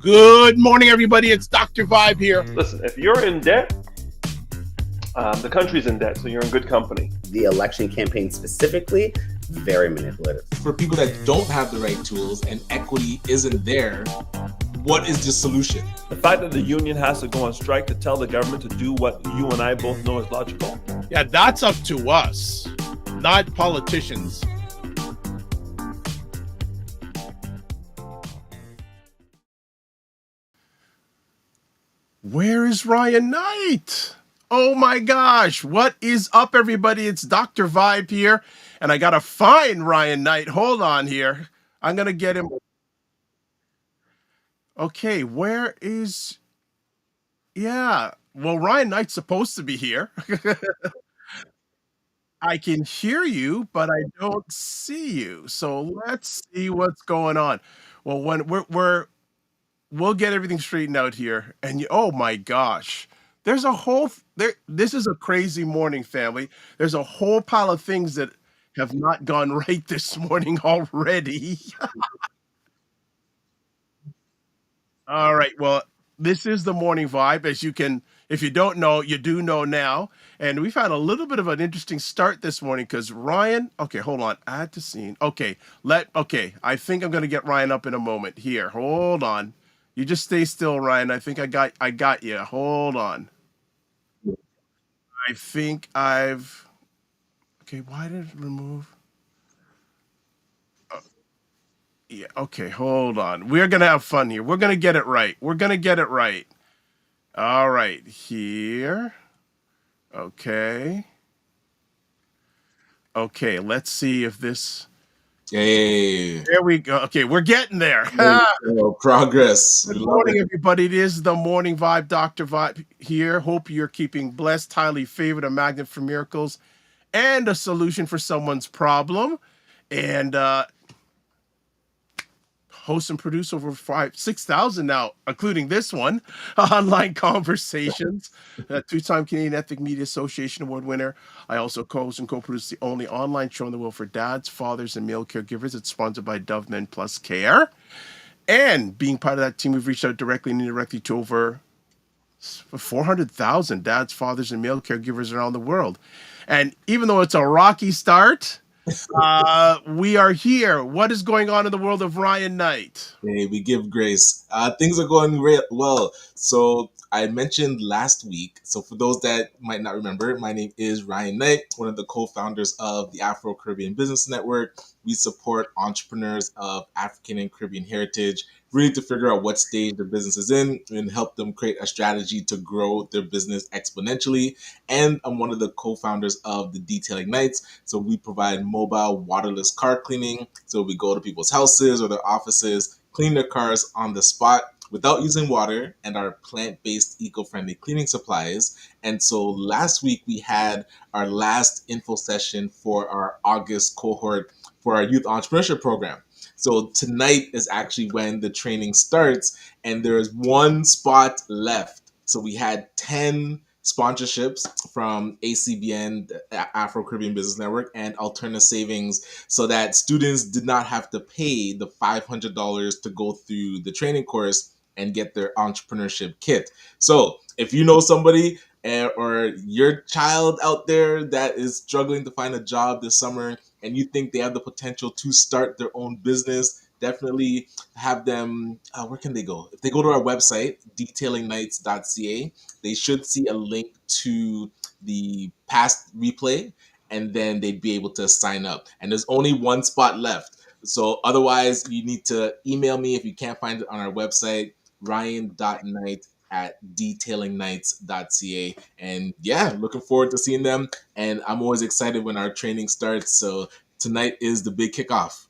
Good morning, everybody. It's Dr. Vibe here. Listen, if you're in debt, the country's in debt, so you're in good company. The election campaign specifically, very manipulative. For people that don't have the right tools and equity isn't there, what is the solution? The fact that the union has to go on strike to tell the government to do what you and I both know is logical. Yeah, that's up to us, not politicians. Where is Ryan Knight? Oh my gosh, what is up, everybody? It's Dr. Vibe here, and I gotta find Ryan Knight. Hold on here. I'm gonna get him. Okay, where is... Yeah, well, Ryan Knight's supposed to be here. I can hear you, but I don't see you. So let's see what's going on. Well, when we'll get everything straightened out here. And oh my gosh, there's a whole there. This is a crazy morning, family. There's a whole pile of things that have not gone right this morning already. All right. Well, this is the morning vibe. As you can, if you don't know, you do know now. And we've had a little bit of an interesting start this morning because Ryan, okay, hold on. Add to scene. Okay. Okay. I think I'm gonna get Ryan up in a moment. Here, hold on. You just stay still, Ryan. I think I got you. Hold on. I think I've okay, why did it remove? Yeah, okay, hold on. We're gonna have fun here. We're gonna get it right. We're gonna get it right. All right, here. Okay. Okay, let's see if this... Hey, There we go. Okay, we're getting there. progress. Good morning, everybody. It is the Morning Vibe. Dr. Vibe here. Hope you're keeping blessed, highly favored, a magnet for miracles, and a solution for someone's problem. And host and produce over 6,000 now, including this one, online conversations. Two-time Canadian Ethnic Media Association Award winner. I also co-host and co-produce the only online show in the world for dads, fathers, and male caregivers. It's sponsored by Dove Men Plus Care. And being part of that team, we've reached out directly and indirectly to over 400,000 dads, fathers, and male caregivers around the world. And even though it's a rocky start, we are here. What is going on in the world of Ryan Knight? Hey, we give grace. Things are going well. So I mentioned last week. So for those that might not remember, my name is Ryan Knight, one of the co-founders of the Afro Caribbean Business Network. We support entrepreneurs of African and Caribbean heritage, really to figure out what stage their business is in and help them create a strategy to grow their business exponentially. And I'm one of the co-founders of the Detailing Nights. So we provide mobile waterless car cleaning. So we go to people's houses or their offices, clean their cars on the spot without using water, and our plant-based eco-friendly cleaning supplies. And so last week we had our last info session for our August cohort for our youth entrepreneurship program. So tonight is actually when the training starts, and there is one spot left. So we had 10 sponsorships from ACBN, the Afro Caribbean Business Network, and Alterna Savings, so that students did not have to pay the $500 to go through the training course and get their entrepreneurship kit. So if you know somebody or your child out there that is struggling to find a job this summer and you think they have the potential to start their own business, definitely have them, where can they go? If they go to our website, detailingnights.ca, they should see a link to the past replay, and then they'd be able to sign up. And there's only one spot left. So otherwise, you need to email me if you can't find it on our website, ryan.knight@detailingnights.ca. And yeah, looking forward to seeing them. And I'm always excited when our training starts. So tonight is the big kickoff.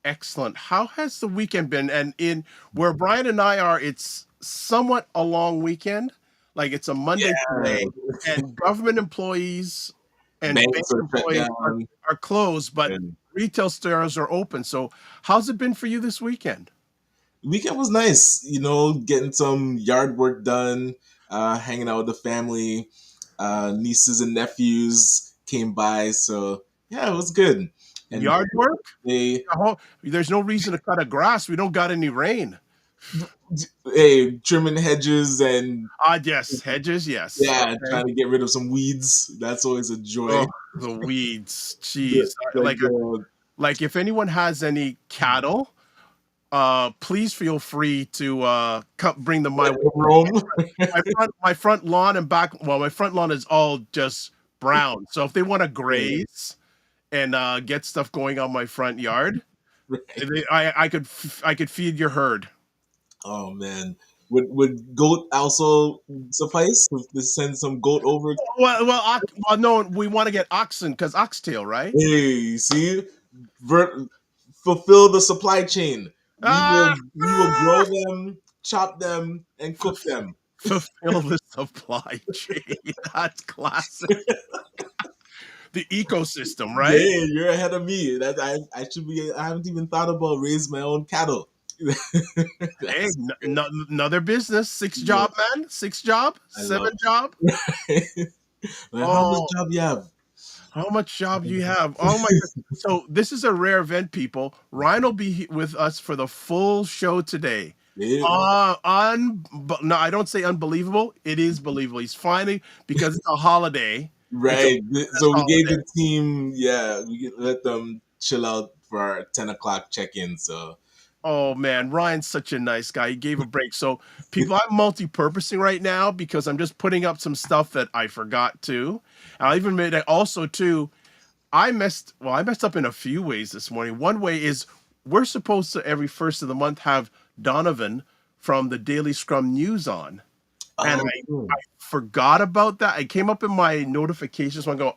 Excellent. How has the weekend been? And in where Brian and I are, it's somewhat a long weekend. Like it's a Monday today, and government employees and bank Banks are shut employees down. are closed, but And retail stores are open. So how's it been for you this weekend? the weekend was nice, getting some yard work done, hanging out with the family, nieces and nephews came by. So yeah, it was good. And Yard work? they There's no reason to cut a grass. We don't got any rain. Hey, trimming hedges and Yes, hedges, yes. yeah, Okay. trying to get rid of some weeds. That's always a joy. Oh, the weeds. The, Jeez. like the Like if anyone has any cattle, please feel free to bring them my let way. them roam. My front lawn and back, well, my front lawn is all just brown. So if they want to graze and get stuff going on my front yard, Right. I could feed your herd. Oh man, would goat also suffice? To send some goat over. Well, no, we want to get oxen because oxtail, right? Hey, see, Ver- fulfill the supply chain. Ah, We will grow them, chop them, and cook them. fulfill the supply chain. That's classic. The ecosystem, right? Yeah, you're ahead of me. That I should be. I haven't even thought about raising my own cattle. Hey, That's another business. Six yeah, job, man. Six job. I love. Seven job. Like, how much Oh, job you have? how much job do you have? Oh my God. So this is a rare event, people. Ryan will be with us for the full show today. Yeah, No, I don't say unbelievable. It is believable. He's finally, because it's a holiday. It's a right. business So we gave holiday. the team. Yeah, we let them chill out for our 10 o'clock check-in. So Oh man, Ryan's such a nice guy. He gave a break. So people, I'm multi-purposing right now because I'm just putting up some stuff that I forgot to. I even made it also too. I messed up in a few ways this morning. One way is we're supposed to every first of the month have Donovan from the Daily Scrum News on. And oh, I forgot about that. I came up in my notifications one go,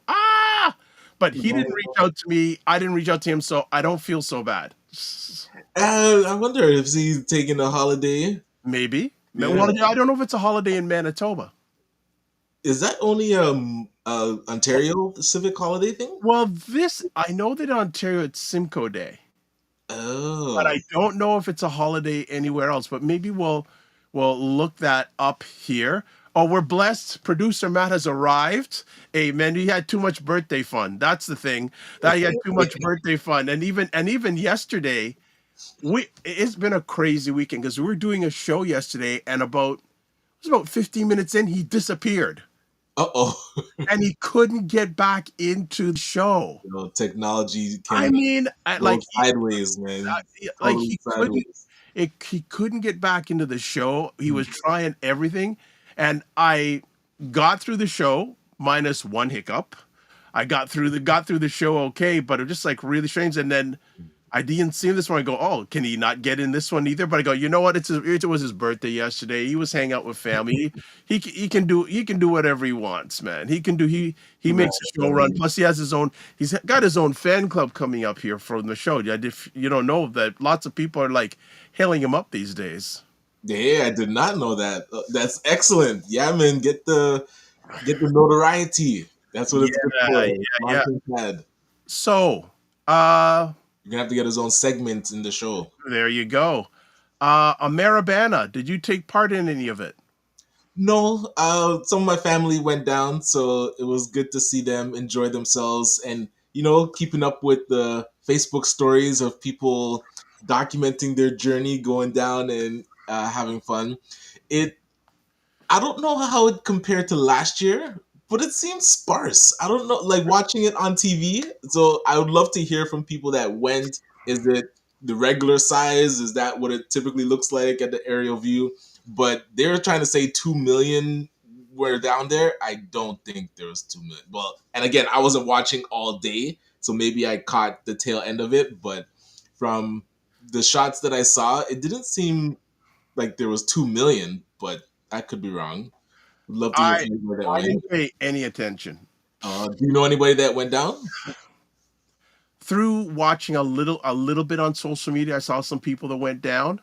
but he didn't reach out to me. I didn't reach out to him, so I don't feel so bad. I wonder if he's taking a holiday. Maybe. Yeah, Well, I don't know if it's a holiday in Manitoba. is that only Ontario civic holiday thing? Well, this I know that in Ontario it's Simcoe Day, but Oh, I don't know if it's a holiday anywhere else. But maybe we'll look that up here. Oh, we're blessed. Producer Matt has arrived. Hey man, he had too much birthday fun. That's the thing. That he had too much birthday fun. And even yesterday, it's been a crazy weekend because we were doing a show yesterday, and about 15 minutes in, he disappeared. uh-oh. And he couldn't get back into the show. Technology I can mean, go sideways, man. like Totally he couldn't sideways. he couldn't get back into the show. He was trying everything, and I got through the show minus one hiccup. I got through the show okay, but it was just like really strange. And then I didn't see him this one. I go, oh, can he not get in this one either? But I go, you know what? It was his birthday yesterday. He was hanging out with family. He can do whatever he wants, man. He Right, makes a show run. right. Plus, he's got his own fan club coming up here from the show. Yeah, if you don't know that, lots of people are like hailing him up these days. Yeah, I did not know that. That's excellent. Yeah, man, get the notoriety. That's what Yeah, it's good yeah, for. yeah. Launching pad. So, uh, You're gonna have to get his own segment in the show. there you go. Ameribana, did you take part in any of it? No, some of my family went down, so it was good to see them enjoy themselves and keeping up with the Facebook stories of people documenting their journey going down and having fun. It I don't know how it compared to last year, but it seems sparse. I don't know, like watching it on TV. So I would love to hear from people that went. Is it the regular size? Is that what it typically looks like at the aerial view? But they're trying to say 2 million were down there. I don't think there was 2 million. Well, and again, I wasn't watching all day, so maybe I caught the tail end of it. But from the shots that I saw, it didn't seem like there was 2 million, but I could be wrong. Would love to hear I from anybody that I went. didn't pay any attention. Do you know anybody that went down? Through watching a little bit on social media, I saw some people that went down,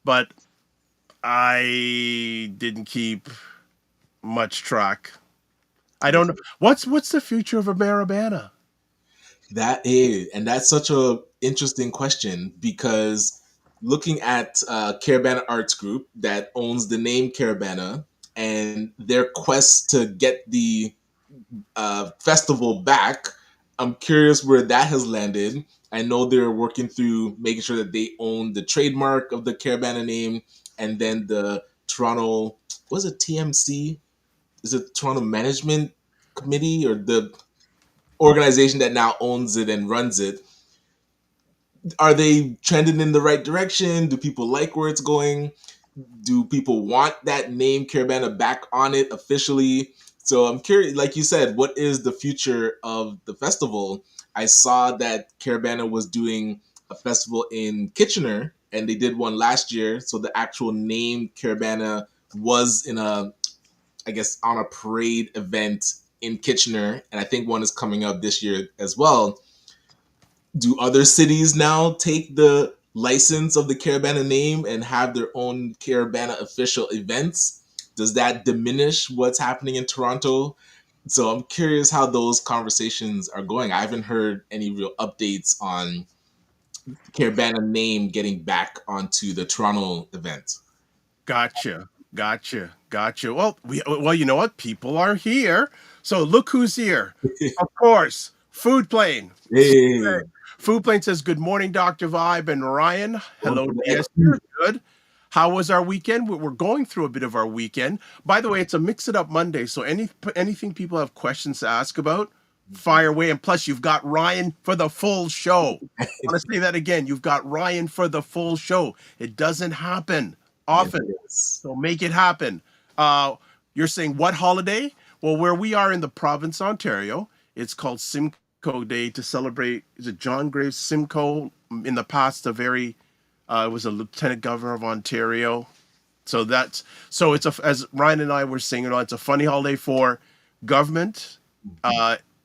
but I didn't keep much track. I don't know what's the future of Ameribana. That is, and that's such a interesting question because looking at Caravana Arts Group that owns the name Caravana and their quest to get the festival back, I'm curious where that has landed. I know they're working through making sure that they own the trademark of the Carabana name, and then the Toronto, was it TMC? Is it Toronto Management Committee, or the organization that now owns it and runs it? Are they trending in the right direction? Do people like where it's going? Do people want that name Carabana back on it officially? So I'm curious, like you said, what is the future of the festival? I saw that Carabana was doing a festival in Kitchener, and they did one last year. So the actual name Carabana was in a, I guess, on a parade event in Kitchener, and I think one is coming up this year as well. Do other cities now take the license of the Carabana name and have their own Carabana official events? Does that diminish what's happening in Toronto? So I'm curious how those conversations are going. I haven't heard any real updates on Carabana name getting back onto the Toronto event. Gotcha. Well, you know what? People are here. So look who's here. Of course, Food Plane. Hey, Food Plane says, "Good morning, Dr. Vibe and Ryan." going Hello, for the yes, XP. good. How was our weekend? We're going through a bit of our weekend. By the way, it's a Mix It Up Monday, so anything people have questions to ask about, fire away. And plus, you've got Ryan for the full show. I want to say that again. You've got Ryan for the full show. It doesn't happen often. Yes. So make it happen. Uh, you're saying what holiday? Well, where we are in the province of Ontario, it's called Simcoe Day to celebrate. Is it John Graves Simcoe? In the past, it was a lieutenant governor of Ontario. So it's as Ryan and I were saying, it's a funny holiday for government.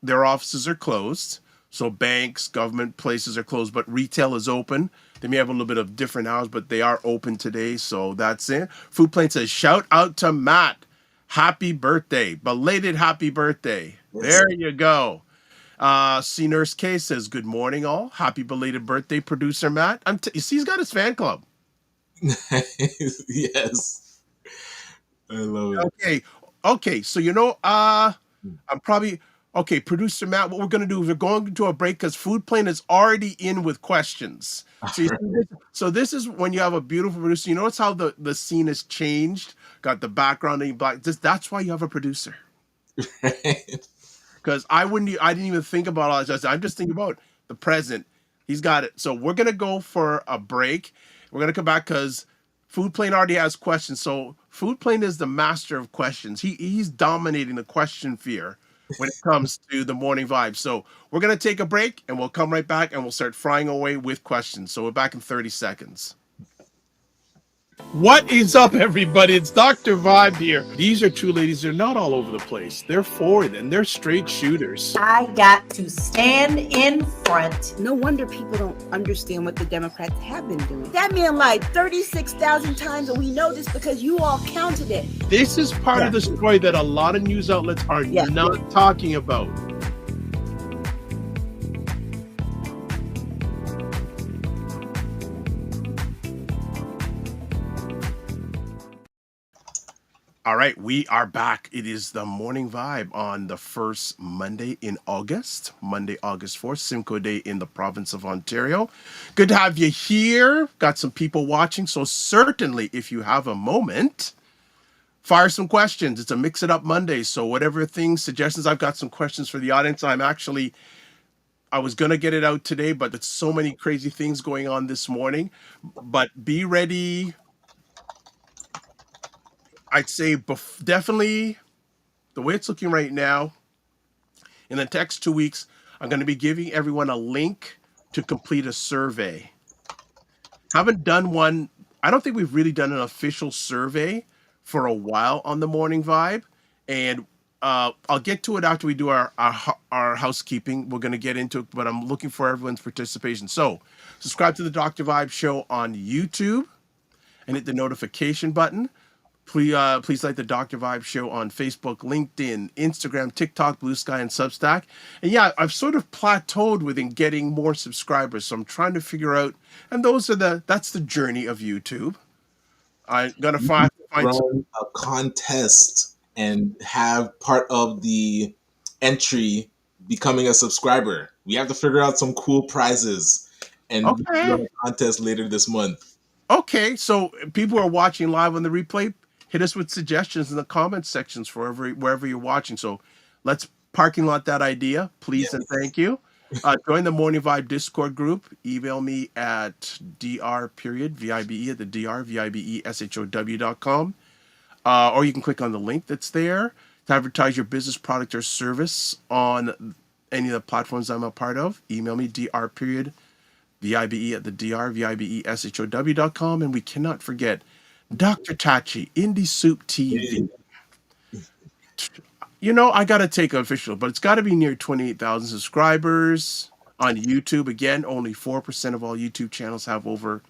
Their offices are closed, so banks, government places are closed, but retail is open. They may have a little bit of different hours, but they are open today. So that's it. Food Plane says, shout out to Matt. Happy birthday. Belated happy birthday. Yes. There you go. C Nurse K says, good morning, all. Happy belated birthday, producer Matt. You see, he's got his fan club. Yes. I love it. Okay. So, I'm probably okay. Producer Matt, what we're going to do is we're going to a break because Food Plane is already in with questions. So this is when you have a beautiful producer. You notice how the scene has changed. Got the background in black. That's why you have a producer. Right. Because I didn't even think about all this. I'm just thinking about the present. He's got it. So we're gonna go for a break. We're gonna come back because Food Plane already has questions. So Food Plane is the master of questions. He's dominating the question fear when it comes to the morning vibe. So we're gonna take a break and we'll come right back and we'll start frying away with questions. So we're back in 30 seconds. What is up, everybody? It's Dr. Vibe here. These are two ladies. They're not all over the place. They're forward and they're straight shooters. I got to stand in front. No wonder people don't understand what the Democrats have been doing. That man lied 36,000 times, and we know this because you all counted it. This is part of the story that a lot of news outlets are not talking about. All right, we are back. It is the morning vibe on the first Monday in August, Monday, August 4th, Simcoe Day in the province of Ontario. Good to have you here. Got some people watching, so certainly if you have a moment, fire some questions. It's a Mix It Up Monday, so whatever things, suggestions, I've got some questions for the audience. I was going to get it out today, but there's so many crazy things going on this morning. But be ready. I'd say definitely the way it's looking right now, in the next 2 weeks, I'm going to be giving everyone a link to complete a survey. Haven't done one. I don't think we've really done an official survey for a while on the morning vibe. And I'll get to it after we do our housekeeping. We're going to get into it, but I'm looking for everyone's participation. So subscribe to the Dr. Vibe Show on YouTube and hit the notification button. Please like the Dr. Vibe Show on Facebook, LinkedIn, Instagram, TikTok, Blue Sky, and Substack. And yeah, I've sort of plateaued within getting more subscribers, so I'm trying to figure out. And that's the journey of YouTube. I'm gonna find a contest and have part of the entry becoming a subscriber. We have to figure out some cool prizes and run Okay. a contest later this month. Okay. So people who are watching live on the replay, hit us with suggestions in the comments sections for wherever you're watching. So let's parking lot that idea, please and Yes. thank you. Join the Morning Vibe Discord group. Email me at dr.vibe at the drvibeshow.com. Or you can click on the link that's there to advertise your business, product, or service on any of the platforms I'm a part of. Email me dr.vibe at the drvibeshow.com. And we cannot forget Dr. Tachi, Indie Soup TV. You know, I got to take official, but it's got to be near 28,000 subscribers on YouTube. Again, only 4% of all YouTube channels have over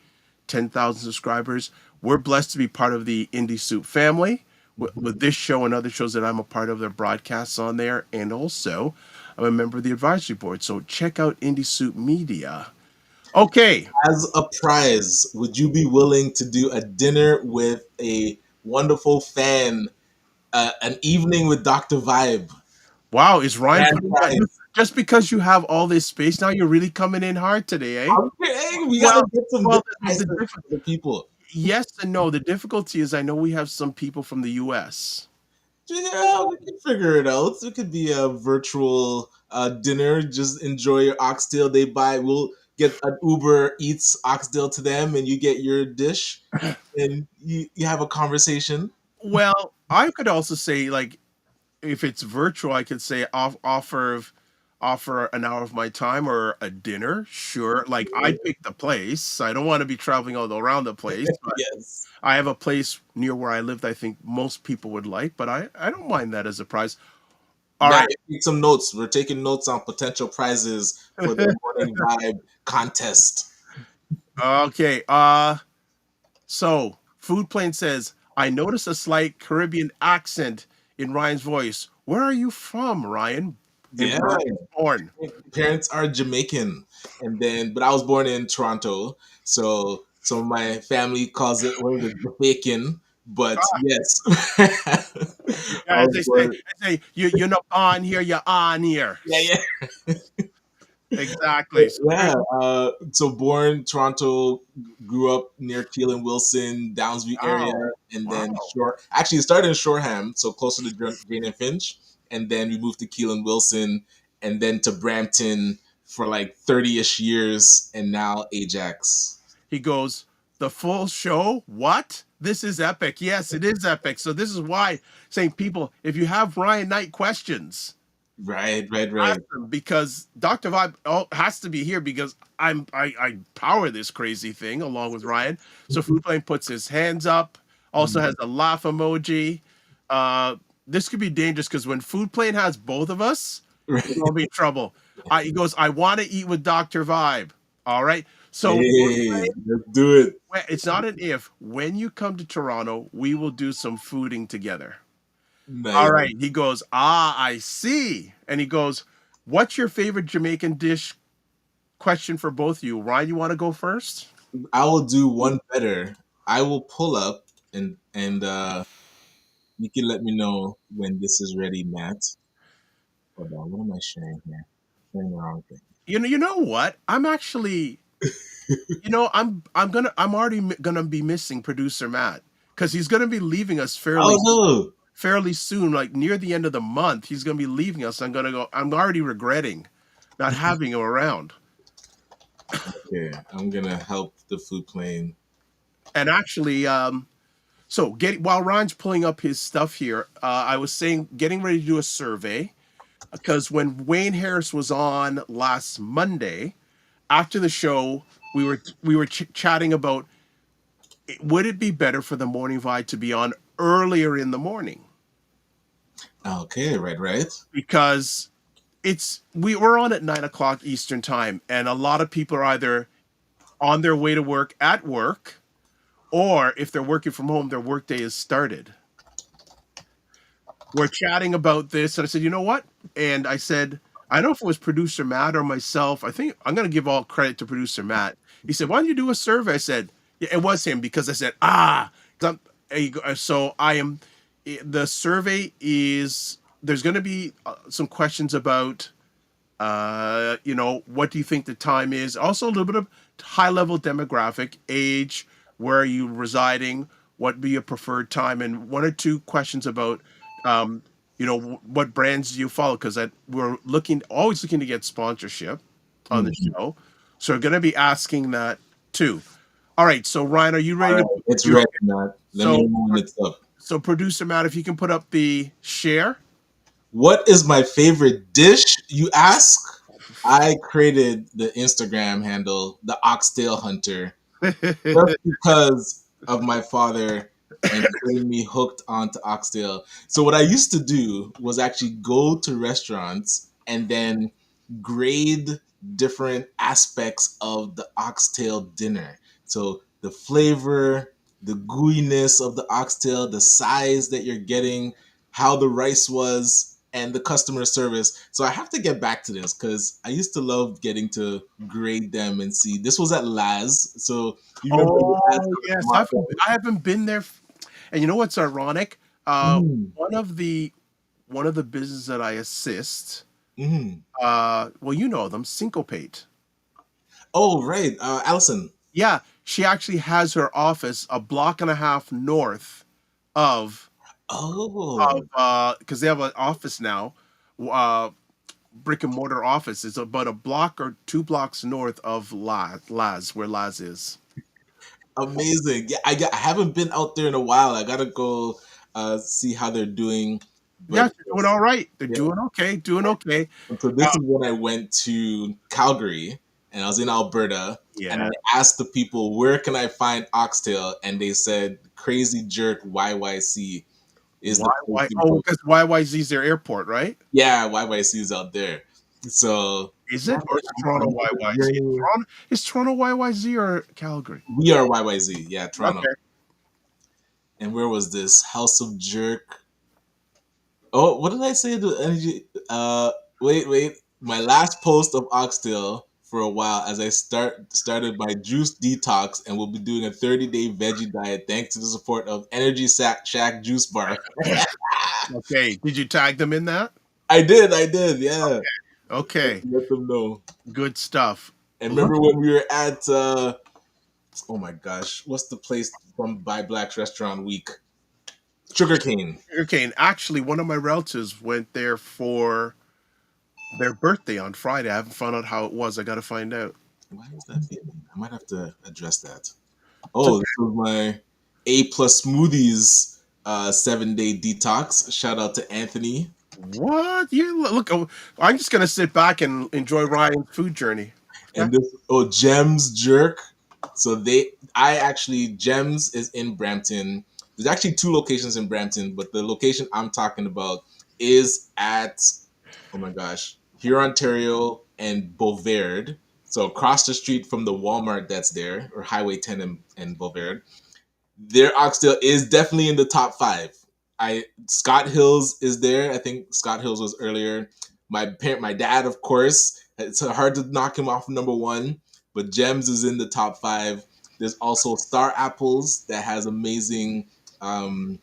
10,000 subscribers. We're blessed to be part of the Indie Soup family with this show and other shows that I'm a part of. Their broadcasts on there, and also I'm a member of the advisory board. So check out Indie Soup Media. Okay. As a prize, would you be willing to do a dinner with a wonderful fan, an evening with Dr. Vibe? Wow, is Ryan Grand putting prize. just because you have all this space now, you're really coming in hard today, eh? Okay, we Well, gotta get some well, good prizes for the people. yes and no. The difficulty is I know we have some people from the US. Yeah, we can figure it out. It could be a virtual dinner. Just enjoy your oxtail. They buy. We'll get an Uber Eats oxtail to them, and you get your dish, and you have a conversation. Well, I could also say like if it's virtual, I could say offer an hour of my time or a dinner. Sure, like I'd pick the place. I don't want to be traveling all around the place, but Yes. I have a place near where I lived. I think most people would like, but I don't mind that as a prize. All Now, right. take some notes. We're taking notes on potential prizes for the morning vibe contest. Okay. So Food Plane says, I noticed a slight Caribbean accent in Ryan's voice. Where are you from, Ryan? And Yeah, where are you born? parents are Jamaican, and then but I was born in Toronto, so my family calls it what is it, Jamaican. But yes, I As was they born. say, you're not on here, you're on here. Yeah, yeah. Exactly. So Yeah, so born Toronto, grew up near Keelan Wilson, Downsview area, wow. and Wow. then Shore. Actually, it started in Shoreham, so closer to Jane and Finch, and then we moved to Keelan Wilson, and then to Brampton for like 30-ish years, and now Ajax. He goes, the full show? What? This is epic. Yes, it is epic. So this is why saying people, if you have Ryan Knight questions, Right, right, ask right. them because Dr. Vibe has to be here because I power this crazy thing along with Ryan. So Food Plane puts his hands up, also has a laugh emoji. This could be dangerous because when Food Plane has both of us, Right. we're gonna be in trouble. He goes, I want to eat with Dr. Vibe. All right. So Hey, let's do it. it's not an if. When you come to Toronto, we will do some fooding together. Nice. All right. He goes, I see. And he goes, what's your favorite Jamaican dish? Question for both of you. Ryan, you want to go first? I will do one better. I will pull up and you can let me know when this is ready, Matt. Hold on, what am I sharing here? Sharing the wrong thing. You know what? I'm actually, I'm already gonna be missing producer Matt because he's gonna be leaving us Oh no! fairly soon, like near the end of the month. He's gonna be leaving us. I'm already regretting not having him around. Okay, I'm gonna help the food plane. And actually, so while Ryan's pulling up his stuff here, I was saying getting ready to do a survey because when Wayne Harris was on last Monday, after the show, we were chatting about would it be better for the morning vibe to be on earlier in the morning Okay, right. because we were on at 9 o'clock Eastern time, and a lot of people are either on their way to work at work, or if they're working from home, their workday is started. We're chatting about this, and I said, you know what? And I said, I don't know if it was producer Matt or myself. I think I'm going to give all credit to producer Matt. He said, why don't you do a survey? I said, yeah, it was him because I said, 'cause so I am. The survey is there's going to be some questions about What do you think the time is? Also, a little bit of high level demographic, age, where are you residing, what be your preferred time, and one or two questions about, what brands do you follow? Because we're always looking to get sponsorship on the Mhm. show, so we're going to be asking that too. All right, so Ryan, are you All ready right, to? it's You're ready, okay. Matt. Let me So, know when it's up. so producer Matt, if you can put up the share. What is my favorite dish, you ask? I created the Instagram handle, the Oxtail Hunter, just because of my father and getting me hooked onto oxtail. So what I used to do was actually go to restaurants and then grade different aspects of the oxtail dinner. So the flavor, the gooiness of the oxtail, the size that you're getting, how the rice was, and the customer service. So I have to get back to this because I used to love getting to grade them and see. This was at Laz. So you remember Laz Oh coming to yes, Marco? I haven't been there, and you know what's ironic? Mm, One of the businesses that I assist, mm. well, you know them, Syncopate. Oh, right. Allison. Yeah, she actually has her office a block and a half north of Oh, because they have an office now, uh, brick and mortar office. It's about a block or 2 blocks north of Laz, where Laz is. amazing. Yeah, I haven't been out there in a while. I gotta go see how they're doing. Yeah, But they're doing all right. They're yeah, doing okay, doing okay. so this is when I went to Calgary and I was in Alberta and I Yeah. asked the people where can I find oxtail and they said Crazy Jerk YYC is the place Why? to Oh, go. because YYZ's their airport, right? Yeah, YYC is out there. So Is yeah, it or is it I'm Toronto on the YYZ? journey. Is Toronto YYZ or Calgary? We are YYZ, yeah, Toronto. Okay. And where was this? House of Jerk. Oh, what did I say to energy? Wait. My last post of Oxtail for a while as I started my juice detox and will be doing a 30-day veggie diet thanks to the support of Energy Shack Juice Bar. Okay. Did you tag them in that? I did, yeah. Okay. Let them know. Good stuff. And Look, remember when we were at oh my gosh, what's the place from By Black's Restaurant Week? Sugarcane. Sugarcane. Actually, one of my relatives went there for their birthday on Friday. I haven't found out how it was. I got to find out. Why is that failing? I might have to address that. It's Oh, this was my A plus smoothies 7-day detox. Shout out to Anthony. what? You look. I'm just gonna sit back and enjoy Ryan's food journey. And this Gems Jerk. So I actually Gems is in Brampton. There's actually two locations in Brampton, but the location I'm talking about is at oh my gosh, here Ontario and Beauvard. So across the street from the Walmart that's there, or Highway 10 and Beauvard. Their oxtail is definitely in the top five. I Scott Hills is there. I think Scott Hills was earlier. My dad, of course. It's hard to knock him off number one, but Gems is in the top five. There's also Star Apples that has amazing um,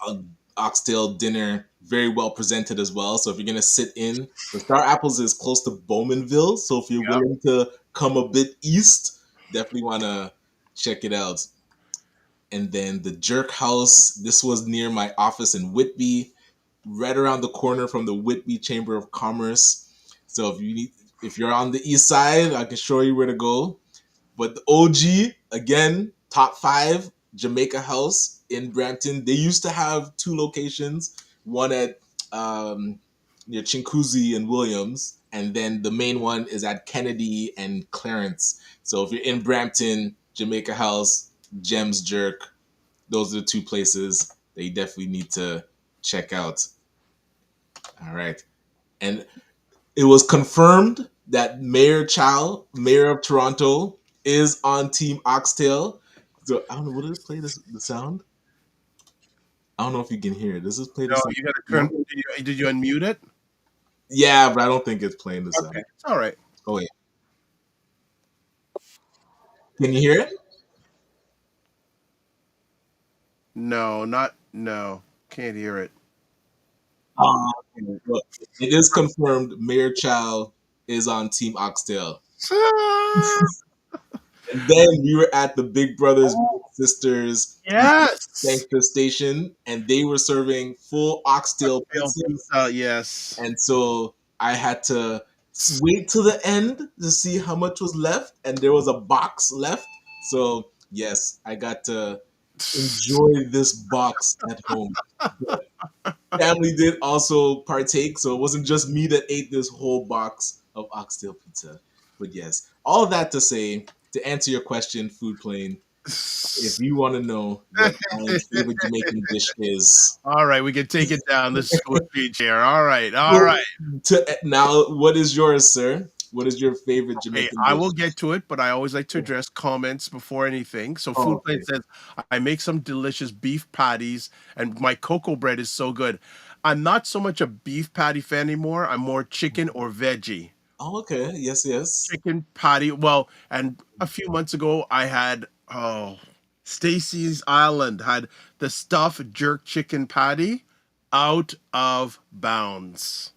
uh, oxtail dinner, very well presented as well. So if you're gonna sit in, the Star Apples is close to Bowmanville. So if you're Yeah. willing to come a bit east, definitely wanna check it out. And then the Jerk House. This was near my office in Whitby, right around the corner from the Whitby Chamber of Commerce. So if you're on the east side, I can show you where to go. But the OG again, top five, Jamaica House in Brampton. They used to have two locations, one at near Chinguzi and Williams, and then the main one is at Kennedy and Clarence. So if you're in Brampton, Jamaica House, Gems Jerk, those are the two places that you definitely need to check out. All right. And it was confirmed that Mayor Chow, Mayor of Toronto, is on Team Oxtail. So I don't know, will it play the sound? I don't know if you can hear it. Does this play the No, sound? you got to turn. Did you unmute it? Yeah, but I don't think it's playing the Okay, sound. it's all right. Oh wait. Can you hear it? No. Can't hear it. Well, it is confirmed Mayor Chow is on Team Oxtail. Ah, And then we were at the Big Brothers Big Sisters yes. gangster station, and they were serving full oxtail Tail pizzas. pizza, yes. And so I had to wait till the end to see how much was left, and there was a box left. So yes, I got to enjoy this box at home. But family did also partake, so it wasn't just me that ate this whole box of oxtail pizza. But yes, all of that to say, to answer your question, Food Plane, if you want to know what my favorite Jamaican dish is, All right, we can take it down the school speech here. All right, all well, right. now, what is yours, sir? What is your favorite Okay, Jamaican I dish? will get to it, but I always like to address comments before anything. So Oh, Food Plate okay. says, I make some delicious beef patties and my cocoa bread is so good. I'm not so much a beef patty fan anymore. I'm more chicken or veggie. Oh, okay. Yes, yes. Chicken patty. Well, and a few months ago I had Stacy's Island had the stuffed jerk chicken patty out of bounds.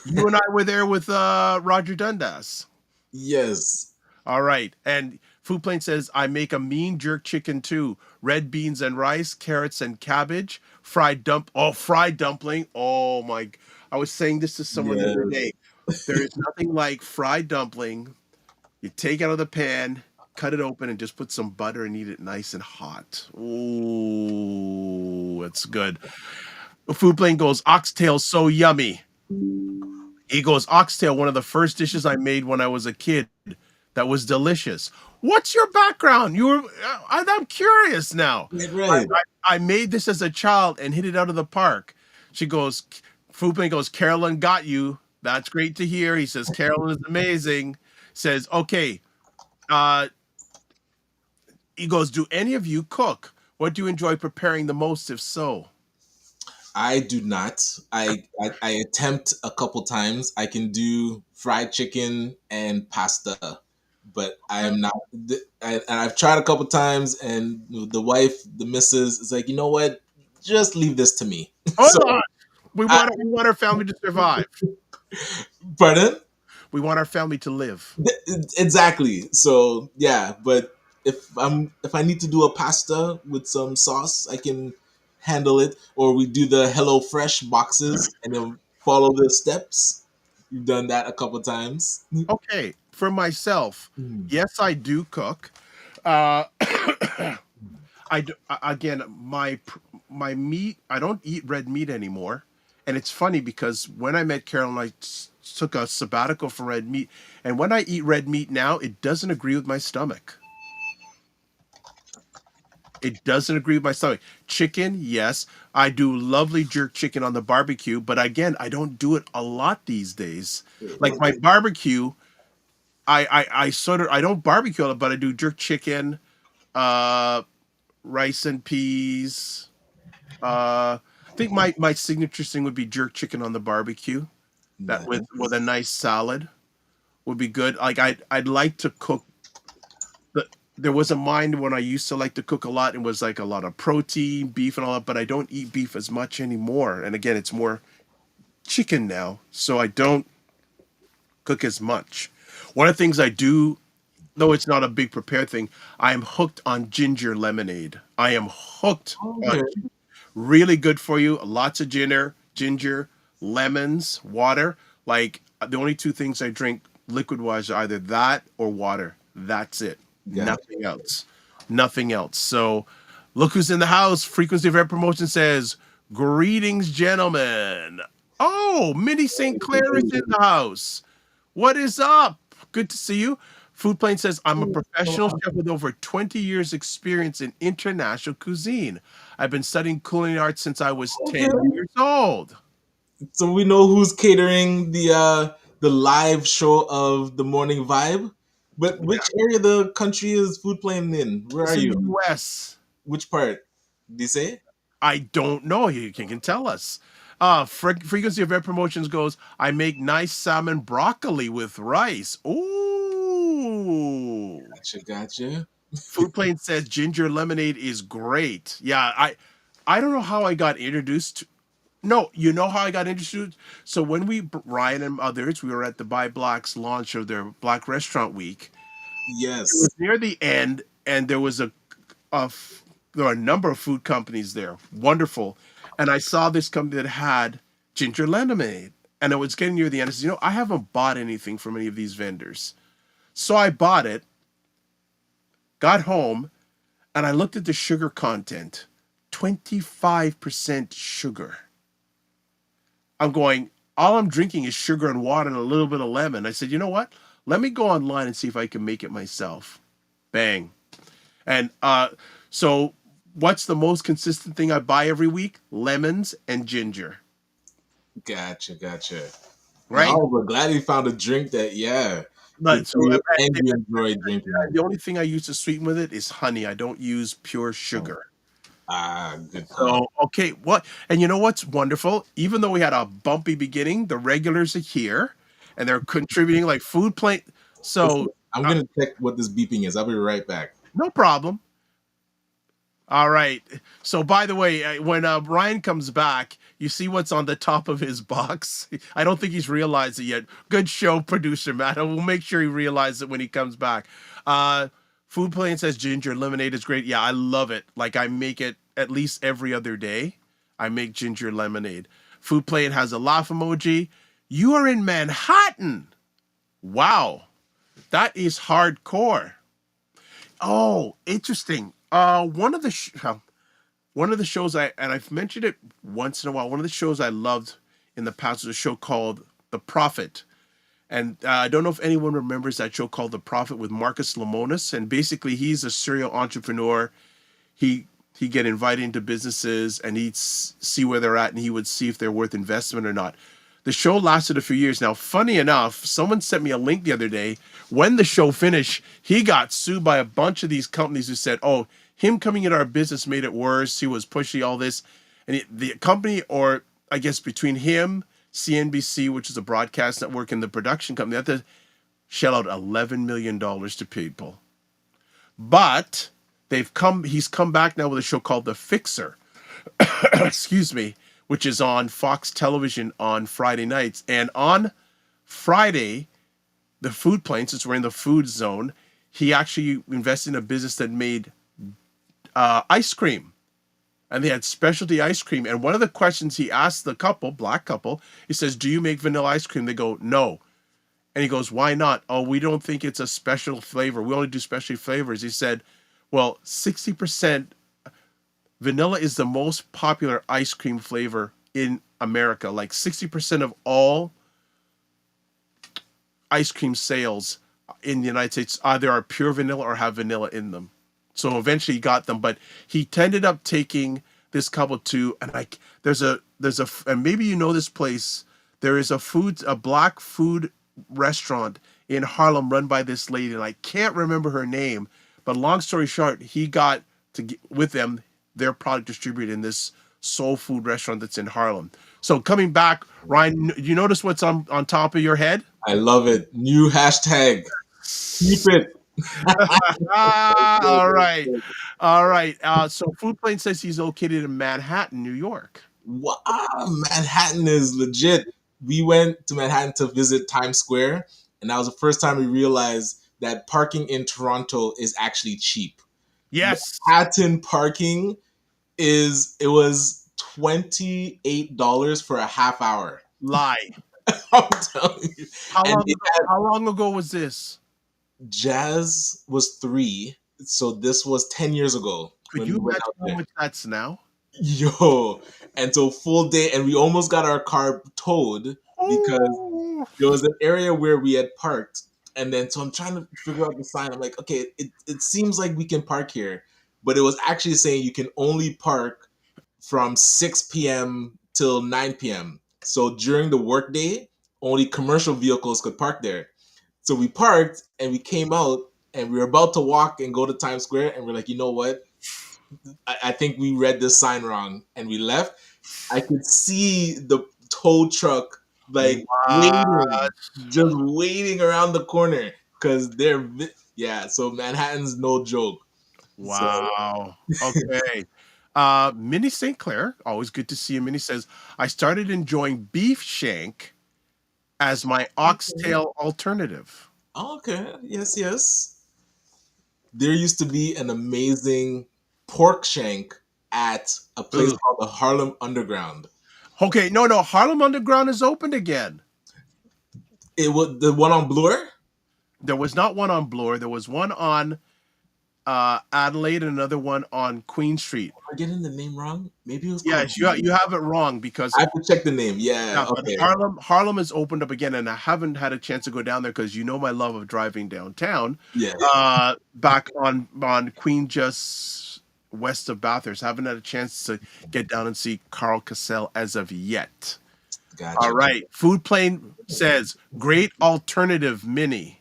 You and I were there with Roger Dundas. Yes. All right. And Food Plane says, I make a mean jerk chicken too. Red beans and rice, carrots and cabbage, fried dumpling. Oh my, I was saying this to someone the other Yes. day. There is nothing like fried dumpling. You take it out of the pan, cut it open, and just put some butter and eat it nice and hot. Ooh, it's good. Food Plane goes, oxtail so yummy. He goes, oxtail, one of the first dishes I made when I was a kid that was delicious. What's your background? I'm curious now. Right, I, right. I made this as a child and hit it out of the park. She goes, Foodman goes, Carolyn got you. That's great to hear. He says, Carolyn is amazing. Says, okay. Uh, he goes, do any of you cook? What do you enjoy preparing the most, if so? I do not. I attempt a couple times. I can do fried chicken and pasta, but I am not. And I've tried a couple times, and the wife, the missus, is like, you know what? Just leave this to me. Hold So, on. I, We want our family to survive. pardon? We want our family to live. Exactly. So yeah, but if I need to do a pasta with some sauce, I can handle it. Or we do the Hello Fresh boxes and then follow the steps. You've done that a couple times. Okay, for myself, Mm. yes, I do cook. Uh, again, my meat. I don't eat red meat anymore, and it's funny because when I met Carolyn, took a sabbatical from red meat, and when I eat red meat now, it doesn't agree with my stomach. It doesn't agree with my stomach. Chicken, yes, I do lovely jerk chicken on the barbecue, but again, I don't do it a lot these days. Like my barbecue, I sort of I don't barbecue it, but I do jerk chicken, uh, rice and peas. I think my signature thing would be jerk chicken on the barbecue. That with a nice salad would be good. Like I'd like to cook. The, there was a mind when I used to like to cook a lot and was like a lot of protein, beef and all that, but I don't eat beef as much anymore. And again, it's more chicken now, so I don't cook as much. One of the things I do, though it's not a big prepared thing, I am hooked on ginger lemonade. I am hooked on Okay. really good for you. Lots of ginger, lemons, water. Like the only two things I drink liquid wise are either that or water. That's it. Got Nothing else. Nothing else. So look who's in the house. Frequency of Air Promotion says, greetings, gentlemen. Oh, Minnie St. Clair is in the house. What is up? Good to see you. Food Plane says, I'm a professional chef with over 20 years experience in international cuisine. I've been studying culinary arts since I was Okay. 10 years old. So we know who's catering the live show of the morning vibe. But which area of the country is Food Plane in? Where It's are in the you? U.S. Which part? Did you say? I don't know. You can tell us. Frequency of Air Promotions goes, I make nice salmon broccoli with rice. Ooh. Gotcha. Food Plane says ginger lemonade is great. Yeah, I don't know how I got introduced No, you know how I got introduced? So when Ryan and others, we were at the Buy Black's launch of their Black Restaurant Week. It was Yes. near the end, and there was there were a number of food companies there. Wonderful. And I saw this company that had ginger lemonade. And it was getting near the end. I said, I haven't bought anything from any of these vendors. So I bought it, got home, and I looked at the sugar content. 25% sugar. I'm going, all I'm drinking is sugar and water and a little bit of lemon. I said, you know what? Let me go online and see if I can make it myself. Bang. And so what's the most consistent thing I buy every week? Lemons and ginger. Gotcha. Right? No, we're glad you found a drink that, But good so for you and you enjoy drinking. the only thing I use to sweeten with it is honey. I don't use pure sugar. Good So, call. okay, what? And you know what's wonderful? Even though we had a bumpy beginning, the regulars are here and they're contributing like food plate. Listen, So, I'm gonna check what this beeping is. I'll be right back. no problem. All right. So, by the way, when Ryan comes back, you see what's on the top of his box. I don't think he's realized it yet. Good show, producer Matt. We'll make sure he realizes it when he comes back. Uh, Food Plane says ginger lemonade is great. Yeah, I love it. Like I make it at least every other day. I make ginger lemonade. Food Plane has a laugh emoji. You are in Manhattan. Wow, that is hardcore. Oh, interesting. One of the shows I've mentioned it once in a while. One of the shows I loved in the past was a show called The Prophet, and I don't know if anyone remembers that show called The Prophet with Marcus Lemonis. And basically, he's a serial entrepreneur. He he'd get invited into businesses and he'd see where they're at and he would see if they're worth investment or not. The show lasted a few years. Now, funny enough, someone sent me a link the other day. When the show finished, he got sued by a bunch of these companies who said, oh, him coming into our business made it worse. He was pushy, all this. And the company, or I guess between him, CNBC, which is a broadcast network, and the production company, they had to shell out $11 million to people. But he's come back now with a show called The Fixer. Excuse me, which is on Fox Television on Friday nights. And on Friday, the food plane, since we're in the food zone, he actually invested in a business that made ice cream. And they had specialty ice cream. And one of the questions he asked the couple, black couple, he says, do you make vanilla ice cream? They go, no. And he goes, why not? Oh, we don't think it's a special flavor. We only do specialty flavors. He said, well, 60% vanilla is the most popular ice cream flavor in America. Like 60% of all ice cream sales in the United States either are pure vanilla or have vanilla in them. So eventually he got them, but he ended up taking this couple to, and and maybe you know this place. There is a black food restaurant in Harlem run by this lady, and I can't remember her name, but long story short, he got to get with them their product distributed in this soul food restaurant that's in Harlem. So coming back, Ryan, you notice what's on top of your head? I love it. New hashtag. Keep it. All right. All right. So Food Plane says he's located in Manhattan, New York. Wow, Manhattan is legit. We went to Manhattan to visit Times Square, and that was the first time we realized that parking in Toronto is actually cheap. Yes. Manhattan parking was $28 for a half hour. Lie. I'm telling you. How long ago was this? Jazz was 3, so this was 10 years ago. Could you imagine how much that's now? Yo, and so full day, and we almost got our car towed because there was an area where we had parked, and then so I'm trying to figure out the sign. I'm like, okay, it seems like we can park here, but it was actually saying you can only park from 6 p.m. till 9 p.m. So during the workday, only commercial vehicles could park there. So we parked and we came out and we were about to walk and go to Times Square, and we're like, you know what? I think we read this sign wrong, and we left. I could see the tow truck waiting, just waiting around the corner because so Manhattan's no joke. Wow. So. Okay. Minnie St. Clair, always good to see you. Minnie says, I started enjoying beef shank as my oxtail alternative. Okay. Yes, yes. There used to be an amazing pork shank at a place Ugh. called the Harlem Underground. Okay, no, no, Harlem Underground is opened again. It was the one on Bloor. There was not one on Bloor. There was one on Adelaide and another one on Queen Street. Am I getting the name wrong? Maybe it was called. Yes, you have it wrong because I have to check the name. Yeah. yeah, but Okay. Harlem has opened up again, and I haven't had a chance to go down there because you know my love of driving downtown. Yeah. Back on Queen, just west of Bathurst. Haven't had a chance to get down and see Carl Cassell as of yet. Gotcha. All right, Food Plane says great alternative mini.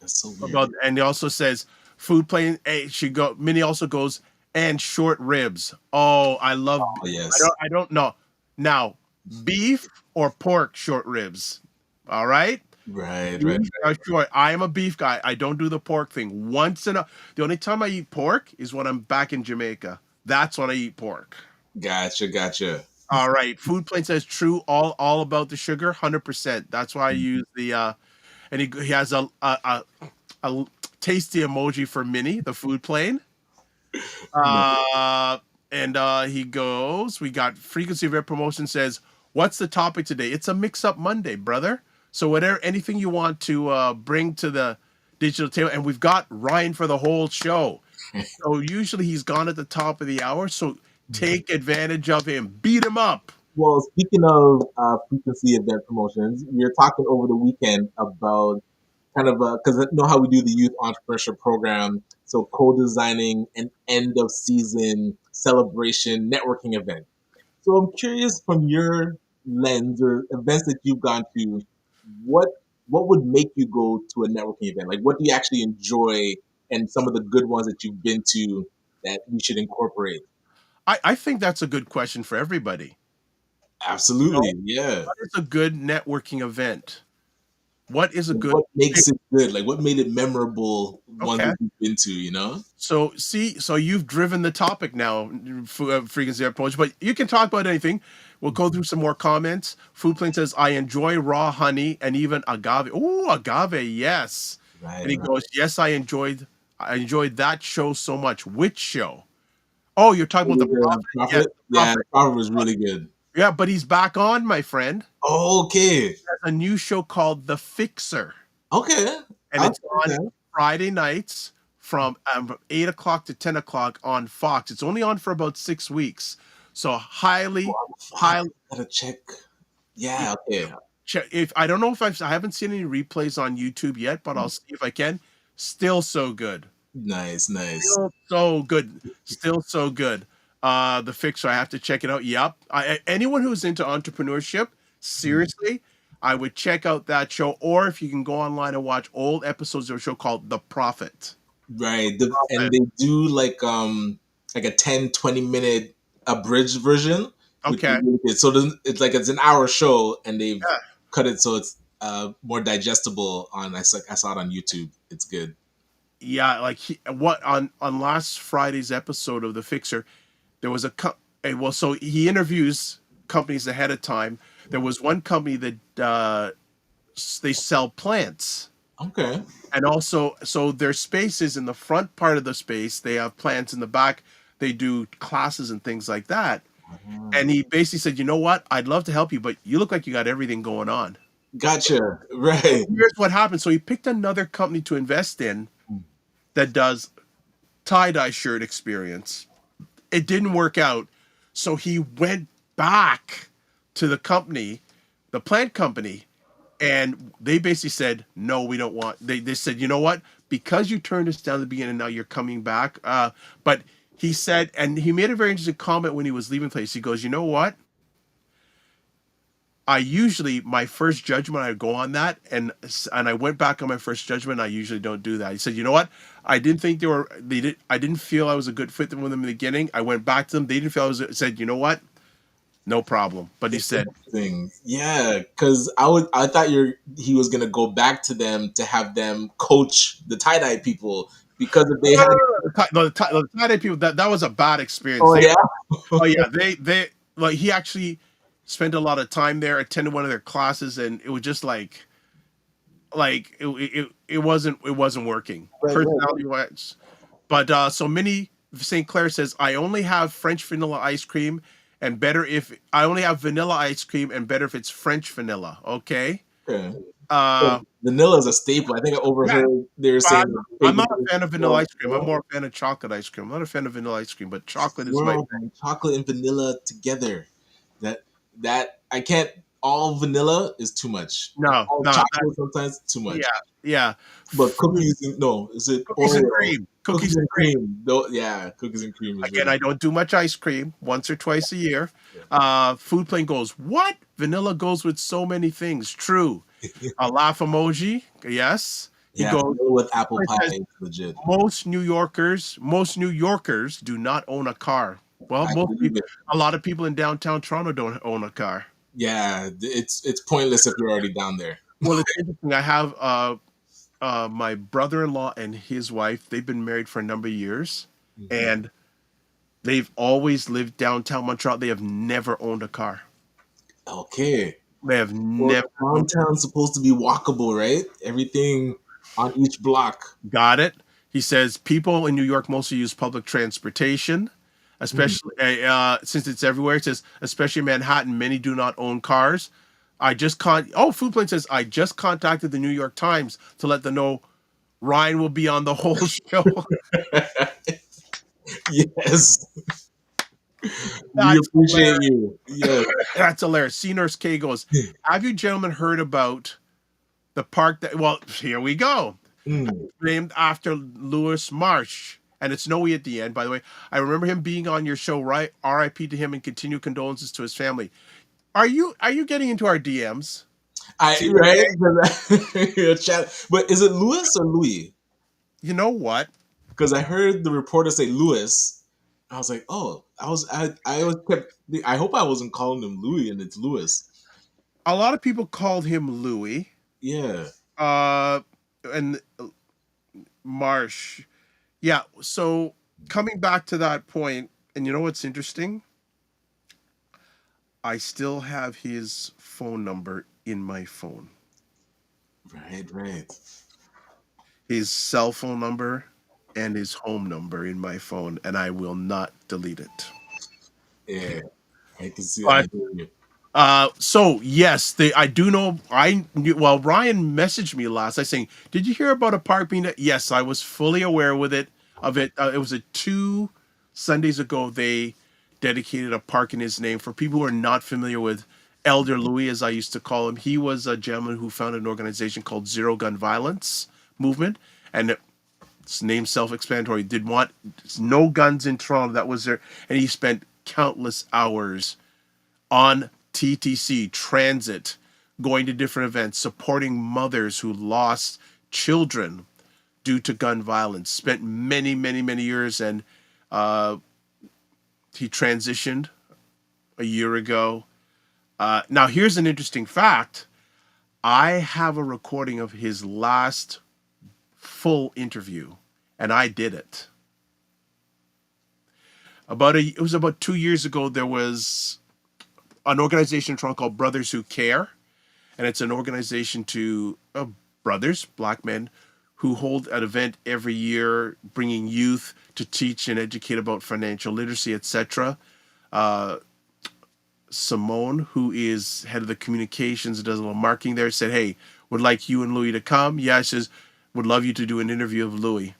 That's so weird. And he also says Food Plane. Hey, Mini also goes and short ribs. Oh, I love. Oh, yes. I don't know. Now, beef or pork short ribs. All right. Right. Beef or short. I am a beef guy. I don't do the pork thing. The only time I eat pork is when I'm back in Jamaica. That's when I eat pork. Gotcha. All right. Food Plane says true. All about the sugar. 100%. That's why I use the. And he has a tasty emoji for Minnie, the Food Plane. He goes, we got Frequency of Air Promotion says, what's the topic today? It's a mix-up Monday, brother. So anything you want to bring to the digital table. And we've got Ryan for the whole show. So usually he's gone at the top of the hour. So take advantage of him. Beat him up. Well, speaking of frequency event promotions, we were talking over the weekend about kind of because you know how we do the youth entrepreneurship program, so co-designing an end of season celebration networking event. So I'm curious from your lens or events that you've gone to, what would make you go to a networking event? Like, what do you actually enjoy, and some of the good ones that you've been to that we should incorporate? I think that's a good question for everybody. Absolutely, yeah. What is a good networking event? What is a good? What makes it good? Like, what made it memorable? One Okay. that you've been to, you know? So you've driven the topic now, Frequency Approach, but you can talk about anything. We'll go through some more comments. Food Plane says, I enjoy raw honey and even agave. Oh, agave, yes. Right. And he goes, yes, I enjoyed that show so much. Which show? Oh, you're talking about the Prophet? Yeah, the Prophet was really good. Yeah, but he's back on, my friend. Okay. There's a new show called The Fixer. Okay. And it's on Friday nights from 8 o'clock to 10 o'clock on Fox. It's only on for about 6 weeks. So highly. Gotta check. Yeah, okay. If I don't know if I haven't seen any replays on YouTube yet, but I'll see if I can. Still so good. Nice. Still so good. The Fixer, I have to check it out. Yep. Anyone who's into entrepreneurship, seriously, I would check out that show. Or if you can go online and watch old episodes of a show called The Prophet. Right. And they do like a 10-20 minute abridged version. Okay. Really so it's like it's an hour show and they've cut it so it's more digestible I saw it on YouTube. It's good. Yeah, like on last Friday's episode of The Fixer, there was so he interviews companies ahead of time. There was one company that they sell plants. Okay. And also, so their spaces in the front part of the space, they have plants in the back. They do classes and things like that. Mm-hmm. And he basically said, you know what? I'd love to help you, but you look like you got everything going on. Gotcha. Right. So here's what happened. So he picked another company to invest in that does tie-dye shirt experience. It didn't work out. So he went back to the company, the plant company, and they basically said, no, we don't want. They said, you know what? Because you turned us down at the beginning, now you're coming back. But he said, and he made a very interesting comment when he was leaving the place. He goes, you know what? My first judgment, I go on that, and I went back on my first judgment. I usually don't do that. He said, you know what? I didn't think I didn't feel I was a good fit with them in the beginning. I went back to them. They didn't feel said, you know what? No problem. But he said, yeah, because I thought he was gonna go back to them to have them coach the tie-dye people Because if they had, The tie-dye people, that was a bad experience. oh yeah, Oh yeah, they like he actually spent a lot of time there, attended one of their classes, and it was just it wasn't working right. personality wise. But so Minnie St. Clair says, I only have French vanilla ice cream, and better if I only have vanilla ice cream, and better if it's French vanilla. Okay. Okay. Uh, Vanilla is a staple. I think I yeah, overheard they were but saying I'm not a fan of vanilla ice cream. I'm more a fan of chocolate ice cream. I'm not a fan of vanilla ice cream, but chocolate is my world, man, chocolate and vanilla together. That I can't. All vanilla is too much. no, All no, chocolate sometimes too much. yeah. But cookies, no, is it Cookies and Oreo? cream. Cookies and cream. No, yeah, cookies and cream is Again, really. I don't do much ice cream, once or twice a year. Food Plane goes, what? Vanilla goes with so many things. True. A laugh emoji. Yes. He Yeah, goes, vanilla with apple it pie says, is legit. most New Yorkers do not own a car. Well, I believe it. a lot of people in downtown Toronto don't own a car. Yeah, it's pointless if you're already down there. Well, it's interesting. I have my brother-in-law and his wife. They've been married for a number of years, and they've always lived downtown Montreal. They have never owned a car. Okay. They have Well, never downtown's supposed to be walkable, right? Everything on each block. got it. He says people in New York mostly use public transportation, especially since it's everywhere. It says, especially in Manhattan, many do not own cars. Food Plane says, I just contacted the New York Times to let them know Ryan will be on the whole show. Yes. We That's appreciate you. Yeah. That's hilarious. C Nurse K goes, have you gentlemen heard about the park that, well, here we go. Named after Lewis Marsh. And it's Noe at the end, by the way. I remember him being on your show, right? RIP to him and continued condolences to his family. Are you getting into our DMs? Right? Chat. But is it Lewis or Louis? You know what? Because I heard the reporter say Lewis. I was like, oh, I hope I wasn't calling him Louis and it's Lewis. A lot of people called him Louis. Yeah. And Marsh. Yeah. So coming back to that point, and you know what's interesting? I still have his phone number in my phone. Right. His cell phone number and his home number in my phone, and I will not delete it. Yeah. I can see But, that. so yes, I do know. Well, Ryan messaged me last night saying, "Did you hear about a park being?" Yes, I was fully aware of it. It was 2 Sundays ago. They dedicated a park in his name. For people who are not familiar with Elder Louis, as I used to call him, he was a gentleman who founded an organization called Zero Gun Violence Movement, and its name self-explanatory. Did want no guns in Toronto. That was there, and he spent countless hours on TTC transit, going to different events, supporting mothers who lost children due to gun violence. Spent many years, and he transitioned a year ago. Now, here's an interesting fact. I have a recording of his last full interview, and I did it. It was about 2 years ago. There was an organization in Toronto called Brothers Who Care, and it's an organization to brothers, black men, who hold an event every year, bringing youth to teach and educate about financial literacy, etc. Simone, who is head of the communications and does a little marketing there, said, "Hey, would like you and Louis to come." Yeah, she says, "Would love you to do an interview of Louis."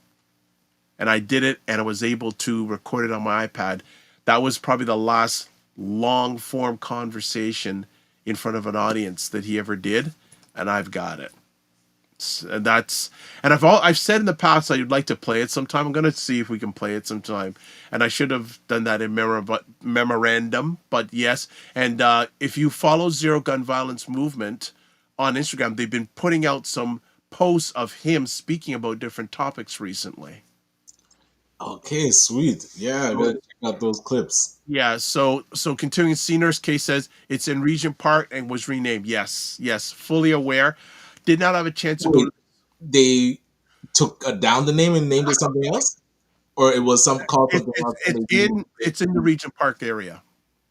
And I did it, and I was able to record it on my iPad. That was probably the last long form conversation in front of an audience that he ever did, and I've got it. And I've said in the past I'd like to play it sometime. I'm going to see if we can play it sometime, and I should have done that in memorandum. But yes, and if you follow Zero Gun Violence Movement on Instagram, they've been putting out some posts of him speaking about different topics recently. Okay, sweet. Yeah, I gotta check out those clips. Yeah, so continuing, C Nurse K says it's in Regent Park and was renamed. Yes, fully aware. Did not have a chance to go to. They took down the name and named it something else, or it was some called It, something it's else and it's they renamed in it's in the Regent Park area.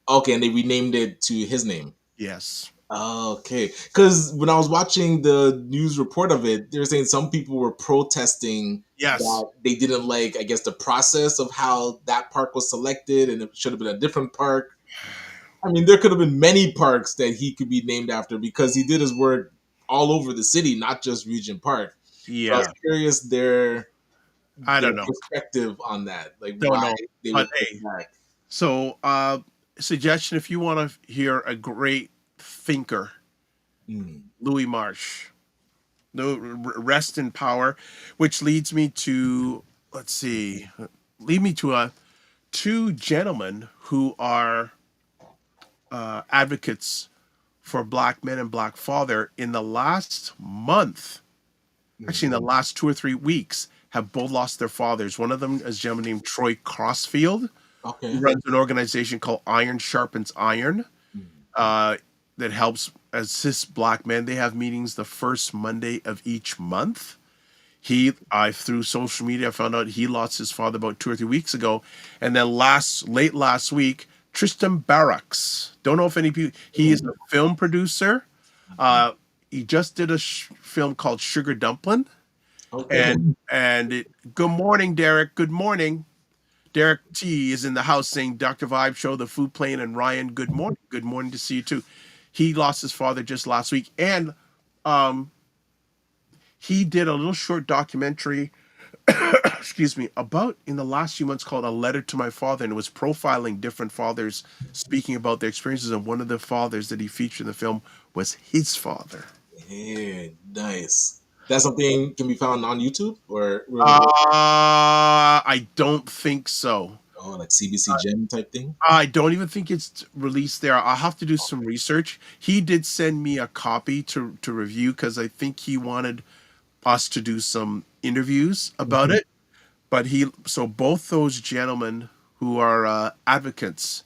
okay, and they renamed it to his name. Yes. Okay, because when I was watching the news report of it, they were saying some people were protesting Yes. that they didn't like, I guess, the process of how that park was selected, and it should have been a different park. I mean, there could have been many parks that he could be named after because he did his work all over the city, not just Regent Park. So I was Yeah. curious I their don't know. perspective on that, like Don't why know. they were But putting hey, back. so suggestion if you want to hear a great thinker, Mm, Louis Marsh. No rest in power, which leads me to let's see, lead me to two gentlemen who are advocates for black men and black father in the last month, actually in the mm, last 2 or 3 weeks, have both lost their fathers. One of them is a gentleman named Troy Crossfield, who okay. runs an organization called Iron Sharpens Iron, Mm, uh, that helps assist black men. They have meetings the first Monday of each month. I through social media I found out he lost his father about 2 or 3 weeks ago, and then late last week, Tristan Barracks. Don't know if any people. He is a film producer. Uh, he just did a film called Sugar Dumpling, okay. and good morning, Derek. Good morning. Derek T is in the house saying, Dr. Vibe Show, the food plane, and Ryan, good morning. Good morning to see you too. He lost his father just last week, and um, he did a little short documentary, excuse me, about in the last few months called A Letter to My Father, and it was profiling different fathers, speaking about their experiences. And one of the fathers that he featured in the film was his father. Yeah, nice. That's something can be found on YouTube or I don't think so. oh, like CBC Gem type thing. I don't even think it's released there. I'll have to do some research. He did send me a copy to review because I think he wanted us to do some interviews about Mhm. it. But so both those gentlemen who are advocates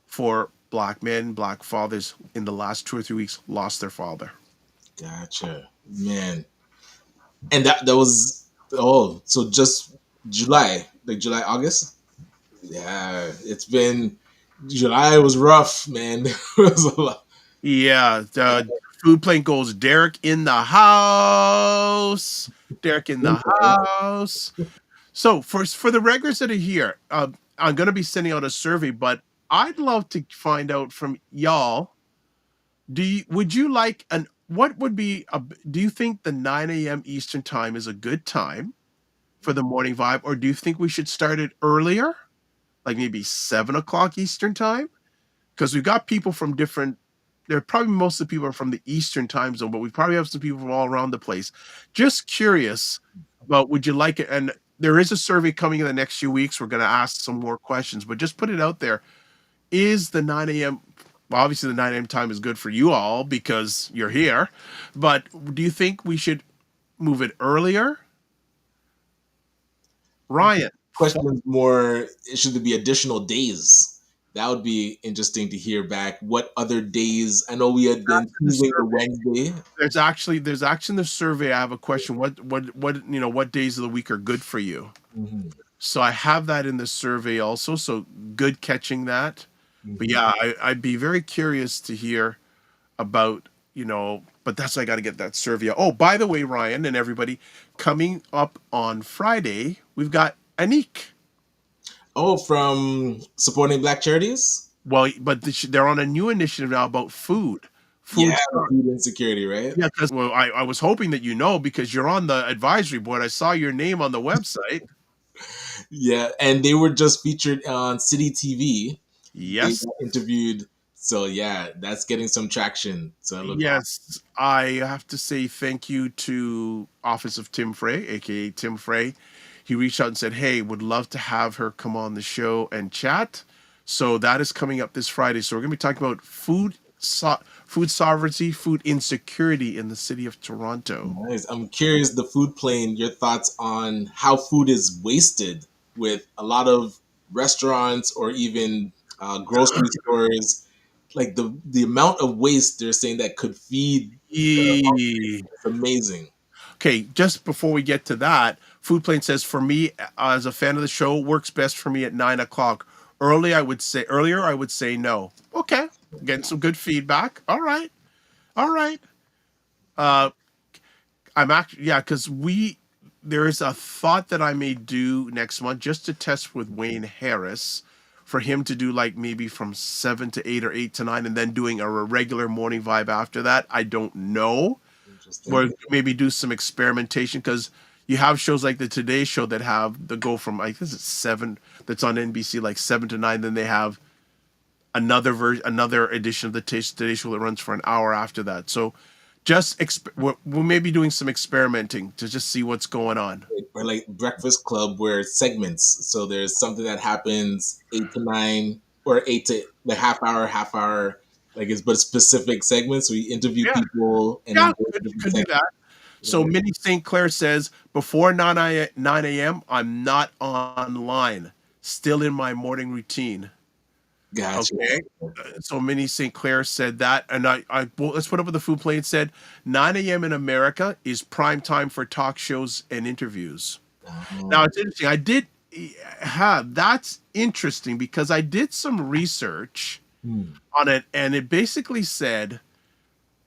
for black men, black fathers in the last 2 or 3 weeks lost their father. Gotcha, man. And that was oh, so just July, like July, August. Yeah, it's been July was rough, man. It was a lot. Yeah, the food plane goes Derek in the house. Derek in the house. So for the regulars that are here, I'm going to be sending out a survey, but I'd love to find out from y'all. Would you like what would be do you think the 9 a.m. Eastern time is a good time for the morning vibe, or do you think we should start it earlier, like maybe 7 o'clock Eastern time? Because we've got people from different. They're probably most of the people are from the Eastern time zone, but we probably have some people from all around the place. Just curious about would you like it? And there is a survey coming in the next few weeks. We're going to ask some more questions, but just put it out there. Is the 9 a.m. Well, obviously the 9 a.m. time is good for you all because you're here, but do you think we should move it earlier? Ryan, Question is more, should there be additional days? That would be interesting to hear back. What other days? I know we had been the Tuesday to survey. Wednesday. There's actually in the survey. I have a question. What days of the week are good for you? Mhm, So I have that in the survey also. So good catching that. But mhm. yeah, I'd be very curious to hear about, but that's why I got to get that survey. Oh, by the way, Ryan and everybody, coming up on Friday, we've got Anik. Oh, from supporting Black charities? Well, but they're on a new initiative now about food. Yeah, Food. food insecurity, right? Yeah, because well, I was hoping that because you're on the advisory board. I saw your name on the website. Yeah, and they were just featured on City TV. They Yes. got interviewed. So yeah, that's getting some traction. So it looks awesome. Yes, I have to say thank you to Office of Tim Frey, aka Tim Frey. He reached out and said, "Hey, would love to have her come on the show and chat." So that is coming up this Friday. So we're going to be talking about food sovereignty, food insecurity in the city of Toronto. Nice. I'm curious, the food plane, your thoughts on how food is wasted with a lot of restaurants or even grocery stores. Like the amount of waste they're saying that could feed the hungry Yee. is amazing. Okay, just before we get to that, Food Plane says for me, as a fan of the show, works best for me at 9 o'clock. Earlier. I would say no. Okay, getting some good feedback. All right, all right. Uh, I'm actually yeah, because there is a thought that I may do next month just to test with Wayne Harris for him to do like maybe from 7 to 8 or 8 to 9, and then doing a regular morning vibe after that. I don't know. Or Interesting. maybe do some experimentation because you have shows like the Today Show that have the go from I think it's 7 that's on NBC like 7 to 9. Then they have another edition of the Today Show that runs for an hour after that. So just we'll maybe doing some experimenting to just see what's going on. Or like Breakfast Club, where it's segments. So there's something that happens 8 to 9, or 8 to the half hour, like it's but specific segments. So you interview Yeah, people and then yeah, go to different could do segments. that. So Minnie St. Clair says before 9 a.m. I'm not online, still in my morning routine. Gotcha. Okay. So Minnie St. Clair said that, and well, let's put up with the Food Plane said 9 a.m. in America is prime time for talk shows and interviews. Now it's interesting. That's interesting because I did some research on it, and it basically said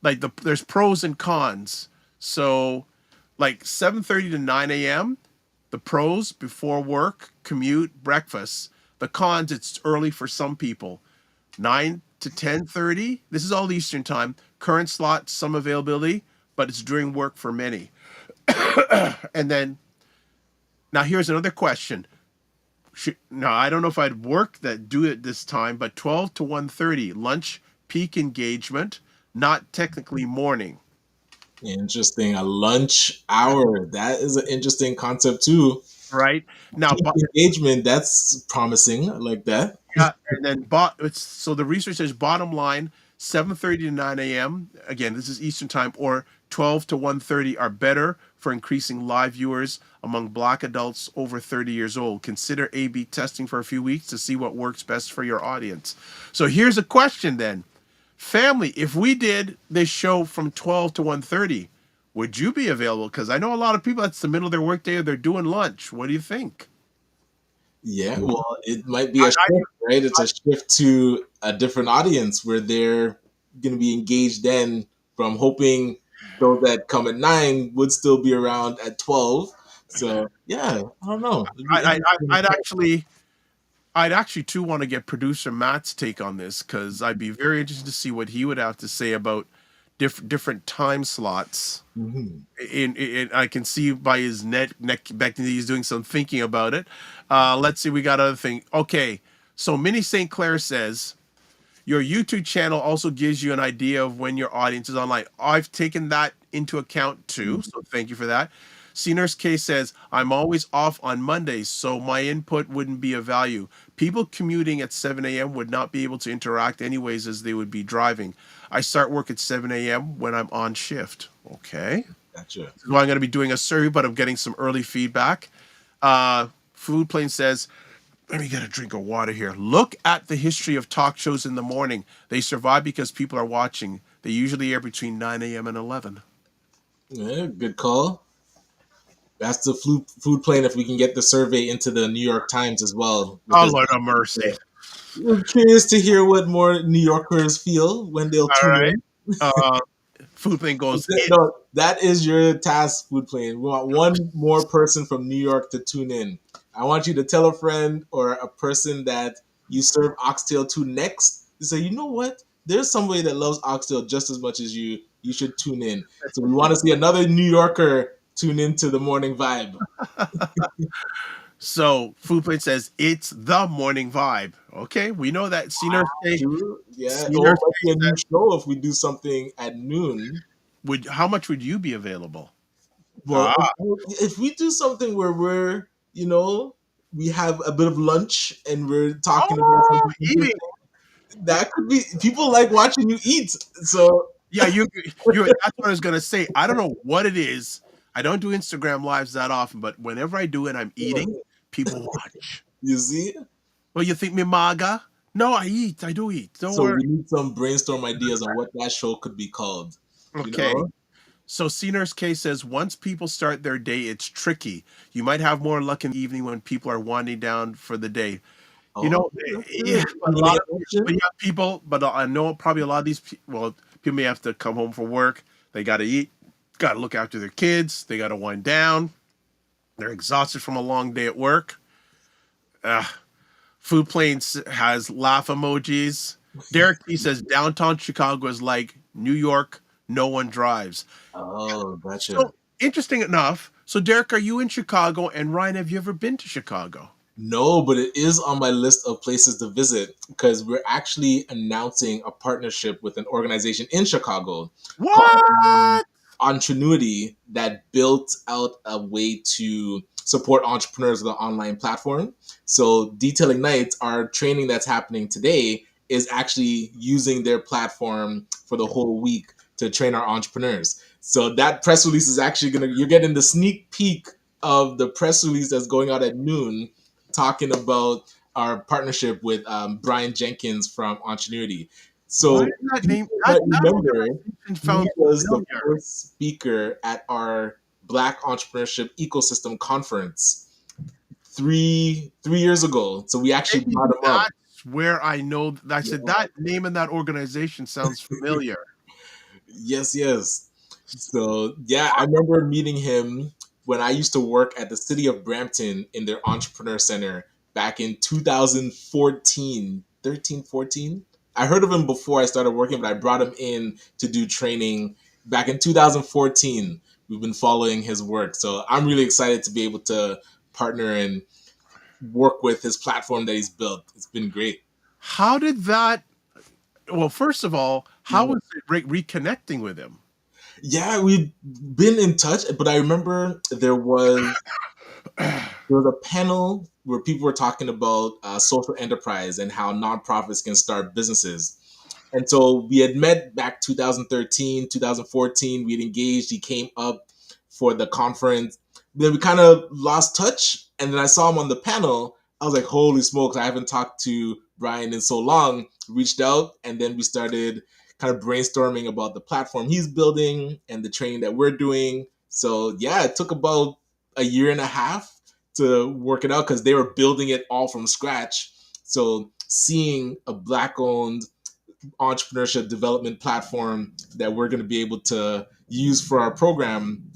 like there's pros and cons. So like 7:30 to 9 a.m. the pros before work, commute, breakfast. The cons, it's early for some people. 9 to 10:30. This is all Eastern time. Current slot, some availability, but it's during work for many. And then now here's another question. Now I don't know if I'd do it this time, but 12 to 1:30 lunch peak engagement, not technically morning. Interesting. A lunch hour. That is an interesting concept too. Right now, Deep engagement. That's promising. I like that. yeah, and then so the research says bottom line 7:30 to 9 a.m. Again, this is Eastern time, or 12 to 1:30 are better for increasing live viewers among Black adults over 30 years old. Consider A/B testing for a few weeks to see what works best for your audience. So here's a question then, family: if we did this show from 12 to 1:30, would you be available? Because I know a lot of people that's the middle of their workday or they're doing lunch. What do you think? Yeah. Well, it might be I, a shift, right? It's a shift to a different audience where they're going to be engaged then. From hoping those that come at 9 would still be around at 12. So yeah, I don't know. It'd be I, interesting. I'd actually too want to get producer Matt's take on this because I'd be very interested to see what he would have to say about different time slots. Mhm. I can see by his neck back that he's doing some thinking about it. Let's see, we got other thing. Okay, so Minnie St. Clair says your YouTube channel also gives you an idea of when your audience is online. I've taken that into account too, so thank you for that. C Nurse K says, I'm always off on Mondays, so my input wouldn't be of value. People commuting at 7 a.m. would not be able to interact anyways as they would be driving. I start work at 7 a.m. when I'm on shift. Okay. Gotcha. This is why I'm going to be doing a survey, but I'm getting some early feedback. Food Plane says, let me get a drink of water here. Look at the history of talk shows in the morning. They survive because people are watching. They usually air between 9 a.m. and 11. Yeah, good call. That's the food plane. If we can get the survey into the New York Times as well. Oh, Lord have mercy. We're curious to hear what more New Yorkers feel when they'll All tune right. in. Food Plane goes, No, that is your task, food plane. We want one more person from New York to tune in. I want you to tell a friend or a person that you serve oxtail to next to say, you know what? There's somebody that loves oxtail just as much as you. You should tune in. So we want to see another New Yorker tune into the morning vibe. So Food Plane says it's the morning vibe. Okay, we know that. Yeah, or Senior it might be a new show if we do something at noon. how much would you be available? Well, if we do something where we have a bit of lunch and we're talking about something Eating. interesting, that could be, people like watching you eat. So Yeah, you that's what I was gonna say. I don't know what it is. I don't do Instagram lives that often, but whenever I do it, I'm eating. People watch. you see, Well, you think me maga? No, I eat. I do eat. Don't so worry. we need some brainstorm ideas on what that show could be called. You Okay. know, So C Nurse K says once people start their day, it's tricky. You might have more luck in the evening when people are winding down for the day. You Oh, know, that's yeah, good. but a Meaning lot of attention? but you have people, but I know probably a lot of these well, people may have to come home from work. They got to eat, got to look after their kids. They got to wind down. They're exhausted from a long day at work. Uh, Food Planes has laugh emojis. Derek T says downtown Chicago is like New York. No one drives. Oh, gotcha. So interesting enough. So Derek, are you in Chicago? And Ryan, have you ever been to Chicago? No, but it is on my list of places to visit because we're actually announcing a partnership with an organization in Chicago called What? Entrenuity that built out a way to support entrepreneurs with an online platform. So Detailing Nights, our training that's happening today, is actually using their platform for the whole week to train our entrepreneurs. So that press release is actually you're getting the sneak peek of the press release that's going out at noon talking about our partnership with Brian Jenkins from Entrenuity. Why So is that name? people That might remember organization he sounds was the familiar. first speaker at our Black Entrepreneurship Ecosystem Conference three years ago. So we actually Maybe brought him up. that's where I know. I said that name and that organization sounds familiar. Yes, yes. So yeah, I remember meeting him when I used to work at the city of Brampton in their entrepreneur center back in 2014, 13, 14. I heard of him before I started working, but I brought him in to do training back in 2014. We've been following his work. So I'm really excited to be able to partner and work with his platform that he's built. It's been great. How did that? Well, first of all, how was it reconnecting with him? Yeah, we've been in touch, but I remember there was a panel where people were talking about social enterprise and how nonprofits can start businesses. And so we had met back 2013, 2014. We had engaged. He came up for the conference. Then we kind of lost touch. And then I saw him on the panel. I was like, holy smokes, I haven't talked to Brian in so long. Reached out. And then we started kind of brainstorming about the platform he's building and the training that we're doing. So yeah, it took about a year and a half to work it out because they were building it all from scratch. So seeing a Black owned entrepreneurship development platform that we're going to be able to use for our program,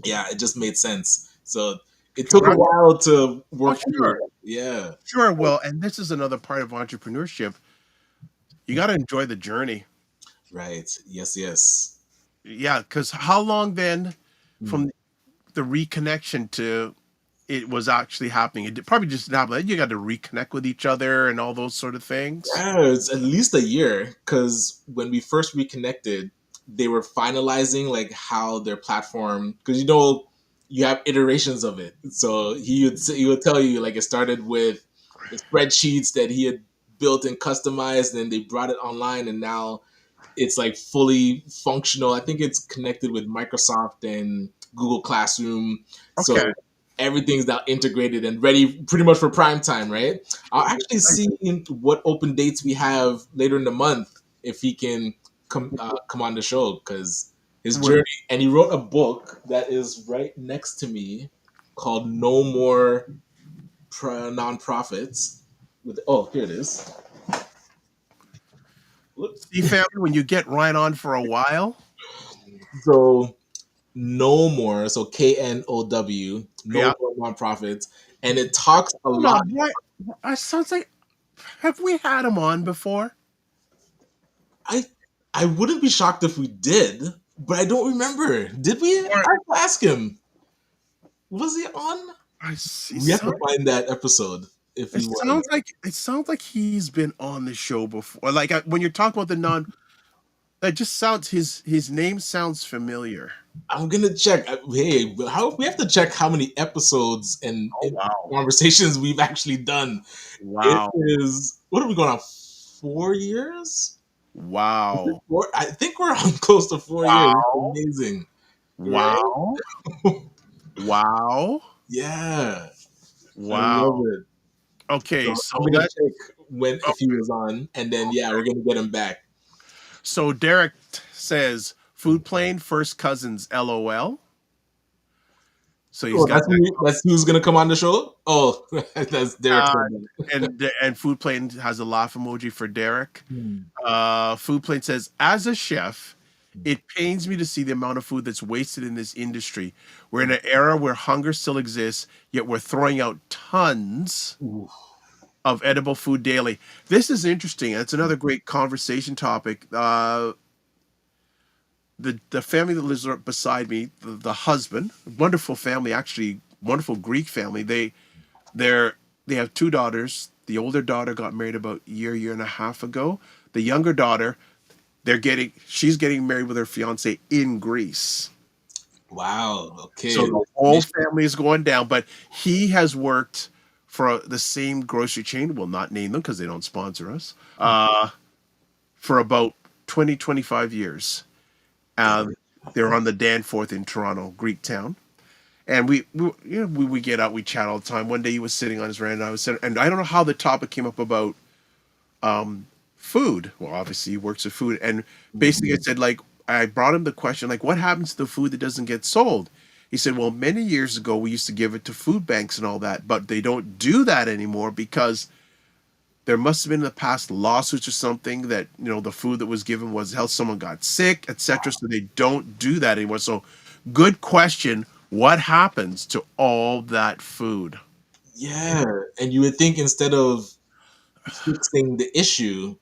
yeah, it just made sense. So it took a while to Oh, work through sure, it. Yeah, sure. Well, and this is another part of entrepreneurship. You got to enjoy the journey. right. Yes, yes. Yeah, because how long then Hmm. from the reconnection to it was actually happening? It probably just didn't happen. You got to reconnect with each other and all those sort of things. Yeah, it's at least a year because when we first reconnected, they were finalizing like how their platform because you have iterations of it. So he would tell you like it started with the spreadsheets that he had built and customized, and then they brought it online, and now it's like fully functional. I think it's connected with Microsoft and Google Classroom. Okay. So everything's now integrated and ready pretty much for prime time, right? I'll actually see what open dates we have later in the month if he can come on the show because his journey and he wrote a book that is right next to me called No More Nonprofits. Here it is. Look. See, family, when you get right on for a while, So no more. So KNOW, yeah. no more nonprofits, and it talks a Hold lot. on, what? It sounds like have we had him on before? I I wouldn't be shocked if we did, but I don't remember. Did we? I Or have to ask him. Was he on? I see. We have to find that episode if he was. It sounds like he's been on the show before. Like when you're talking about the non, that just sounds his name sounds familiar. I'm gonna check. Hey, how we have to check how many episodes and Oh wow, conversations we've actually done. It wow, is what are we going on? 4 years? wow, I think we're on close to 4 years. wow, It's amazing, right? wow, wow, Yeah, I love wow. it. Okay, So so I'm gonna that check if he was on, and then yeah, we're gonna get him back. so Derek says Food Plane, first cousins, LOL. So he's Oh, got that's who's gonna come on the show. Oh, that's Derek. uh, and Food Plane has a laugh emoji for Derek. Food Plane says, as a chef, it pains me to see the amount of food that's wasted in this industry. We're in an era where hunger still exists, yet we're throwing out tons of edible food daily. This is interesting. It's another great conversation topic. The family that lives right beside me, the husband, wonderful family, actually wonderful Greek family. They have two daughters. The older daughter got married about year and a half ago. The younger daughter, she's getting married with her fiance in Greece. Wow. Okay. So the whole family is going down, but he has worked for the same grocery chain. We'll not name them because they don't sponsor us. For about 20, 25 years. They're on the Danforth in Toronto, Greek town. And we get out, we chat all the time. One day he was sitting on his veranda, I was sitting, and I don't know how the topic came up about food. Well, obviously he works with food. And basically I said, like, I brought him the question, like, what happens to the food that doesn't get sold? He said, well, many years ago we used to give it to food banks and all that, but they don't do that anymore because there must have been in the past lawsuits or something that, the food that was given was health, someone got sick, etc. So they don't do that anymore. So good question. What happens to all that food? Yeah. And you would think instead of fixing the issue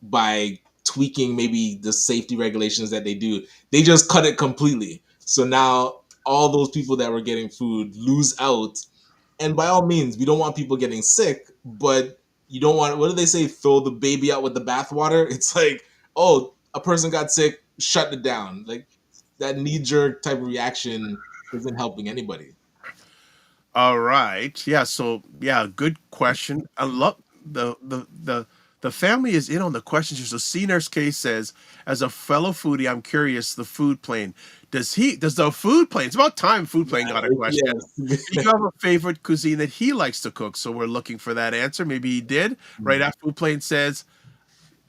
by tweaking maybe the safety regulations that they do, they just cut it completely. So now all those people that were getting food lose out. And by all means, we don't want people getting sick, but you don't want, what do they say, throw the baby out with the bathwater? It's like, oh, a person got sick, shut it down. Like that knee-jerk type of reaction isn't helping anybody. All right. Yeah. So yeah, good question. I love the family is in on the questions here. So C Nurse K says, as a fellow foodie, I'm curious, the food plane. Does the food plane, it's about time food plane got a question. Yes. Do you have a favorite cuisine that he likes to cook? So we're looking for that answer. Maybe he did. Right after food plane says,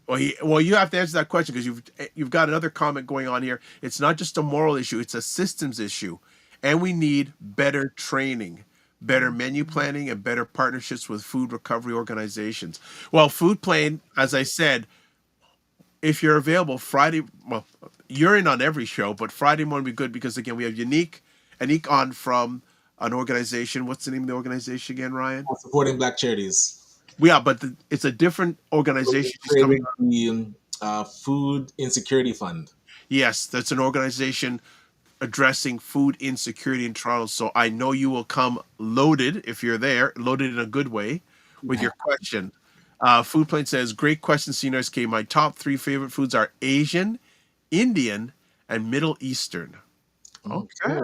well, you have to answer that question because you've got another comment going on here. It's not just a moral issue, it's a systems issue. And we need better training, better menu planning, and better partnerships with food recovery organizations. Well, Food Plane, as I said, if you're available Friday, well, you're in on every show, but Friday morning would be good because, again, we have Unique on from an organization. What's the name of the organization again, Ryan? Supporting Black charities. Yeah, but it's a different organization. Creating the Food Insecurity Fund. Yes, that's an organization addressing food insecurity in Toronto. So I know you will come loaded if you're there, loaded in a good way with your question. Food Plane says, great question, CNRSK. My top 3 favorite foods are Asian, Indian, and Middle Eastern. Okay.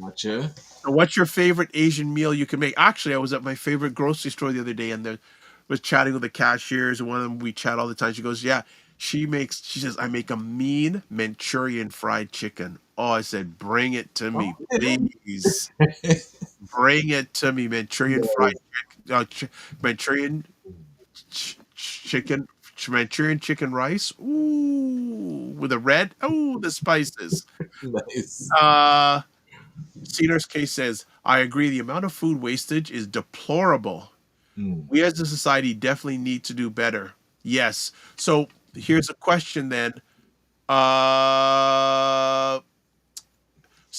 Gotcha. So what's your favorite Asian meal you can make? Actually, I was at my favorite grocery store the other day and was chatting with the cashiers, and one of them, we chat all the time. She goes, yeah, she says, I make a mean Manchurian fried chicken. Oh, I said, bring it to me, please. Bring it to me, Manchurian fried Manchurian chicken, Manchurian chicken rice. Ooh, with the spices. Nice. Cedar's case says, I agree. The amount of food wastage is deplorable. We as a society definitely need to do better. Yes. So here's a question then.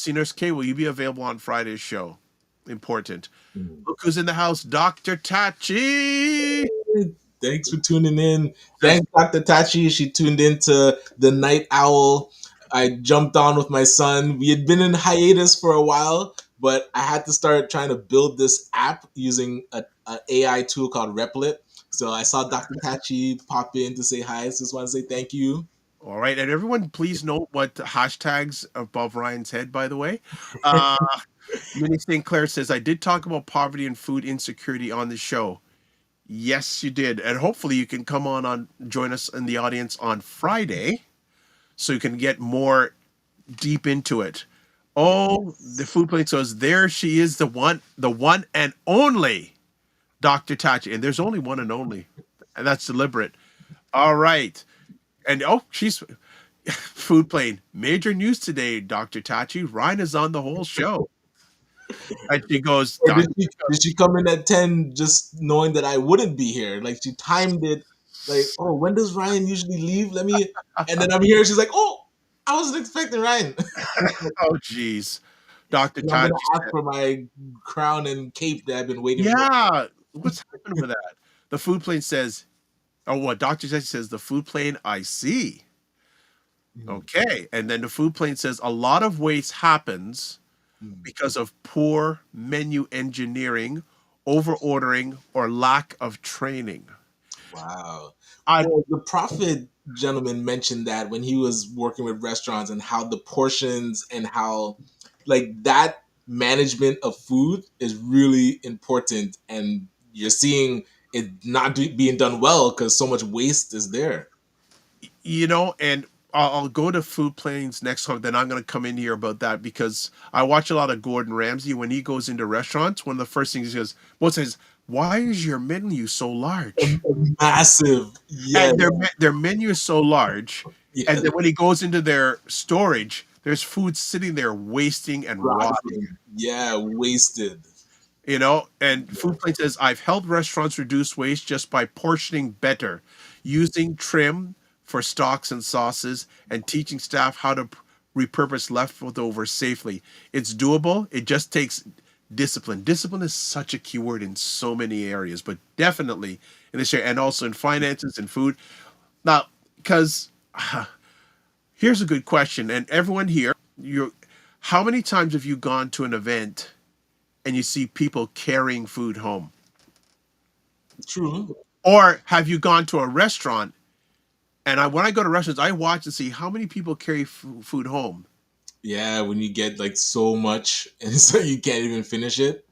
Nurse K, will you be available on Friday's show? Important. Look who's in the house, Dr. Tachi. Thanks for tuning in. Thanks, Dr. Tachi. She tuned into the Night Owl. I jumped on with my son. We had been in hiatus for a while, but I had to start trying to build this app using an AI tool called Replit. So I saw Dr. Tachi pop in to say hi. So just want to say thank you. All right. And everyone, please note what hashtags above Ryan's head, by the way. Minnie St. Clair says, I did talk about poverty and food insecurity on the show. Yes, you did. And hopefully you can come on join us in the audience on Friday so you can get more deep into it. Oh, the food plate says, there she is, the one and only Dr. Tachi. And there's only one and only. And that's deliberate. All right. And she's food plane, major news today, Dr. Tachi. Ryan is on the whole show. And she goes, Or Dr. did she come in at 10 just knowing that I wouldn't be here? Like she timed it like, oh, when does Ryan usually leave? And then I'm here. She's like, oh, I wasn't expecting Ryan. Oh, geez. Dr. And I'm Tachi gonna ask said, for my crown and cape that I've been waiting for. yeah, what's happened with that? The food plane says, oh, what Dr. Tachi says, the food plane, I see. Okay. And then the food plane says, a lot of waste happens because of poor menu engineering, over ordering, or lack of training. Wow. I Well, the Prophet gentleman mentioned that when he was working with restaurants and how the portions and how like that management of food is really important, and you're seeing it not being done well because so much waste is there. and I'll go to food planes next time. Then I'm going to come in here about that because I watch a lot of Gordon Ramsay. When he goes into restaurants, one of the first things he says, "What says? Why is your menu so large?" Massive, yeah, And their menu is so large, and yeah, then when he goes into their storage, there's food sitting there wasting and rotting. yeah, wasted. And Food Plane says, I've helped restaurants reduce waste just by portioning better, using trim for stocks and sauces, and teaching staff how to repurpose leftovers safely. It's doable. It just takes discipline. Discipline is such a key word in so many areas, but definitely in this area, and also in finances and food. Now, because here's a good question, and everyone here, how many times have you gone to an event and you see people carrying food home? True. Or have you gone to a restaurant and when I go to restaurants, I watch and see how many people carry food home. Yeah, when you get like so much and so you can't even finish it.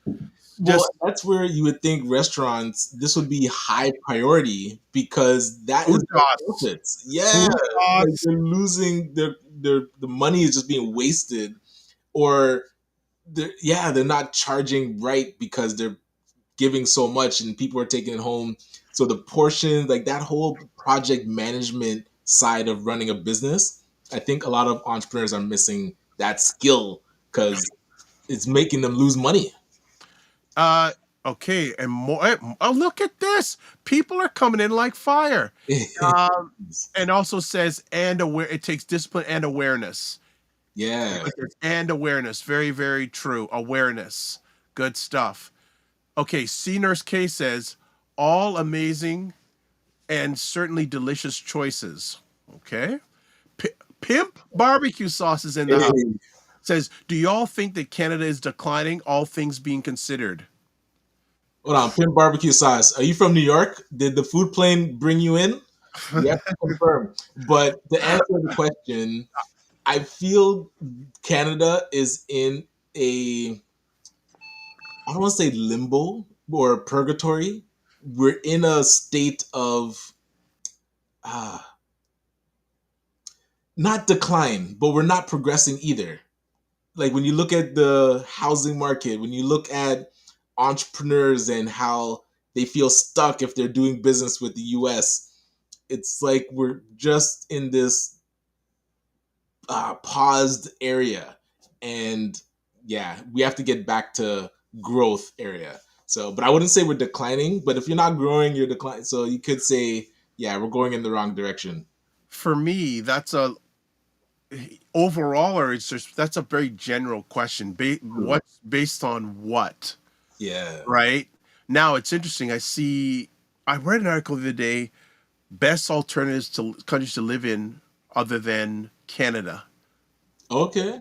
Well, Just that's where you would think restaurants, this would be high priority because that is food the costs. profits. Yeah, Food like costs. they're losing the money is just being wasted, or they're not charging right because they're giving so much and people are taking it home. So the portion, like that whole project management side of running a business, I think a lot of entrepreneurs are missing that skill because it's making them lose money. Uh, okay, and more. Oh, look at this! People are coming in like fire. And also says it takes discipline and awareness. Yeah. And awareness, very very true. Awareness, good stuff. Okay, C Nurse K says all amazing and certainly delicious choices. Okay, Pimp barbecue sauce is in the house. Says, do y'all think that Canada is declining, all things being considered? Hold on, Pimp Barbecue Sauce. Are you from New York? Did the food plane bring you in? We have to confirm. But to answer the question, I feel Canada is in I don't want to say limbo or purgatory. We're in a state of not decline, but we're not progressing either. Like when you look at the housing market, when you look at entrepreneurs and how they feel stuck if they're doing business with the US, it's like we're just in this paused area. And yeah, we have to get back to growth area. So, but I wouldn't say we're declining, but if you're not growing, you're declining. So you could say, yeah, we're going in the wrong direction. For me, that's a overall, or that's a very general question. What's based on what? Yeah. Right now, it's interesting. I read an article the other day. Best alternatives to countries to live in other than Canada. Okay.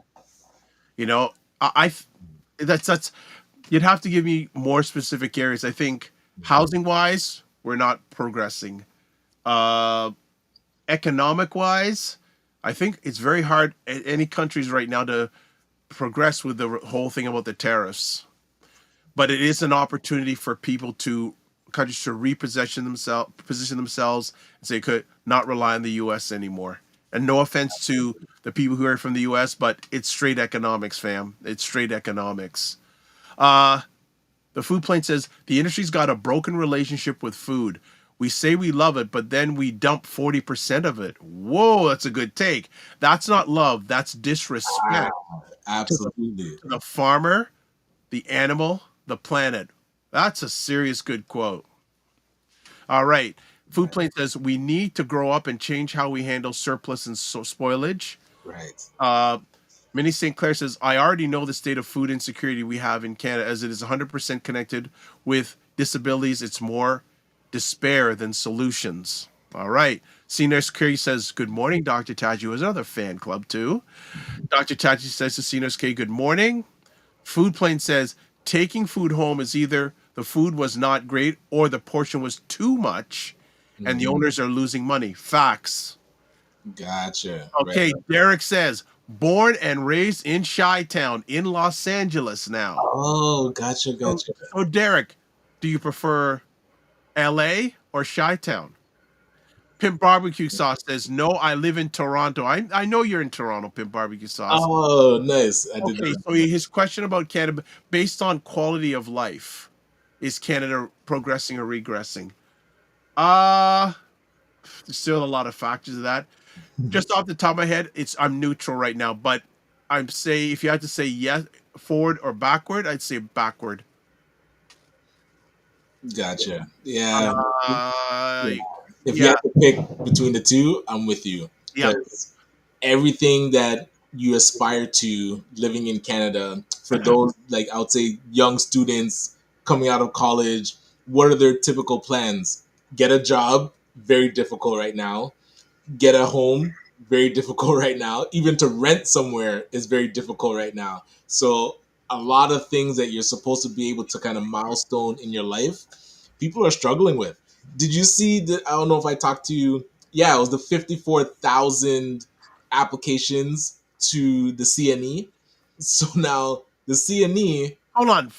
I that's you'd have to give me more specific areas. I think housing wise, we're not progressing. Economic wise, I think it's very hard in any countries right now to progress with the whole thing about the tariffs. But it is an opportunity for countries to position themselves, and say could not rely on the U.S. anymore. And no offense to the people who are from the U.S., but it's straight economics, fam. It's straight economics. The food plane says the industry's got a broken relationship with food. We say we love it, but then we dump 40% of it. Whoa, that's a good take. That's not love. That's disrespect Absolutely. to the farmer, the animal, the planet. That's a serious good quote. All right. Food Plate says we need to grow up and change how we handle surplus and spoilage. Right. Minnie St. Clair says, I already know the state of food insecurity we have in Canada as it is 100% connected with disabilities. It's more despair than solutions. All right. Nurse Curry says, good morning, Dr. Taji. Was another fan club, too. Dr. Taji says to Nurse K, good morning. Food Plane says, taking food home is either the food was not great or the portion was too much and the owners are losing money. Facts. Gotcha. Okay, Right. Derek says, born and raised in Chi-Town in Los Angeles now. Oh, gotcha. So Derek, do you prefer LA or Chi-Town? Pimp Barbecue Sauce says, no, I live in Toronto. I know you're in Toronto, Pimp Barbecue Sauce. Oh, nice. I did Okay, not. so his question about Canada, based on quality of life, is Canada progressing or regressing? There's still a lot of factors of that. Just off the top of my head, I'm neutral right now, but I'm say if you had to say yes, forward or backward, I'd say backward. Gotcha. Yeah. Uh, If you yeah, have to pick between the two, I'm with you. yeah. Because everything that you aspire to living in Canada, for those, like, I would say, young students coming out of college, what are their typical plans? Get a job, very difficult right now. Get a home, very difficult right now. Even to rent somewhere is very difficult right now. So a lot of things that you're supposed to be able to kind of milestone in your life, people are struggling with. Did you see that? I don't know if I talked to you. Yeah, it was the 54,000 applications to the CNE. So now the CNE Hold on,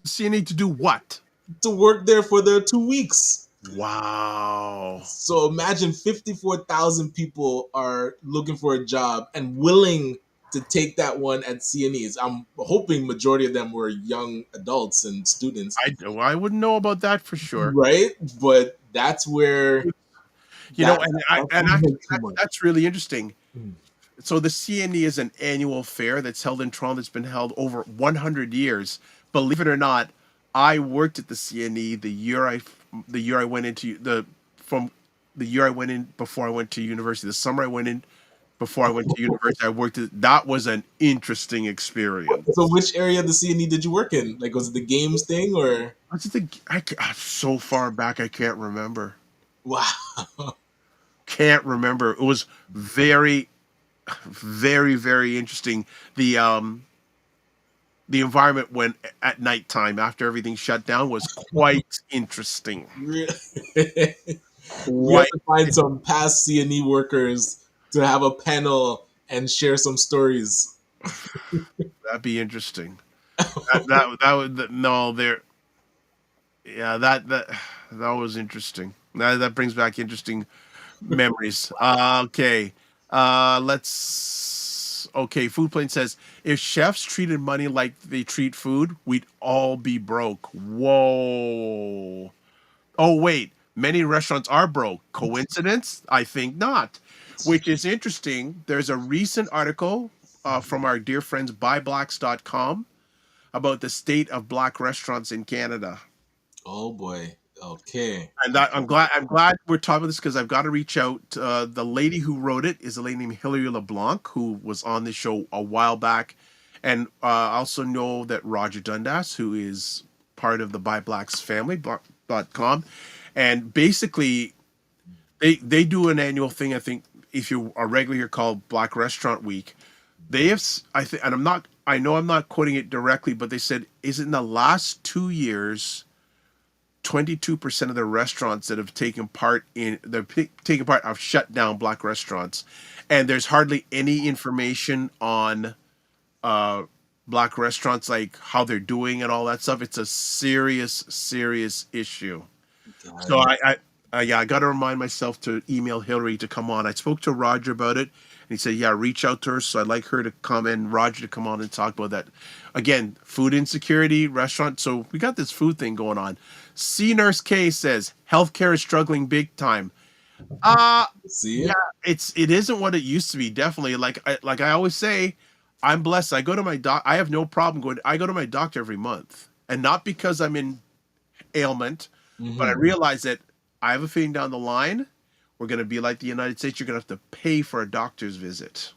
CNA to do what? to work there for their 2 weeks. Wow. So imagine 54,000 people are looking for a job and willing to take that one at CNEs. I'm hoping majority of them were young adults and students, I wouldn't know about that for sure. right? But that's where You know, and actually, too much. that's really interesting. Mm. So the CNE is an annual fair that's held in Toronto. That's been held over 100 years. Believe it or not, I worked at the CNE the year I went into from the year I went in before I went to university. The summer I went in before I went to university, I worked at. That was an interesting experience. So which area of the CNE did you work in? Like, was it the games thing or? So far back I can't remember. Wow. Can't remember. It was very, very, very interesting. The environment when at nighttime after everything shut down was quite interesting. We have to find some past CNE workers to have a panel and share some stories. That'd be interesting. That would no there. Yeah, that was interesting. That brings back interesting memories. Okay. Okay, Food Plane says, if chefs treated money like they treat food, we'd all be broke. Whoa. Oh, wait. Many restaurants are broke. Coincidence? I think not. Which is interesting. There's a recent article from our dear friends buyblacks.com about the state of black restaurants in Canada. Oh boy. Okay. And I'm glad we're talking about this because I've got to reach out. The lady who wrote it is a lady named Hilary LeBlanc, who was on the show a while back, and I also know that Roger Dundas, who is part of the Buy Blacks family .com, and basically they do an annual thing. I think if you're a regular here called Black Restaurant Week, they have and I know I'm not quoting it directly, but they said is in the last 2 years. 22% of the restaurants that have taken part have shut down black restaurants, and there's hardly any information on black restaurants, like how they're doing and all that stuff. It's a serious issue. So I got to remind myself to email Hillary to come on. I spoke to Roger about it, and he said, yeah, reach out to her. So I'd like her to come and Roger to come on and talk about that. Again, food insecurity, restaurant. So we got this food thing going on. C Nurse K says healthcare is struggling big time. Uh See? yeah, it isn't what it used to be. Definitely, like I always say, I'm blessed. I go to my doc. I have no problem going. I go to my doctor every month, and not because I'm in ailment, but I realize that I have a feeling down the line we're going to be like the United States. You're going to have to pay for a doctor's visit.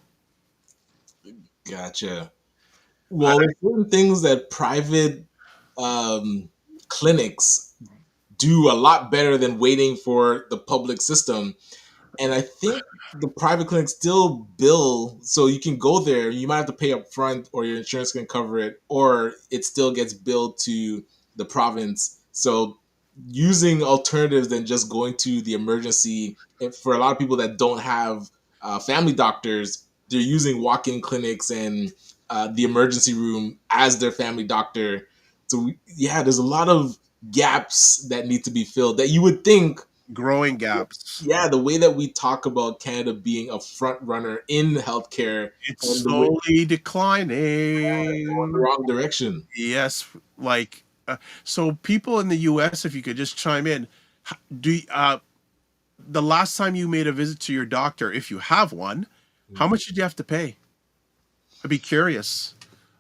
Gotcha. Well, there's certain things that private clinics do a lot better than waiting for the public system. And I think the private clinics still bill, so you can go there. You might have to pay up front, or your insurance can cover it, or it still gets billed to the province. So using alternatives than just going to the emergency, for a lot of people that don't have family doctors, they're using walk-in clinics and the emergency room as their family doctor. So yeah, there's a lot of gaps that need to be filled that you would think, Growing gaps. yeah, the way that we talk about Canada being a front runner in healthcare, It's and the way slowly going the declining. wrong direction. Yes, like so. People in the U.S., if you could just chime in, the last time you made a visit to your doctor, if you have one, how much did you have to pay? I'd be curious.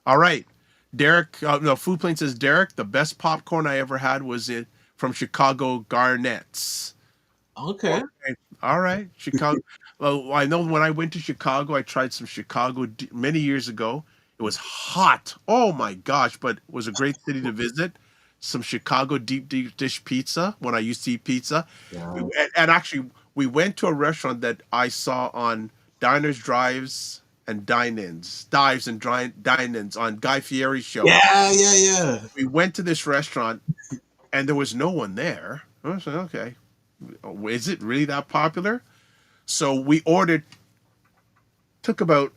All right, Derek. No, Food Plane says Derek. The best popcorn I ever had was from Chicago Garnett's. Okay. Okay. All right, Chicago. Well, I know when I went to Chicago, I tried some Chicago many years ago. It was hot. Oh my gosh, but it was a great city to visit. Some Chicago deep dish pizza when I used to eat pizza. Yeah. And actually, we went to a restaurant that I saw on Diners, Drives, and Dine-ins. Dives and Dine-ins on Guy Fieri's show. Yeah. We went to this restaurant, and there was no one there. I said, okay. Is it really that popular? So we ordered. Took about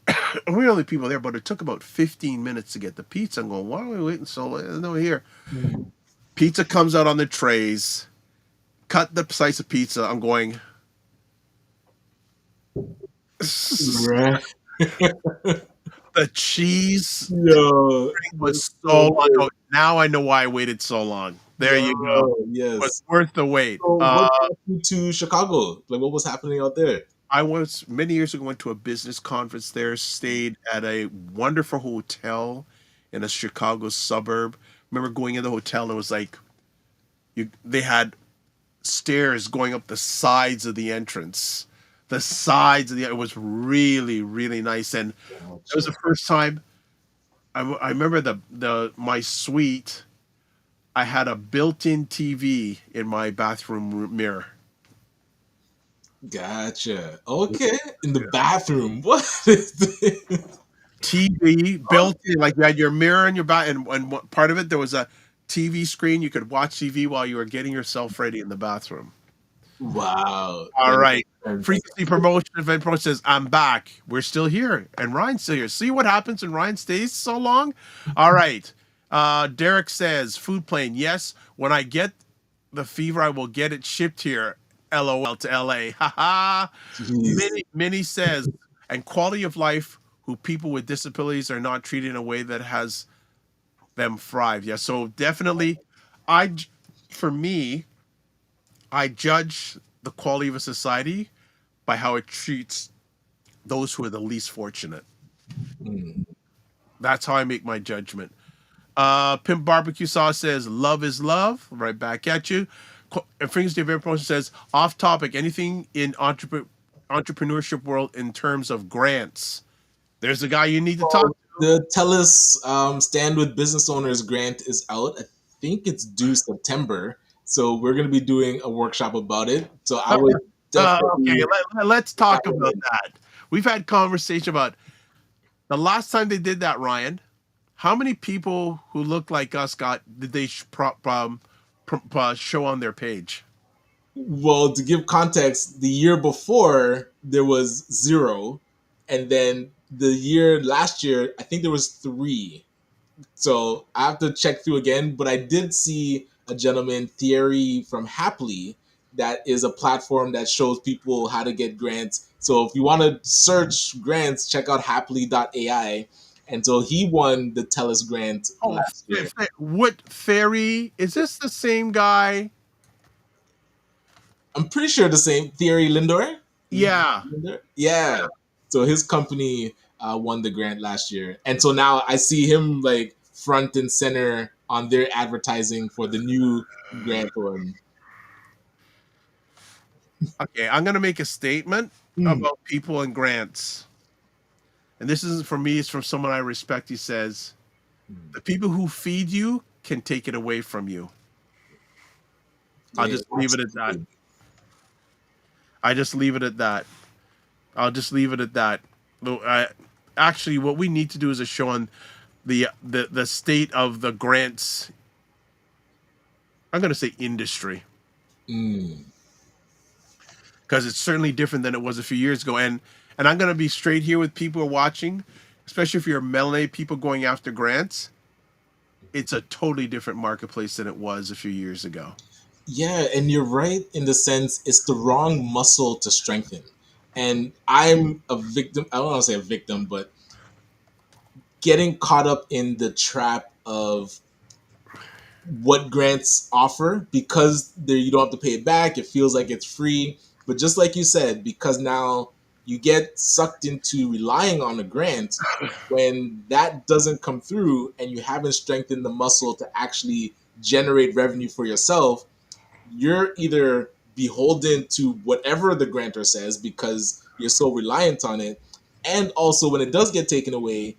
we were the only people there, but it took about 15 minutes to get the pizza. I'm going, why are we waiting so late? There's no here. Pizza comes out on the trays. Cut the slice of pizza. I'm going. Right. The cheese No. was so long. Oh, now I know why I waited so long. There you go. Yes. It was worth the wait. So what brought you to Chicago? Like, what was happening out there? I was many years ago went to a business conference there, stayed at a wonderful hotel in a Chicago suburb. Remember going in the hotel and it was like they had stairs going up the sides of the entrance. It was really, really nice. And it was the first time I remember my suite. I had a built-in TV in my bathroom mirror. Gotcha. Okay. In the bathroom. What is this? TV built in, like you had your mirror in your back, and part of it there was a TV screen. You could watch TV while you were getting yourself ready in the bathroom. Wow. All right. That's- Frequency promotion event pro says, I'm back. We're still here. And Ryan's still here. See what happens when Ryan stays so long? All right. Derek says, Food Plane, yes. When I get the fever, I will get it shipped here. LOL to LA. Haha. Minnie says, and quality of life who people with disabilities are not treated in a way that has them thrive. Yeah. So definitely for me, I judge the quality of a society by how it treats those who are the least fortunate. That's how I make my judgment. Pimp Barbecue Sauce says, love is love. Right back at you. Frings the Event Promotion says, off topic, anything in entrepreneurship world in terms of grants. There's a guy you need to talk to. The TELUS Stand with Business Owners grant is out. I think it's due September. So we're going to be doing a workshop about it. So I would definitely... Okay, let's talk about that. We've had conversation about the last time they did that, Ryan. How many people who look like us did they show on their page? Well, to give context, the year before there was 0, and then last year I think there was 3. So I have to check through again, but I did see a gentleman, Thierry from Happily, that is a platform that shows people how to get grants. So if you want to search grants, check out happily.ai. And so he won the TELUS grant Oh, last year. what Ferry? Is this the same guy? I'm pretty sure the same Thierry Lindor. Yeah. Lindor? Yeah. So his company won the grant last year, and so now I see him like front and center on their advertising for the new grant one. Okay, I'm gonna make a statement Hmm. about people and grants. And this isn't from me, it's from someone I respect. He says, the people who feed you can take it away from you. I'll Yeah, just leave it at that. absolutely. I just leave it at that. I'll just leave it at that. Actually, what we need to do is a show on the state of the grants. I'm going to say industry Mm. because it's certainly different than it was a few years ago. And I'm going to be straight here with people who are watching, especially if you're melanated people going after grants. It's a totally different marketplace than it was a few years ago. Yeah, and you're right in the sense it's the wrong muscle to strengthen. And I'm a victim. I don't want to say a victim, but getting caught up in the trap of what grants offer because there you don't have to pay it back. It feels like it's free. But just like you said, because now you get sucked into relying on a grant, when that doesn't come through and you haven't strengthened the muscle to actually generate revenue for yourself, you're either beholden to whatever the grantor says because you're so reliant on it. And also, when it does get taken away,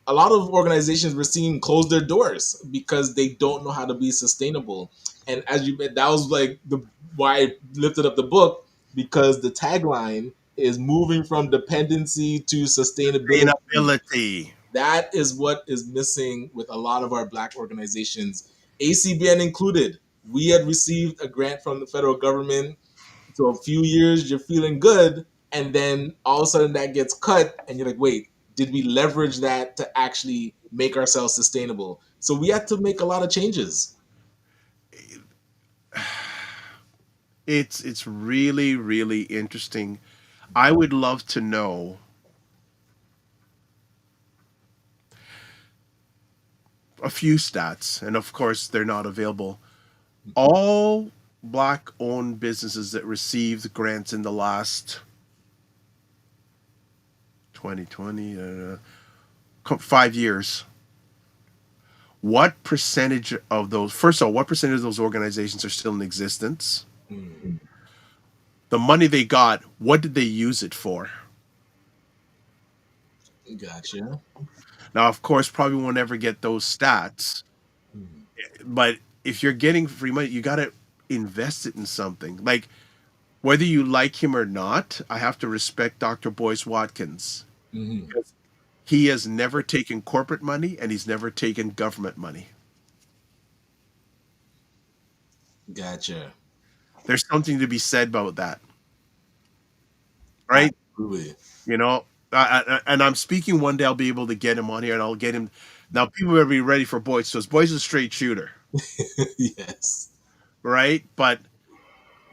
a lot of organizations we're seeing close their doors because they don't know how to be sustainable. And as you that was like the why I lifted up the book, because the tagline is moving from dependency to sustainability. Sustainability. That is what is missing with a lot of our Black organizations, ACBN included. We had received a grant from the federal government. So a few years, you're feeling good. And then all of a sudden that gets cut. And you're like, wait, did we leverage that to actually make ourselves sustainable? So we had to make a lot of changes. It's really, really interesting. I would love to know a few stats, and of course they're not available. All black owned businesses that received grants in the last 2020 5 years, what percentage of those, first of all, what percentage of those organizations are still in existence? Mm, The money they got, what did they use it for? gotcha. Now, of course, probably won't ever get those stats, Mm, but if you're getting free money, you got to invest it in something. Like, whether you like him or not, I have to respect Dr. Boyce Watkins. mhm. He has never taken corporate money and he's never taken government money. Gotcha. There's something to be said about that, right? Absolutely. You know, and I'm speaking one day I'll be able to get him on here and I'll get him. Now, people better be ready for Boyce. So Boyce is a straight shooter, Yes. right? But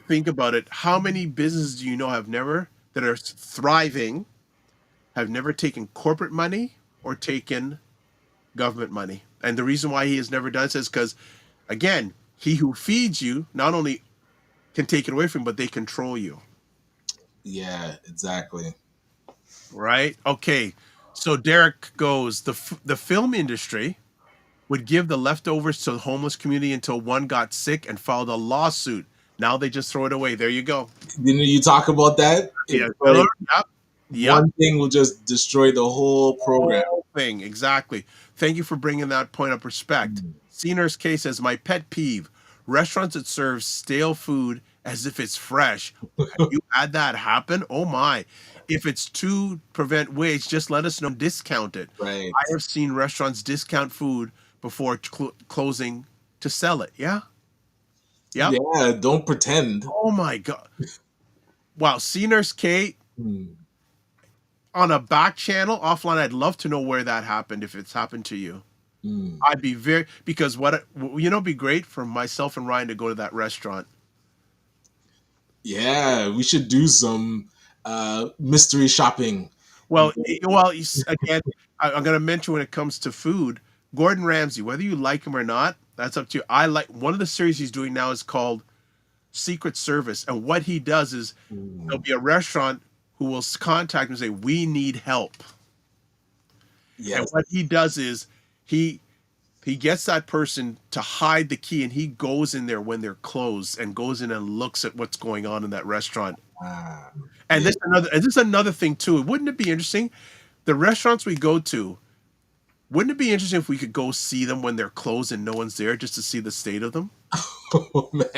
think about it. How many businesses do you know that are thriving, have never taken corporate money or taken government money? And the reason why he has never done so is because, again, he who feeds you not only can take it away from you, but they control you. Yeah, exactly. Right? Okay. So Derek goes, the film industry would give the leftovers to the homeless community until one got sick and filed a lawsuit. Now they just throw it away. There you go. Didn't you talk about that? Yeah, It's Miller. like Yep. Yep. one thing will just destroy the whole program. Whole thing. Exactly. Thank you for bringing that point of respect. Mm. Senior's case says, my pet peeve, restaurants that serve stale food as if it's fresh. Have you had that happen? Oh my. If it's to prevent waste, just let us know and discount it. Right. I have seen restaurants discount food before closing to sell it. Yeah. Yep. Yeah, don't pretend. Oh my God. Wow. Senior's K Mm. on a back channel offline. I'd love to know where that happened. If it's happened to you, Mm. I'd be because it'd be great for myself and Ryan to go to that restaurant. Yeah, we should do some mystery shopping Well, again, I'm going to mention when it comes to food, Gordon Ramsay, whether you like him or not, that's up to you. I like one of the series he's doing now is called Secret Service. And what he does is there'll be a restaurant who will contact him and say, "We need help." And Yes. what he does is he gets that person to hide the key, and he goes in there when they're closed and goes in and looks at what's going on in that restaurant. Ah, And yeah. this is another thing too. Wouldn't it be interesting? The restaurants we go to, wouldn't it be interesting if we could go see them when they're closed and no one's there, just to see the state of them? Oh, man,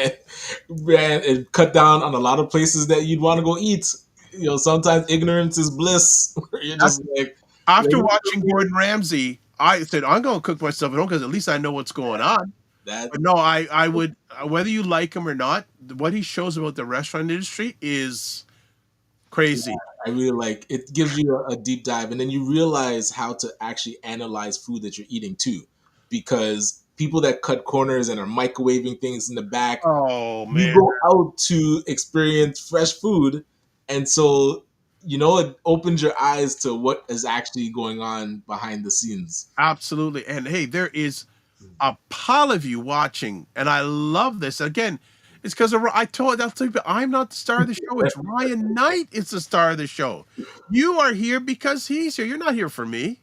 it cut down on a lot of places that you'd want to go eat. Sometimes ignorance is bliss. You're That's, just like, after watching Gordon Ramsay, I said I'm going to cook myself at home because at least I know what's going on. that. But no, I would, whether you like him or not, what he shows about the restaurant industry is crazy. I really like it. Gives you a deep dive, and then you realize how to actually analyze food that you're eating too, because people that cut corners and are microwaving things in the back, Oh you man, go out to experience fresh food, and so it opens your eyes to what is actually going on behind the scenes. absolutely. And hey, there is a pile of you watching, and I love this. Again, it's because I'll tell you, I'm not the star of the show. It's Ryan Knight. It's the star of the show. You are here because he's here. You're not here for me.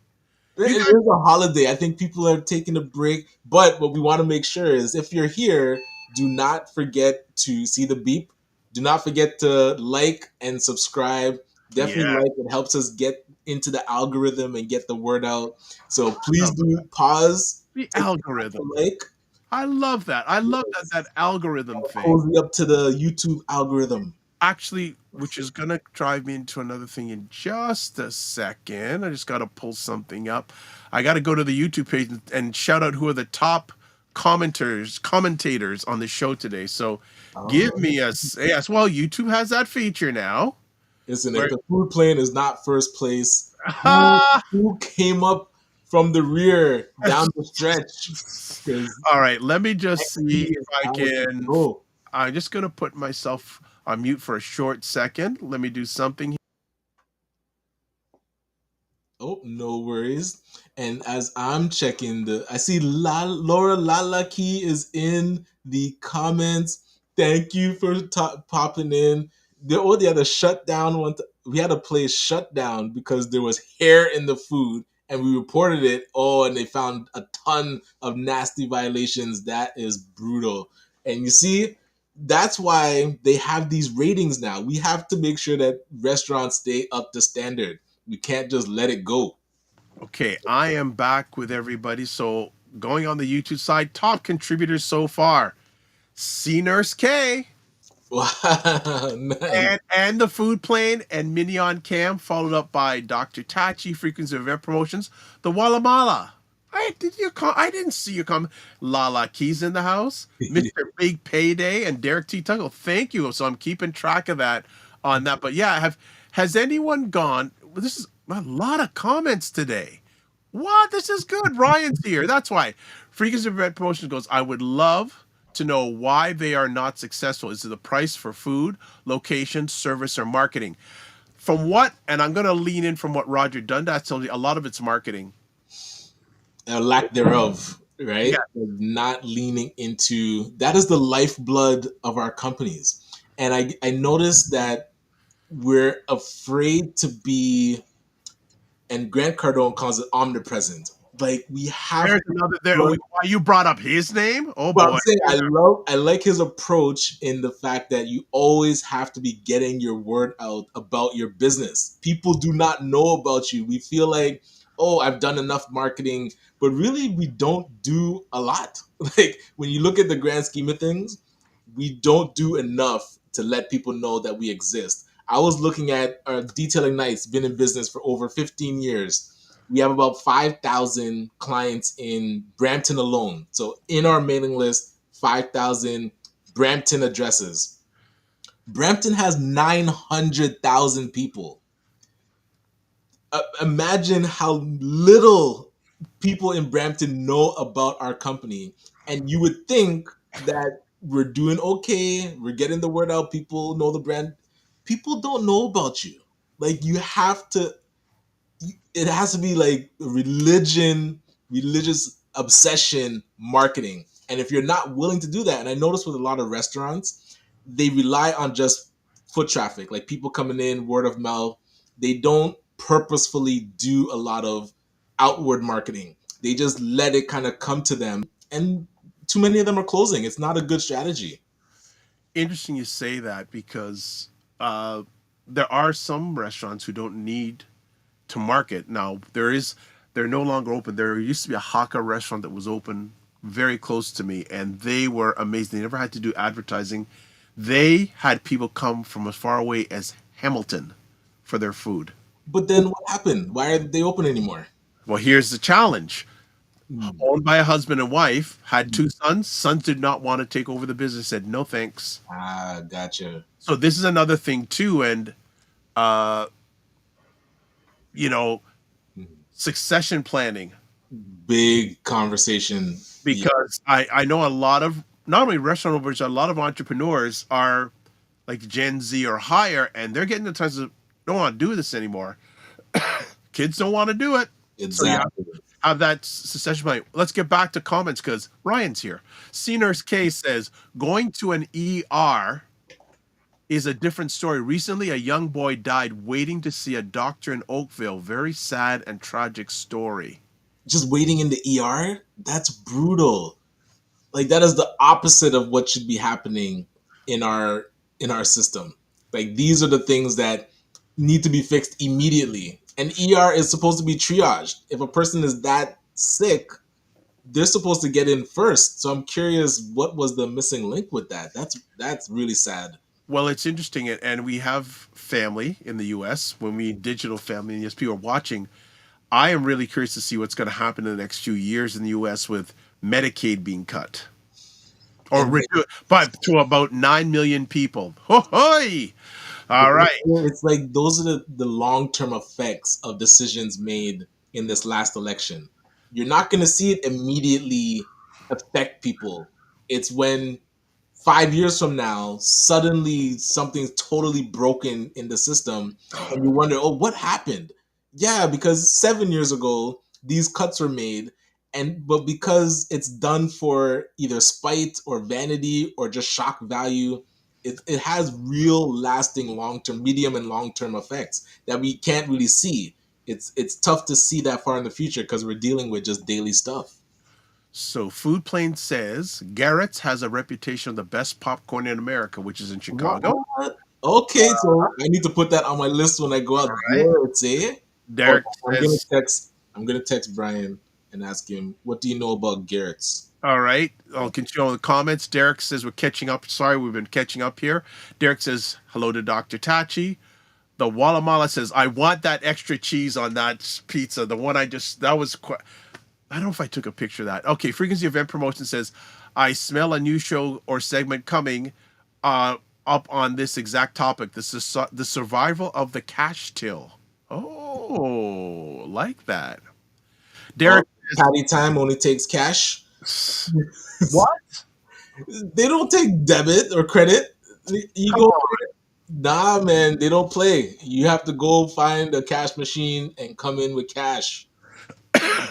It is a holiday. I think people are taking a break, but what we want to make sure is if you're here, do not forget to see the beep. Do not forget to like and subscribe. Definitely Yeah, like. It helps us get into the algorithm and get the word out. So please love do pause. the Take a algorithm. like. I love that. I love that algorithm thing. Cozy up to the YouTube algorithm. Actually, which is gonna drive me into another thing in just a second. I just gotta pull something up. I gotta go to the YouTube page and shout out who are the top commentators on the show today. So give me a yes. Well, YouTube has that feature now. Listen, Where- if the food plane is not first place, who came up from the rear down the stretch? 'Cause All right, let me just see if I how it can. go. I'm just gonna put myself on mute for a short second. Let me do something. Oh, no worries. And as I'm checking I see Laura Lalaki is in the comments. Thank you for popping in. The shutdown one. We had a place shut down because there was hair in the food, and we reported it. Oh, and they found a ton of nasty violations. That is brutal. And you see, that's why they have these ratings now. We have to make sure that restaurants stay up to standard. We can't just let it go. Okay, I am back with everybody. So going on the YouTube side, top contributors so far: C Nurse K Wow, nice. and the Food Plane and Minion Cam, followed up by Dr. Tachi, Frequency of Event Promotions, the Walla Mala. I didn't see you come. Lala Keys in the house, Mr. Big Payday, and Derek T. Tuggle. Thank you. So I'm keeping track of that on that. But yeah, has anyone gone? This is a lot of comments today. What? This is good. Ryan's here. That's why. Frequency of Event Promotions goes, I would love to know why they are not successful. Is it the price for food, location, service, or marketing? From what, and I'm going to lean in from what Roger Dundas told you, a lot of it's marketing. Lack thereof, right? Yeah. Not leaning into that is the lifeblood of our companies. And I noticed that we're afraid to be, and Grant Cardone calls it omnipresent. Like we have There's another. Why you brought up his name? Oh But boy! I'm saying I like his approach in the fact that you always have to be getting your word out about your business. People do not know about you. We feel like, oh, I've done enough marketing, but really we don't do a lot. Like when you look at the grand scheme of things, we don't do enough to let people know that we exist. I was looking at our Detailing Nights, been in business for over 15 years. We have about 5,000 clients in Brampton alone. So in our mailing list, 5,000 Brampton addresses. Brampton has 900,000 people. Imagine how little people in Brampton know about our company. And you would think that we're doing okay, we're getting the word out, people know the brand. People don't know about you. Like you have to it has to be like religious obsession marketing. And if you're not willing to do that, and I notice with a lot of restaurants, they rely on just foot traffic, like people coming in, word of mouth. They don't purposefully do a lot of outward marketing. They just let it kind of come to them, and too many of them are closing. It's not a good strategy. Interesting you say that because uh, there are some restaurants who don't need to market. Now they're no longer open. There used to be a Hakka restaurant that was open very close to me, and they were amazing. They never had to do advertising. They had people come from as far away as Hamilton for their food. But then what happened? Why aren't they open anymore? Well, here's the challenge. Hmm. Owned by a husband and wife, had two sons. Sons did not want to take over the business, said no thanks. Ah, gotcha. So this is another thing too, and uh, you know, succession planning. Big conversation. Yeah. Because I know a lot of not only restaurant owners, a lot of entrepreneurs are like Gen Z or higher, and they're getting the times of don't want to do this anymore. Kids don't want to do it. So you Exactly. have that succession plan. Let's get back to comments because Ryan's here. C Nurse K says going to an ER is a different story. Recently, a young boy died waiting to see a doctor in Oakville. Very sad and tragic story. Just waiting in the ER, that's brutal. Like that is the opposite of what should be happening in our system. Like these are the things that need to be fixed immediately. And ER is supposed to be triaged. If a person is that sick, they're supposed to get in first. So I'm curious, what was the missing link with that? That's really sad. Well, it's interesting, and we have family in the U.S. When we digital family, and yes, people are watching. I am really curious to see what's going to happen in the next few years in the U.S. with Medicaid being cut or And but to about 9 million people. Ho hoy! All right. it's like those are the long-term effects of decisions made in this last election. You're not going to see it immediately affect people. It's when 5 years from now, suddenly something's totally broken in the system, and you wonder, oh, what happened? Yeah, because 7 years ago, these cuts were made, and but because it's done for either spite or vanity or just shock value, it has real lasting long-term, medium and long-term effects that we can't really see. It's tough to see that far in the future because we're dealing with just daily stuff. So Food Plane says Garrett's has a reputation of the best popcorn in America, which is in Chicago. What? Okay, so I need to put that on my list when I go out right. there. Say, Derek I'm gonna says, text. I'm gonna text Brian and ask him, "What do you know about Garrett's?" all right. I'll continue on the comments. Derek says we're catching up. Sorry, we've been catching up here. Derek says hello to Dr. Tachi. The Walamala says, I want that extra cheese on that pizza. The one that was quite, I don't know if I took a picture of that. Okay, Frequency Event Promotion says, I smell a new show or segment coming up on this exact topic. This is the survival of the cash till. Oh, like that. Derek, Patty time only takes cash. what? They don't take debit or credit. You Come go, on. nah, man. They don't play. You have to go find a cash machine and come in with cash.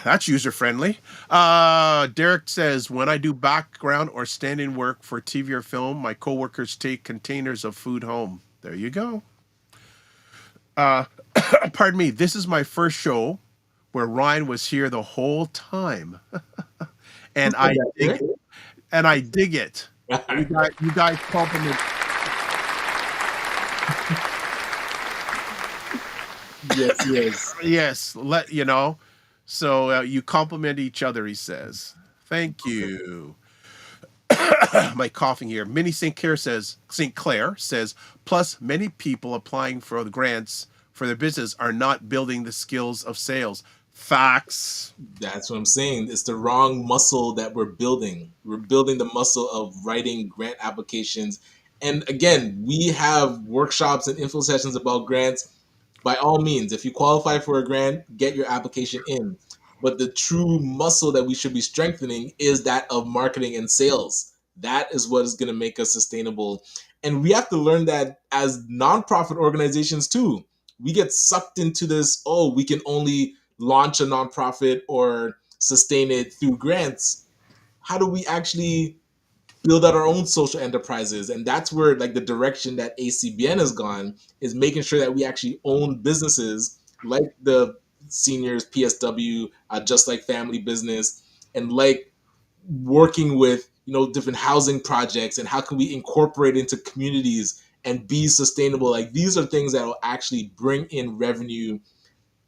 That's user friendly. Derek says, when I do background or stand-in work for TV or film, my coworkers take containers of food home. There you go. Pardon me. This is my first show where Ryan was here the whole time, and I dig it. And I dig it. You guys compliment. Yes. Yes, let you know. So you compliment each other, he says. Thank you. My coughing here. Minnie St. Clair says, plus many people applying for the grants for their business are not building the skills of sales. Facts. That's what I'm saying. It's the wrong muscle that we're building. We're building the muscle of writing grant applications. And again, we have workshops and info sessions about grants. By all means, if you qualify for a grant, get your application in. But the true muscle that we should be strengthening is that of marketing and sales. That is what is going to make us sustainable. And we have to learn that as nonprofit organizations too. we get sucked into this, oh, we can only launch a nonprofit or sustain it through grants. How do we actually build out our own social enterprises? And that's where like the direction that ACBN has gone, is making sure that we actually own businesses like the seniors PSW, just like family business, and like working with, you know, different housing projects, and how can we incorporate into communities and be sustainable. Like these are things that will actually bring in revenue,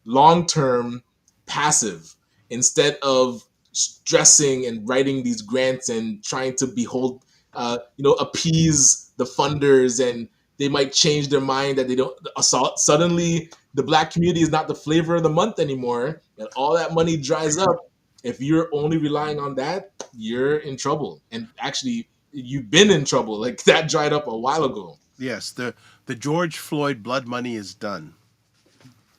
long term, passive, instead of stressing and writing these grants and trying to behold, appease the funders, and they might change their mind that they don't. Suddenly, the Black community is not the flavor of the month anymore, and all that money dries up. If you're only relying on that, you're in trouble. And actually, you've been in trouble. Like that dried up a while ago. Yes, the George Floyd blood money is done.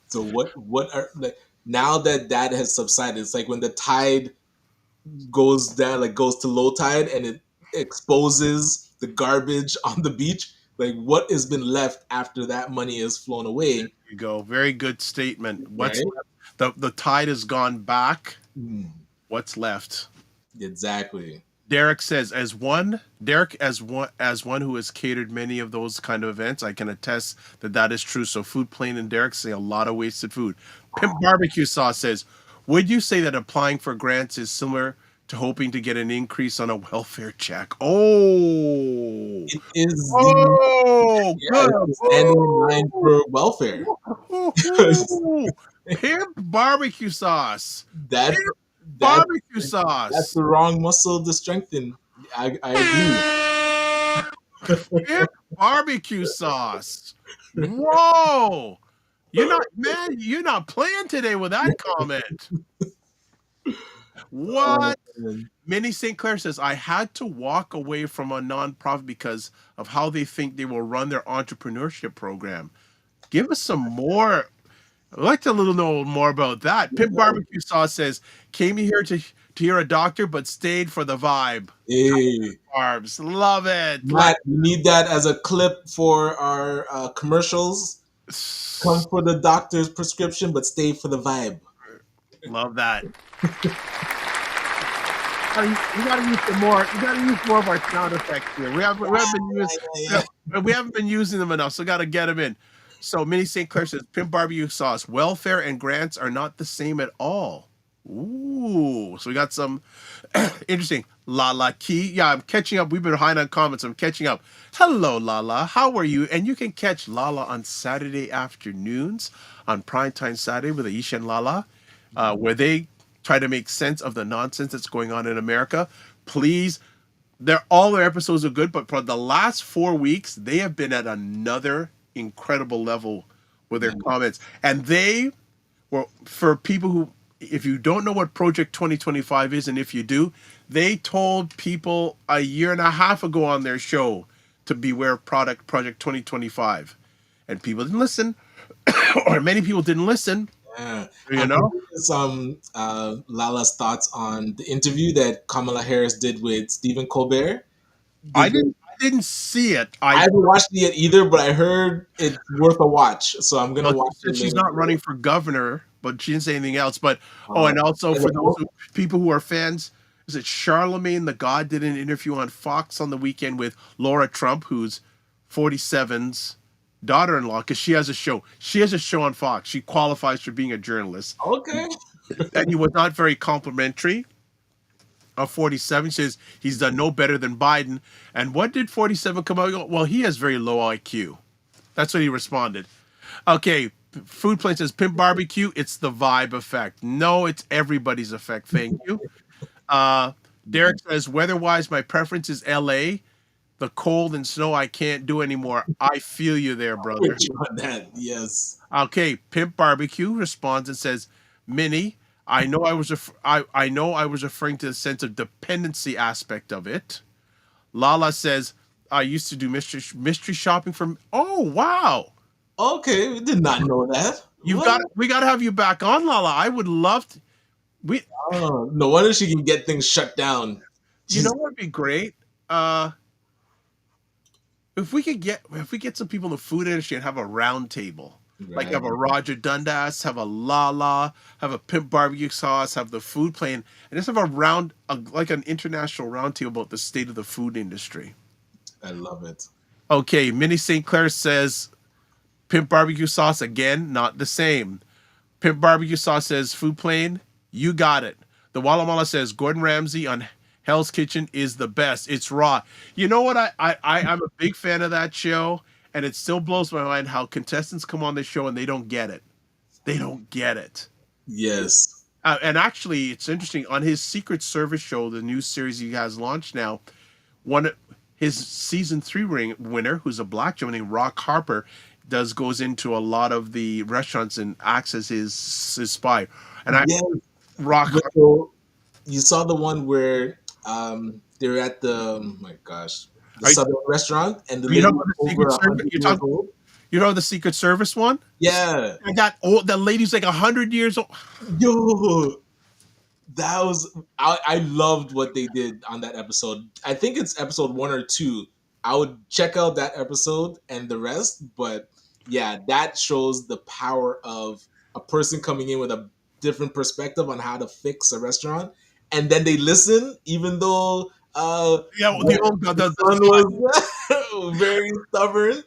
So what are like, now that that has subsided? It's like when the tide goes down, like goes to low tide, and it exposes the garbage on the beach. Like what has been left after that money is flown away, You go. Very good statement. right? What's the tide has gone back. Mm, What's left? exactly. Derek says, as one who has catered many of those kind of events, I can attest that that is true. So Food Plane and Derek say a lot of wasted food. Pimp Barbecue Sauce says, would you say that applying for grants is similar to hoping to get an increase on a welfare check? Oh, It is the oh, yeah, good. standing in line for welfare. Ooh, Pimp Barbecue Sauce. that Pimp that Barbecue that's Sauce. the wrong muscle to strengthen. I agree. Pimp Barbecue Sauce. Whoa. You're not playing today with that comment. What? Man. Minnie St. Clair says, I had to walk away from a nonprofit because of how they think they will run their entrepreneurship program. Give us some more. I'd like to know more about that. Pimp Barbecue Sauce says, came here to hear a doctor, but stayed for the vibe. Hey, Carbs. Love it. Matt, we need that as a clip for our commercials. Come for the doctor's prescription, but stay for the vibe. Love that. You gotta use some more. You gotta use more of our sound effects here. We haven't been using them enough, so gotta get them in. So Minnie St. Clair says, Pimp Barbecue Sauce, welfare and grants are not the same at all. Ooh, so we got some interesting. Lala Key. Yeah, I'm catching up. We've been behind on comments. I'm catching up. Hello, Lala. How are you? And you can catch Lala on Saturday afternoons on Primetime Saturday with Aisha and Lala, where they try to make sense of the nonsense that's going on in America. Please, all their episodes are good, but for the last 4 weeks, they have been at another incredible level with their comments. And they were, for people who, if you don't know what Project 2025 is, and if you do, they told people a year and a half ago on their show to beware of Project 2025. And people didn't listen, or many people didn't listen. Yeah. You know? Some Lala's thoughts on the interview that Kamala Harris did with Stephen Colbert. I didn't see it. I haven't watched it yet either, but I heard it's worth a watch. So I'm gonna watch it. She's not running for governor, but she didn't say anything else. But and also for those people who are fans, is it Charlemagne the God did an interview on Fox on the weekend with Laura Trump, who's 47's daughter-in-law, because she has a show. She has a show on Fox. She qualifies for being a journalist. Okay. And he was not very complimentary of 47. He says he's done no better than Biden. And what did 47 come out? Well, he has very low IQ. That's what he responded. Okay, Food Plane says, Pimp Barbecue, it's the vibe effect. No, it's everybody's effect. Thank you. Derek says, weather-wise, my preference is LA. The cold and snow I can't do anymore. I feel you there, brother. That, yes. Okay, Pimp Barbecue responds and says, Minnie, I know I was referring to the sense of dependency aspect of it. Lala says, I used to do mystery shopping from. Oh, wow. Okay, we did not know that. We got to have you back on, Lala. I would love to. No wonder she can get things shut down. You know what would be great? If we get some people in the food industry and have a round table. Like have Right. a Roger Dundas, have a Lala, have a Pimp Barbecue Sauce, have the food plane, and just have like an international roundtable about the state of the food industry. I love it. Okay, Minnie St. Clair says Pimp Barbecue Sauce again, not the same. Pimp Barbecue Sauce says food plane, you got it. The Walla Mala says Gordon Ramsay on Hell's Kitchen is the best. It's raw. You know what? I'm a big fan of that show, and it still blows my mind how contestants come on the show and they don't get it. They don't get it. Yes. And actually, it's interesting on his Secret Service show, the new series he has launched now. His season 3 winner, who's a black gentleman named Rock Harper, goes into a lot of the restaurants and acts as his spy. And Yes. Rock Harper, So you saw the one where they're at the oh my gosh, the Are you- Southern restaurant, and the you lady know was the over Secret Service? 100 years old. You know the Secret Service one? Yeah. I got old. The lady's like 100 years old. Yo, that was I loved what they did on that episode. I think it's episode 1 or 2. I would check out that episode and the rest, but yeah, that shows the power of a person coming in with a different perspective on how to fix a restaurant, and then they listen, even though Yeah, well, the old the son was very stubborn.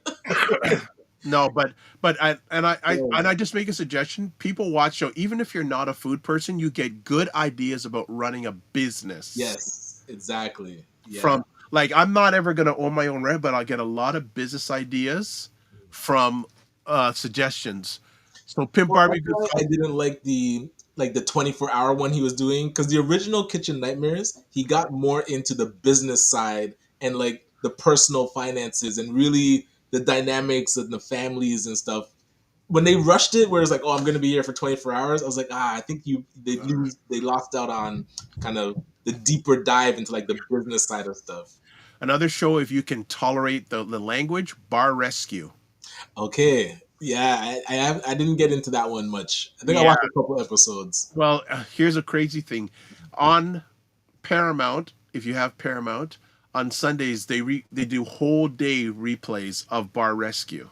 No, but Yeah. I just make a suggestion. People watch show, even if you're not a food person, you get good ideas about running a business. Yes, exactly. Yeah. From like, I'm not ever gonna own my own restaurant, but I'll get a lot of business ideas from suggestions. So Pimp Well, Barbecue. that's why I didn't like the 24-hour one he was doing, because the original Kitchen Nightmares, he got more into the business side and like the personal finances and really the dynamics and the families and stuff. When they rushed it, where it's like, oh, I'm gonna be here for 24 hours, I was like, I think they lost out on kind of the deeper dive into like the business side of stuff. Another show, if you can tolerate the language, Bar Rescue. Okay, yeah, I didn't get into that one much. I think I Yeah. watched a couple episodes. Well, here's a crazy thing. On Paramount, if you have Paramount, on Sundays they do whole day replays of Bar Rescue.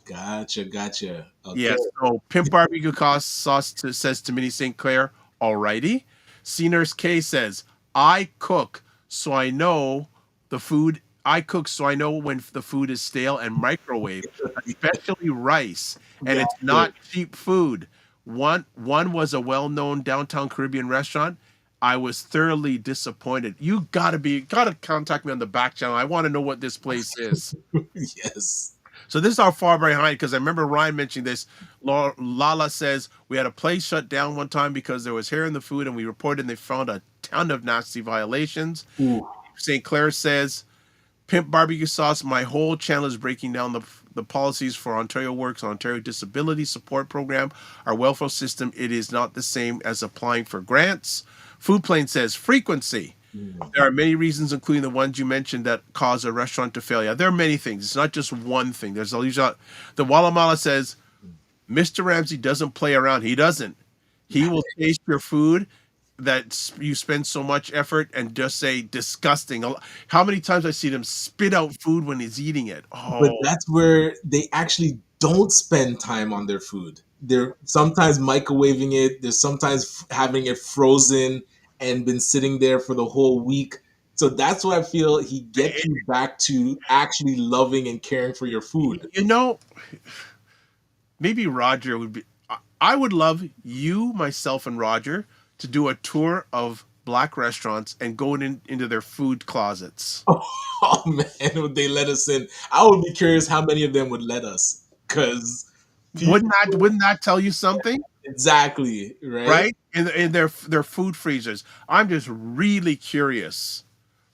Gotcha. Okay. Yes. So Pimp Barbecue Sauce says to Minnie St. Clair, alrighty. C Nurse K says, I cook so I know the food. I cook so I know when the food is stale and microwave, especially rice, and it's not cheap food. One was a well-known downtown Caribbean restaurant. I was thoroughly disappointed. You gotta contact me on the back channel. I want to know what this place is. Yes. So this is how far behind, because I remember Ryan mentioning this. Lala says, we had a place shut down one time because there was hair in the food, and we reported and they found a ton of nasty violations. Ooh. St. Clair says, Pimp Barbecue Sauce, my whole channel is breaking down the policies for Ontario Works, Ontario Disability Support Program, our welfare system. It is not the same as applying for grants. Food Plane says, frequency. There are many reasons, including the ones you mentioned, that cause a restaurant to fail. Yeah, there are many things. It's not just one thing. There's the Walla Mala says, Mr. Ramsay doesn't play around. He doesn't. He will taste your food that you spend so much effort and just say disgusting. How many times I see him spit out food when he's eating it? Oh, But that's where they actually don't spend time on their food. They're sometimes microwaving it. They're sometimes having it frozen and been sitting there for the whole week. So that's why I feel he gets you back to actually loving and caring for your food. you know, maybe Roger would be. I would love you, myself, and Roger to do a tour of black restaurants and go into their food closets. Oh man, would they let us in? I would be curious how many of them would let us, because Wouldn't that tell you something? exactly Right? In their food freezers. I'm just really curious.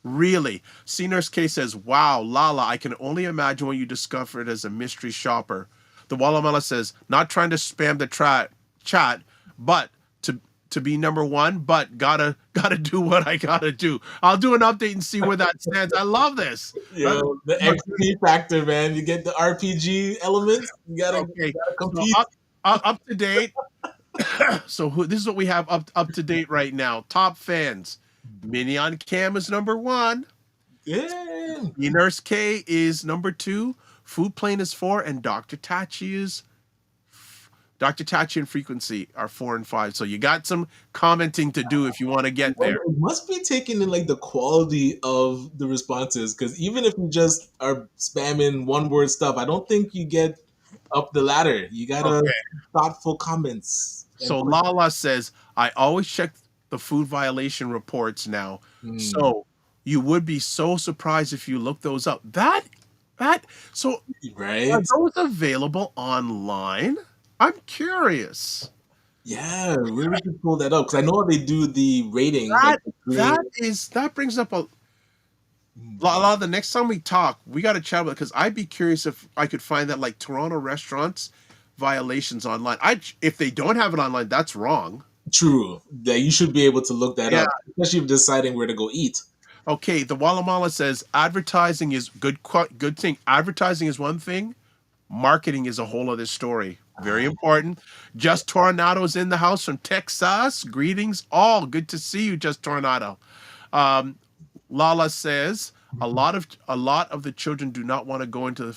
Really. C Nurse K says, wow, Lala, I can only imagine what you discovered as a mystery shopper. The Wallamala says, not trying to spam the chat, but to be number one, but gotta do what I gotta do. I'll do an update and see where that stands. I love this. Yo, the XP factor, man. You get the RPG elements. You gotta compete. So up to date. So this is what we have up to date right now. Top fans. Minnie on Cam is number 1. Yeah. Nurse K is number 2. Food Plane is 4, and Dr. Tachi is Dr. Tachi and Frequency are 4 and 5. So you got some commenting to do if you want to get Well, there. it must be taking in like the quality of the responses, because even if you just are spamming one word stuff, I don't think you get up the ladder. You gotta Okay. thoughtful comments. So Lala says, I always check the food violation reports now. Hmm, So you would be so surprised if you look those up. So are right? those available online? I'm curious. Yeah, where would you pull that up? Because I know they do the rating, like That the green. that brings up a Hmm, lot. The next time we talk, we got to chat about it because I'd be curious if I could find that like Toronto restaurants violations online. If they don't have it online, that's wrong. true. That you should be able to look that Yeah. up, especially if deciding where to go eat. Okay. The Walamala says advertising is good. Good thing. Advertising is one thing. Marketing is a whole other story. Very important. Just Tornado's in the house from Texas. Greetings, all. Good to see you, Just Tornado. Um, Lala says a lot of the children do not want to go into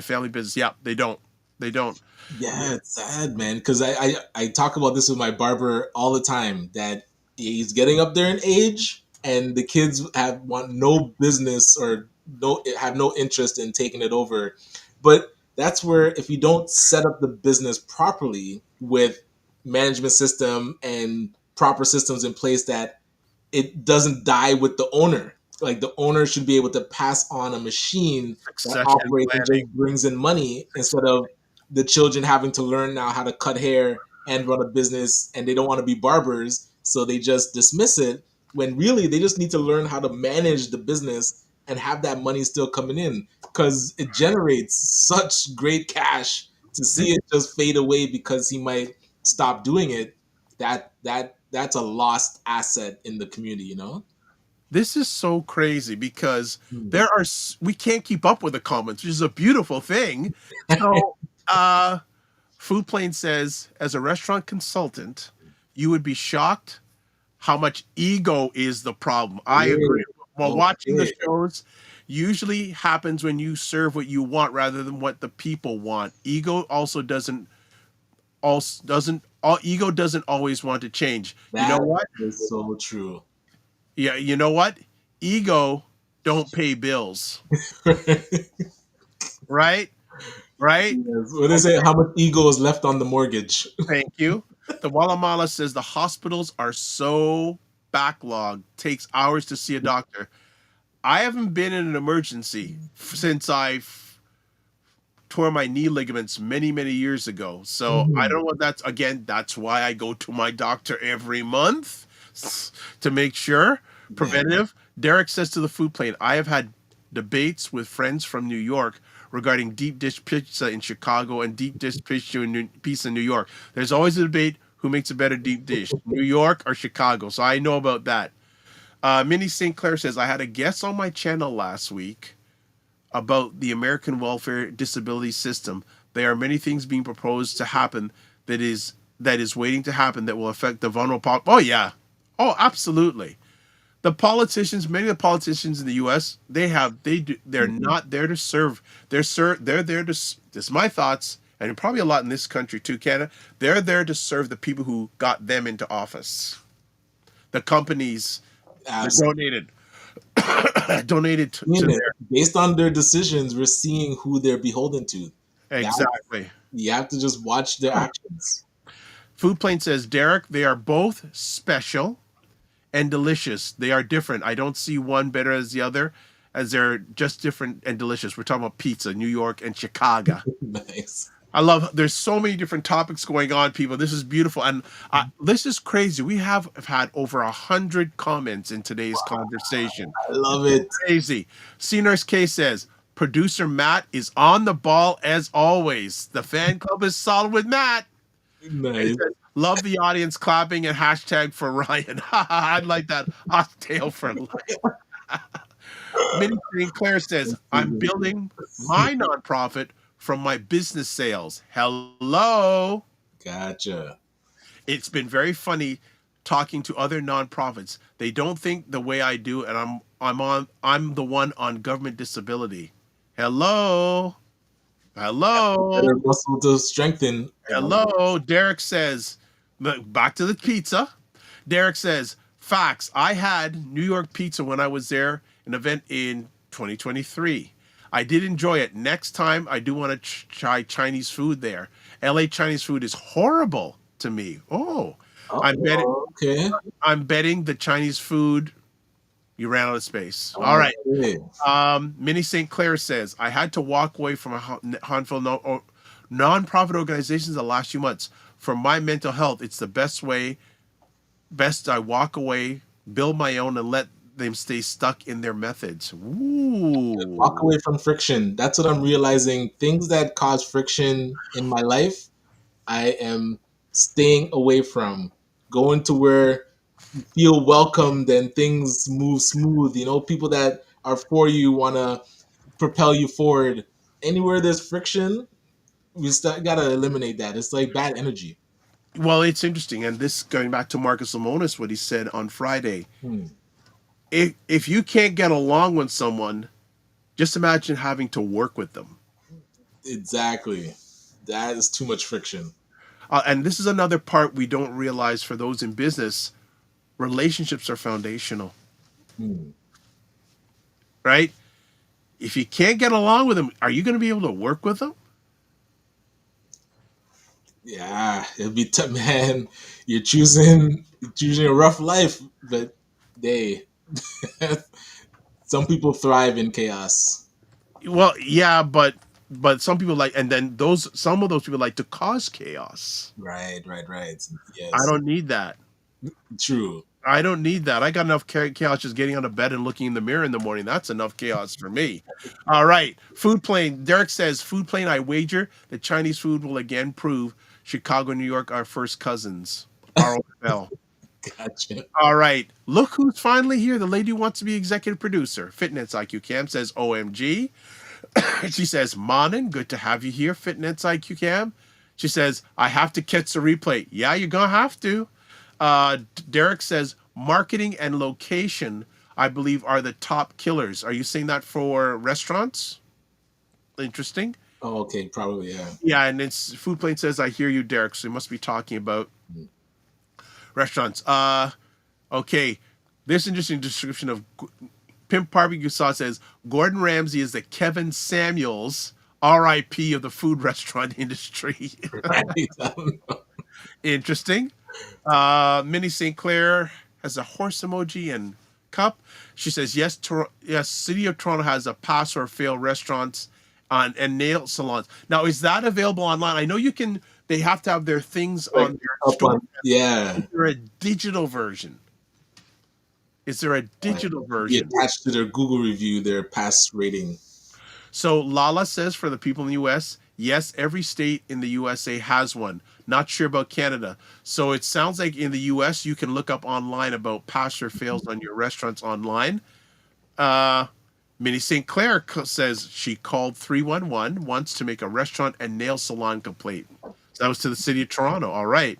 family business. Yeah, they don't. They don't. Yeah, it's sad, man. Because I talk about this with my barber all the time. That he's getting up there in age, and the kids have want no business or no have no interest in taking it over. But that's where if you don't set up the business properly with management system and proper systems in place, that it doesn't die with the owner. Like the owner should be able to pass on a machine that Succession operates and planning. just brings in money, instead of the children having to learn now how to cut hair and run a business, and they don't want to be barbers, so they just dismiss it, when really they just need to learn how to manage the business and have that money still coming in, because it generates such great cash. To see This it just fade away because he might stop doing it, that's a lost asset in the community. this is so crazy because Hmm. we can't keep up with the comments, which is a beautiful thing. So Food Plane says, as a restaurant consultant, you would be shocked how much ego is the problem. I agree. Really? While watching the Okay. shows, usually happens when you serve what you want rather than what the people want. Ego doesn't always want to change. You know That what? is so true. Yeah, you know what? Ego don't pay bills, Yes. right? Right? What they say, how much ego is left on the mortgage? Thank you. The Walamala says the hospitals are so backlogged, takes hours to see a doctor. I haven't been in an emergency since I tore my knee ligaments many, many years ago. So I don't know what that's again. That's why I go to my doctor every month to make sure Yeah. preventative. Derek says to the food plane, I have had debates with friends from New York regarding deep dish pizza in Chicago and deep dish pizza in New York. There's always a debate who makes a better deep dish, New York or Chicago. So I know about that. Minnie St. Clair says, I had a guest on my channel last week about the American welfare disability system. There are many things being proposed to happen that is waiting to happen that will affect the vulnerable. Oh yeah, oh absolutely. Many of the politicians in the U.S. They're not there to serve. They're there to. This is my thoughts, and probably a lot in this country too, Canada. They're there to serve the people who got them into office. The companies that Absolutely. donated to Seeing it. their Based on their decisions, we're seeing who they're beholden to. That exactly. you have to just watch their actions. Food Plane says, Derek, they are both special and delicious. They are different. I don't see one better as the other, as they're just different and delicious. We're talking about pizza, New York and Chicago. Nice. I love. There's so many different topics going on, people. This is beautiful, and this is crazy. We have had over 100 comments in today's conversation. I love it. Crazy. C Nurse K says, producer Matt is on the ball as always. The fan club is solid with Matt. He Nice. says, love the audience clapping and hashtag for Ryan. I'd like that hot tail for life. Minnie St. Clair says, I'm building my nonprofit from my business sales. Hello. Gotcha. It's been very funny talking to other nonprofits. They don't think the way I do, and I'm the one on government disability. Hello. Hello. Better muscle to strengthen. Hello. Derek says, back to the pizza. Derek says, facts. I had New York pizza when I was there, an event in 2023. I did enjoy it. Next time, I do want to try Chinese food there. LA Chinese food is horrible to me. Oh, I'm betting. Okay. I'm betting the Chinese food you ran out of space. All right. Okay. Minnie St. Clair says, I had to walk away from a handful of non-profit organizations the last few months. For my mental health, it's the best I walk away, build my own, and let them stay stuck in their methods. Walk Ooh. away from friction. That's what I'm realizing. Things that cause friction in my life, I am staying away from. Going to where you feel welcomed and things move smooth. People that are for you want to propel you forward. Anywhere there's friction, we gotta eliminate that. It's like bad energy. Well, it's interesting, and this going back to Marcus Lemonis, what he said on Friday. Hmm. If you can't get along with someone, just imagine having to work with them. Exactly. That is too much friction. And this is another part we don't realize for those in business. Relationships are foundational, Hmm. right? If you can't get along with them, are you going to be able to work with them? Yeah, it'll be tough, man. You're choosing a rough life, but they some people thrive in chaos. Well, yeah, but some people like, and then some of those people like to cause chaos. Right. I Yes, don't need that. true. I don't need that. I got enough chaos just getting out of bed and looking in the mirror in the morning. That's enough chaos for me. All right. Food plane. Derek says, food plane, I wager that Chinese food will again prove Chicago, New York are first cousins. ROL. Gotcha. All right. Look who's finally here. The lady who wants to be executive producer. Fitness IQ Cam says, OMG. She says, Monin, good to have you here, Fitness IQ Cam. She says, I have to catch the replay. Yeah, you're going to have to. Derek says, marketing and location, I believe, are the top killers. Are you saying that for restaurants? Interesting. Oh, okay, probably, yeah. Yeah, and it's Food Plane says, I hear you, Derek. So you must be talking about restaurants. Okay. This interesting description of Pimp Barbecue Sauce says, Gordon Ramsay is the Kevin Samuels, RIP of the food restaurant industry. Right. Interesting. Minnie St. Clair has a horse emoji and cup. She says, yes, yes, City of Toronto has a pass or fail restaurants and nail salons. Now, is that available online? I know you can, they have to have their things on their store. Yeah. Is there a digital version? Is there a digital Be version? attached to their Google review, their pass rating. So Lala says for the people in the US, yes, every state in the USA has one. Not sure about Canada. So it sounds like in the US, you can look up online about pass or fails on your restaurants online. Minnie St. Clair says she called 311 once to make a restaurant and nail salon complaint. So that was to the city of Toronto. All right.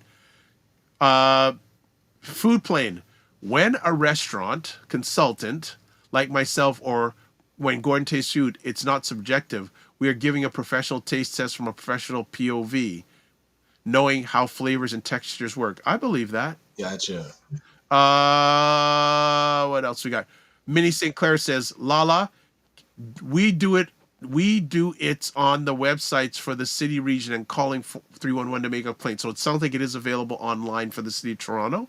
Food plane. When a restaurant consultant like myself or when Gordon tastes food, it's not subjective. We are giving a professional taste test from a professional POV, knowing how flavors and textures work. I believe that. Gotcha. What else we got? Minnie St. Clair says, Lala, we do it on the websites for the city region and calling 311 to make a complaint. So it sounds like it is available online for the city of Toronto.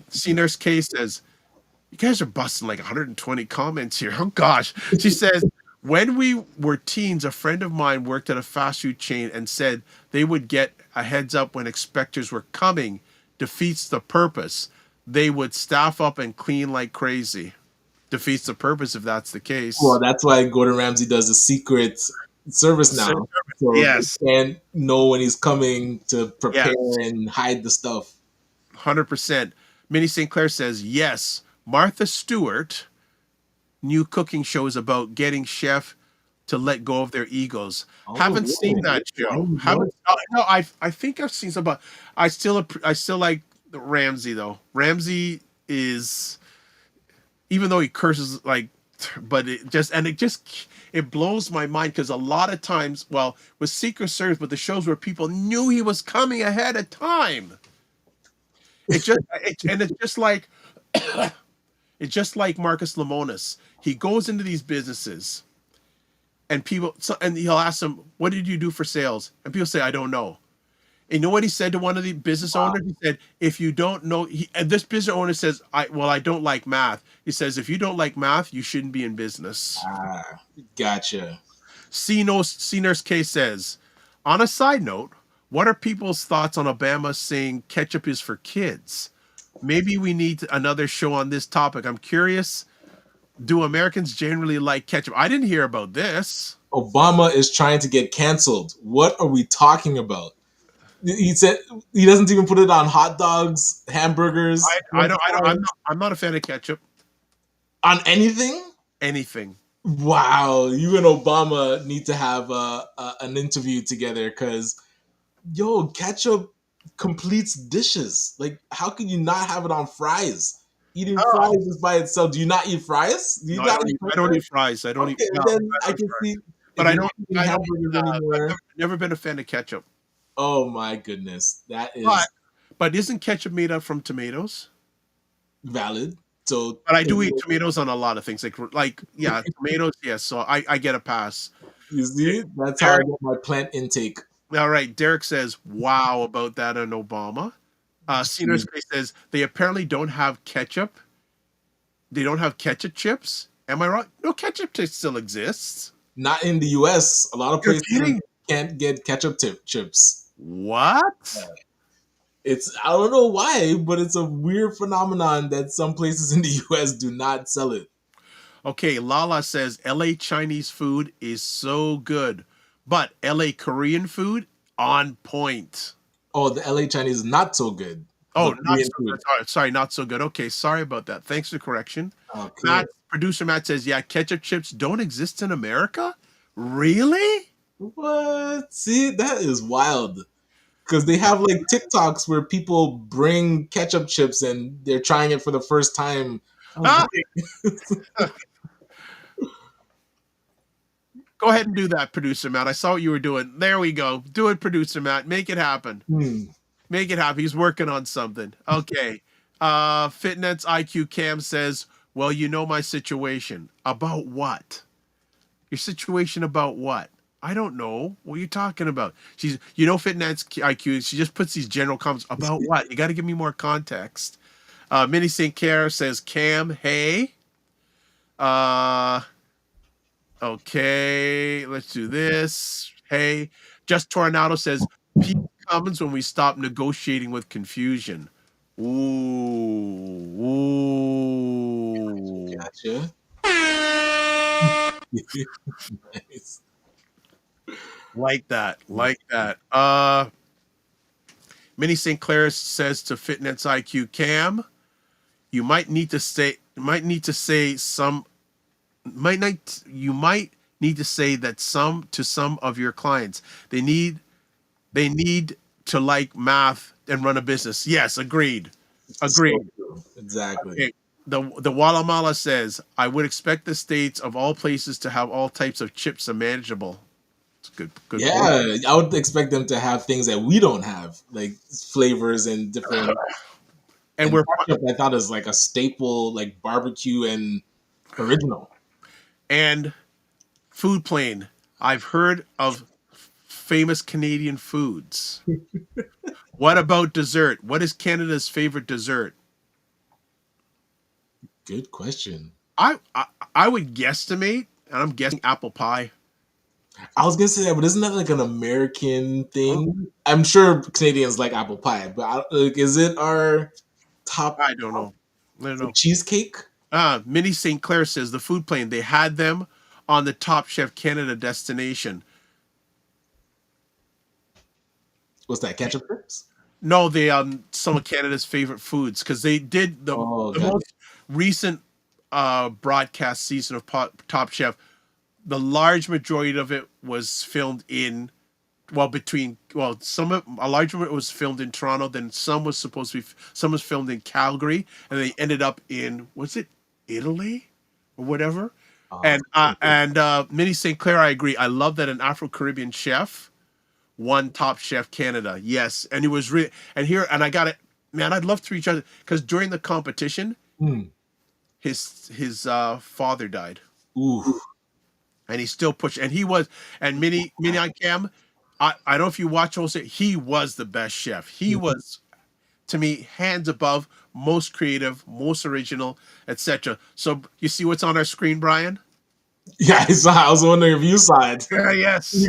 C Nurse K says, you guys are busting like 120 comments here. Oh gosh. She says, when we were teens, a friend of mine worked at a fast food chain and said they would get a heads up when inspectors were coming. Defeats the purpose. They would staff up and clean like crazy. Defeats the purpose if that's the case. Well, that's why Gordon Ramsay does a secret service now. So Yes. you can't know when he's coming to prepare Yes. and hide the stuff. 100%. Minnie St. Clair says, yes. Martha Stewart, new cooking show is about getting chef to let go of their egos. Haven't seen that show. I think I've seen some, but I still like Ramsay though. Ramsay is, even though he curses like but it blows my mind because a lot of times, well, with Secret Service, but the shows where people knew he was coming ahead of time. It's just like it's just like Marcus Lemonis. He goes into these businesses and and he'll ask them, "What did you do for sales?" And people say, "I don't know." And you know what he said to one of the business owners? He said, "If you don't know," and this business owner says, I don't like math." He says, "If you don't like math, you shouldn't be in business." Gotcha. C Nurse K says, on a side note, what are people's thoughts on Obama saying ketchup is for kids? Maybe we need another show on this topic. I'm curious. Do Americans generally like ketchup? I didn't hear about this. Obama is trying to get canceled. What are we talking about? He said he doesn't even put it on hot dogs, hamburgers. I'm not a fan of ketchup. On anything? Anything. Wow, you and Obama need to have an interview together because, ketchup completes dishes. Like, how can you not have it on fries? Eating fries just by itself. Do you not eat fries? Do you No, I don't eat fries. I don't eat. No, then I can see. But I don't. Anymore. I've never been a fan of ketchup. Oh my goodness, that is But isn't ketchup made up from tomatoes? valid. So, but I do eat tomatoes on a lot of things, tomatoes. Yes, so I get a pass. You see, that's how I get my plant intake. All right, Derek says, "Wow about that on Obama." Cedar's Face says they apparently don't have ketchup. They don't have ketchup chips. Am I wrong? No, ketchup chips still exists. Not in the U.S. A lot of places can't get ketchup chips. What? I don't know why, but it's a weird phenomenon that some places in the U.S. do not sell it. Okay, Lala says LA Chinese food is so good, but LA Korean food on point. Oh, the LA Chinese is not so good. Oh, not so good. Sorry, not so good. Okay, sorry about that. Thanks for the correction. Okay. Producer Matt says, yeah, ketchup chips don't exist in America? Really? What? See, that is wild. Because they have like TikToks where people bring ketchup chips and they're trying it for the first time. Go ahead and do that, Producer Matt. I saw what you were doing. There we go. Do it, Producer Matt. Make it happen. Make it happen. He's working on something. Okay. Fitness IQ Cam says, well, you know my situation. About what? Your situation about what? I don't know. What are you talking about? Fitness IQ, she just puts these general comments. About what? You got to give me more context. Minnie St. Clair says, Cam, hey. Okay, let's do this. Hey. Just Tornado says, peace comes when we stop negotiating with confusion. Ooh. Gotcha. Nice. Like that. Minnie St. Clair says to Fitness IQ Cam, you might need to say that some of your clients they need to like math and run a business. Yes, agreed. So exactly. Okay. The Walamala says, I would expect the states of all places to have all types of chips and manageable. It's good. Yeah, point. I would expect them to have things that we don't have, like flavors and different. I thought it was like a staple, like barbecue and original. And Food Plane. I've heard of famous Canadian foods. What about dessert? What is Canada's favorite dessert? Good question. I would guesstimate, and I'm guessing apple pie. I was gonna say that, but isn't that like an American thing? I'm sure Canadians like apple pie, but is it our top? I don't know. Cheesecake. Minnie St. Clair says the Food Plane. They had them on the Top Chef Canada destination. What's that? Ketchup chips? No, they some of Canada's favorite foods because they did the most recent broadcast season of Top Chef. The large majority of it was filmed in a large of it was filmed in Toronto. Then some was filmed in Calgary, and they ended up in, was it Italy or whatever? And Minnie St. Clair, I agree. I love that an Afro Caribbean chef won Top Chef Canada. Yes, and it was really and I got it, man. I'd love to reach out because during the competition, Hmm. his father died, Ooh. and he still pushed. And he was and Minnie on cam. I don't know if you watch Jose. He was the best chef. He was, to me, hands above, most creative, most original, etc. So you see what's on our screen, Brian? Yeah, I was wondering if you saw it. Yes.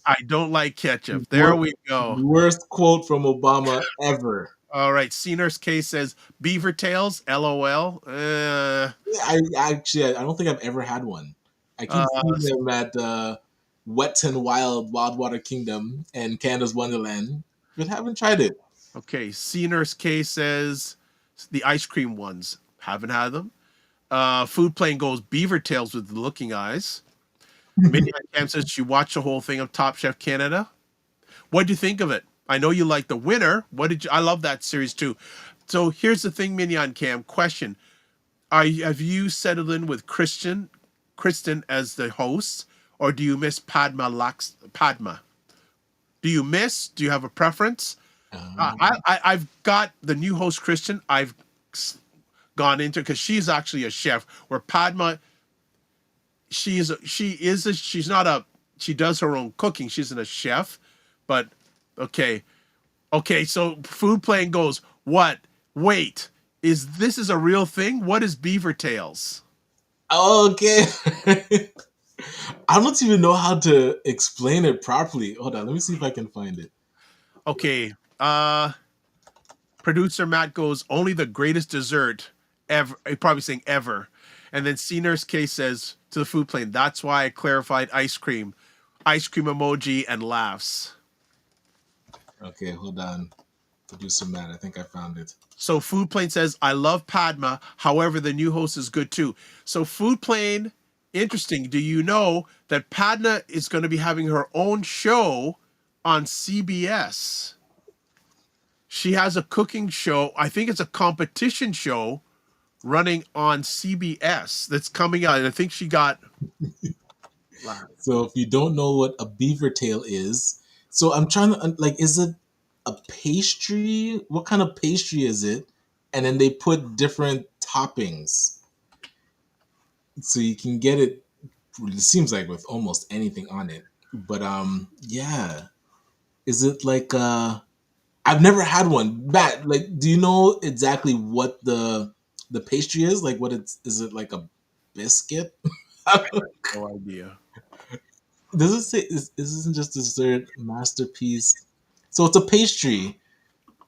I don't like ketchup. There Worst, we go. worst quote from Obama ever. All right. Senior's case says beaver tails. LOL. I don't think I've ever had one. I keep seeing them at Wet and Wild Wildwater Kingdom and Canada's Wonderland, but haven't tried it. Okay. Senior's case says the ice cream ones. Haven't had them. Food Plane goes beaver tails with looking eyes. Minnie Cam says she watched the whole thing of Top Chef Canada. What did you think of it? I know you like the winner. What did you? I love that series too. So here's the thing, Mignon Cam. Question: have you settled in with Kristen as the host, or do you miss Padma? Do you miss? Do you have a preference? I've got the new host Kristen. I've gone into because she's actually a chef. Where Padma, she's not a, she does her own cooking. She isn't a chef, but okay. So Food Plane goes, what? Wait, this is a real thing? What is beaver tails? Okay. I don't even know how to explain it properly. Hold on, let me see if I can find it. Okay. Producer Matt goes, only the greatest dessert ever. Probably saying ever. And then C Nurse K says to the Food Plane, that's why I clarified ice cream emoji and laughs. Okay, hold on. Producer Matt, I think I found it. So Food Plane says, I love Padma. However, the new host is good too. So Food Plane, interesting. Do you know that Padma is going to be having her own show on CBS? She has a cooking show. I think it's a competition show running on CBS that's coming out. And I think she got. So if you don't know what a beaver tail is, so I'm trying to is it a pastry? What kind of pastry is it? And then they put different toppings, so you can get it. It seems like with almost anything on it, but yeah. Is it like I've never had one. Matt, do you know exactly what the pastry is? Like, what is it like a biscuit? No idea. Does it say this isn't just dessert masterpiece? So it's a pastry,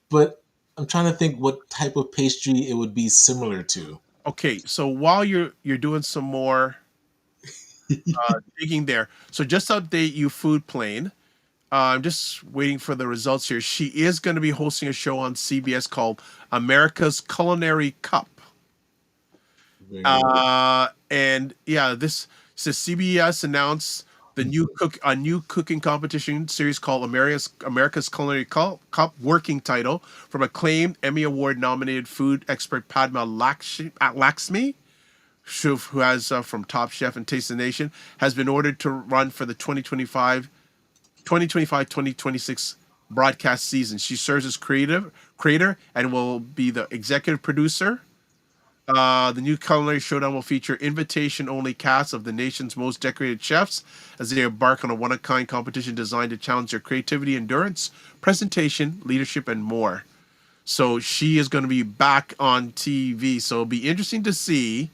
but I'm trying to think what type of pastry it would be similar to. Okay, so while you're doing some more digging there, so just to update you, Food Plane. I'm just waiting for the results here. She is going to be hosting a show on CBS called America's Culinary Cup. And yeah, this says CBS announced the new cooking competition series called America's Culinary Cup, working title from acclaimed Emmy Award nominated food expert Padma Lakshmi, who has from Top Chef and Taste the Nation, has been ordered to run for the 2025-2026 broadcast season. She serves as creator and will be the executive producer. The new culinary showdown will feature invitation-only cast of the nation's most decorated chefs as they embark on a one-of-a-kind competition designed to challenge their creativity, endurance, presentation, leadership, and more. So she is going to be back on TV. So it'll be interesting to see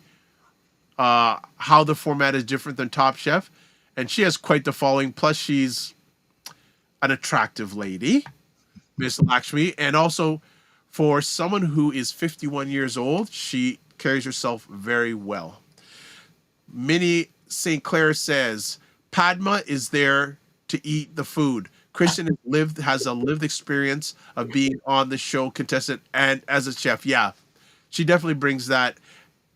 how the format is different than Top Chef. And she has quite the following. Plus, she's an attractive lady, Miss Lakshmi, and also for someone who is 51 years old, she carries herself very well. Minnie St. Clair says Padma is there to eat the food. Kristen has a lived experience of being on the show contestant and as a chef. Yeah, she definitely brings that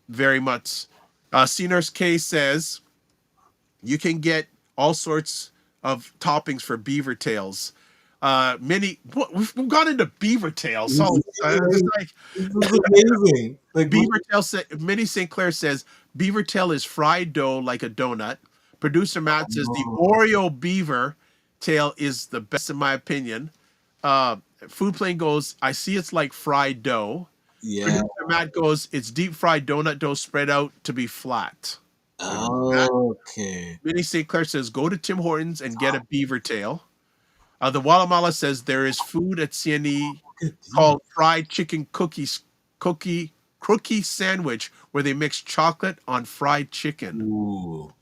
very much. C Nurse K says you can get all sorts of toppings for beaver tails. We've gone into beaver tail. So it's like This is amazing. Like, Beaver tail. Minnie St. Clair says beaver tail is fried dough like a donut. Producer Matt says the Oreo beaver tail is the best in my opinion. Food Plane goes, I see it's like fried dough. yeah. Producer Matt goes, it's deep fried donut dough spread out to be flat. Okay. Minnie St. Clair says, go to Tim Hortons and get a beaver tail. The Walla Mala says there is food at CNE called fried chicken cookie sandwich where they mix chocolate on fried chicken. Ooh.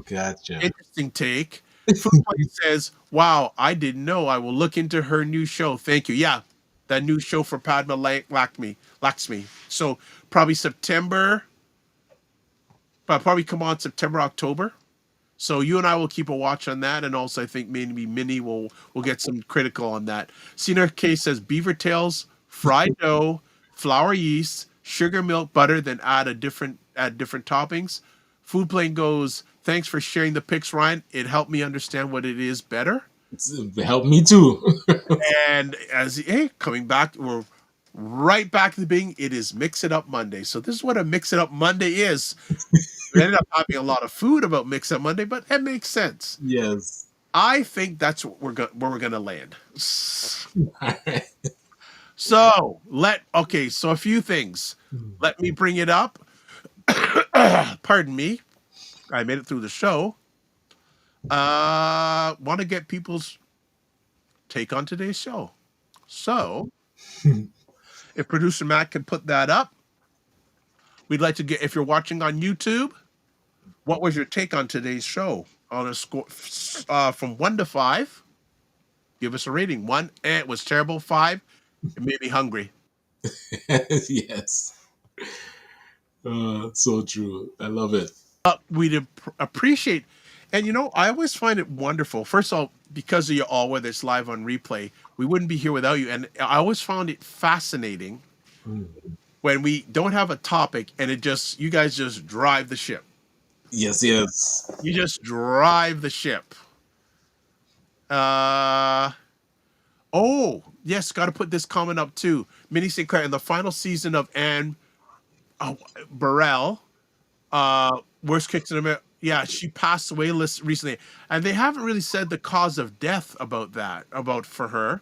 Gotcha. Interesting take. Food Plate says, wow, I didn't know. I will look into her new show. Thank you. Yeah, that new show for Padma Lakshmi. So probably September, but probably come on September, October. So you and I will keep a watch on that, and also I think maybe Minnie will get some critical on that. Cena K says beaver tails, fried dough, flour yeast, sugar, milk, butter, then add different toppings. Food Plane goes, thanks for sharing the pics, Ryan. It helped me understand what it is better. It helped me too. And coming back, we're right back to the beginning. It is Mix It Up Monday. So this is what a Mix It Up Monday is. We ended up having a lot of food about Mix Up Monday, but it makes sense. Yes. I think that's what where we're gonna land. All right. So so a few things. Let me bring it up. Pardon me. I made it through the show. Want to get people's take on today's show. So if producer Matt can put that up, we'd like to get, if you're watching on YouTube, what was your take on today's show? On a score from 1 to 5, give us a rating. 1, it was terrible. 5, it made me hungry. Yes. So true. I love it. We'd appreciate, and I always find it wonderful. First of all, because of you all, whether it's live on replay, we wouldn't be here without you. And I always found it fascinating when we don't have a topic and you guys just drive the ship. Yes. You just drive the ship. Oh, yes, got to put this comment up too. Minnie St. Clair, in the final season of Anne Burrell, Worst Kicks in America. Yeah, she passed away recently, and they haven't really said the cause of death for her.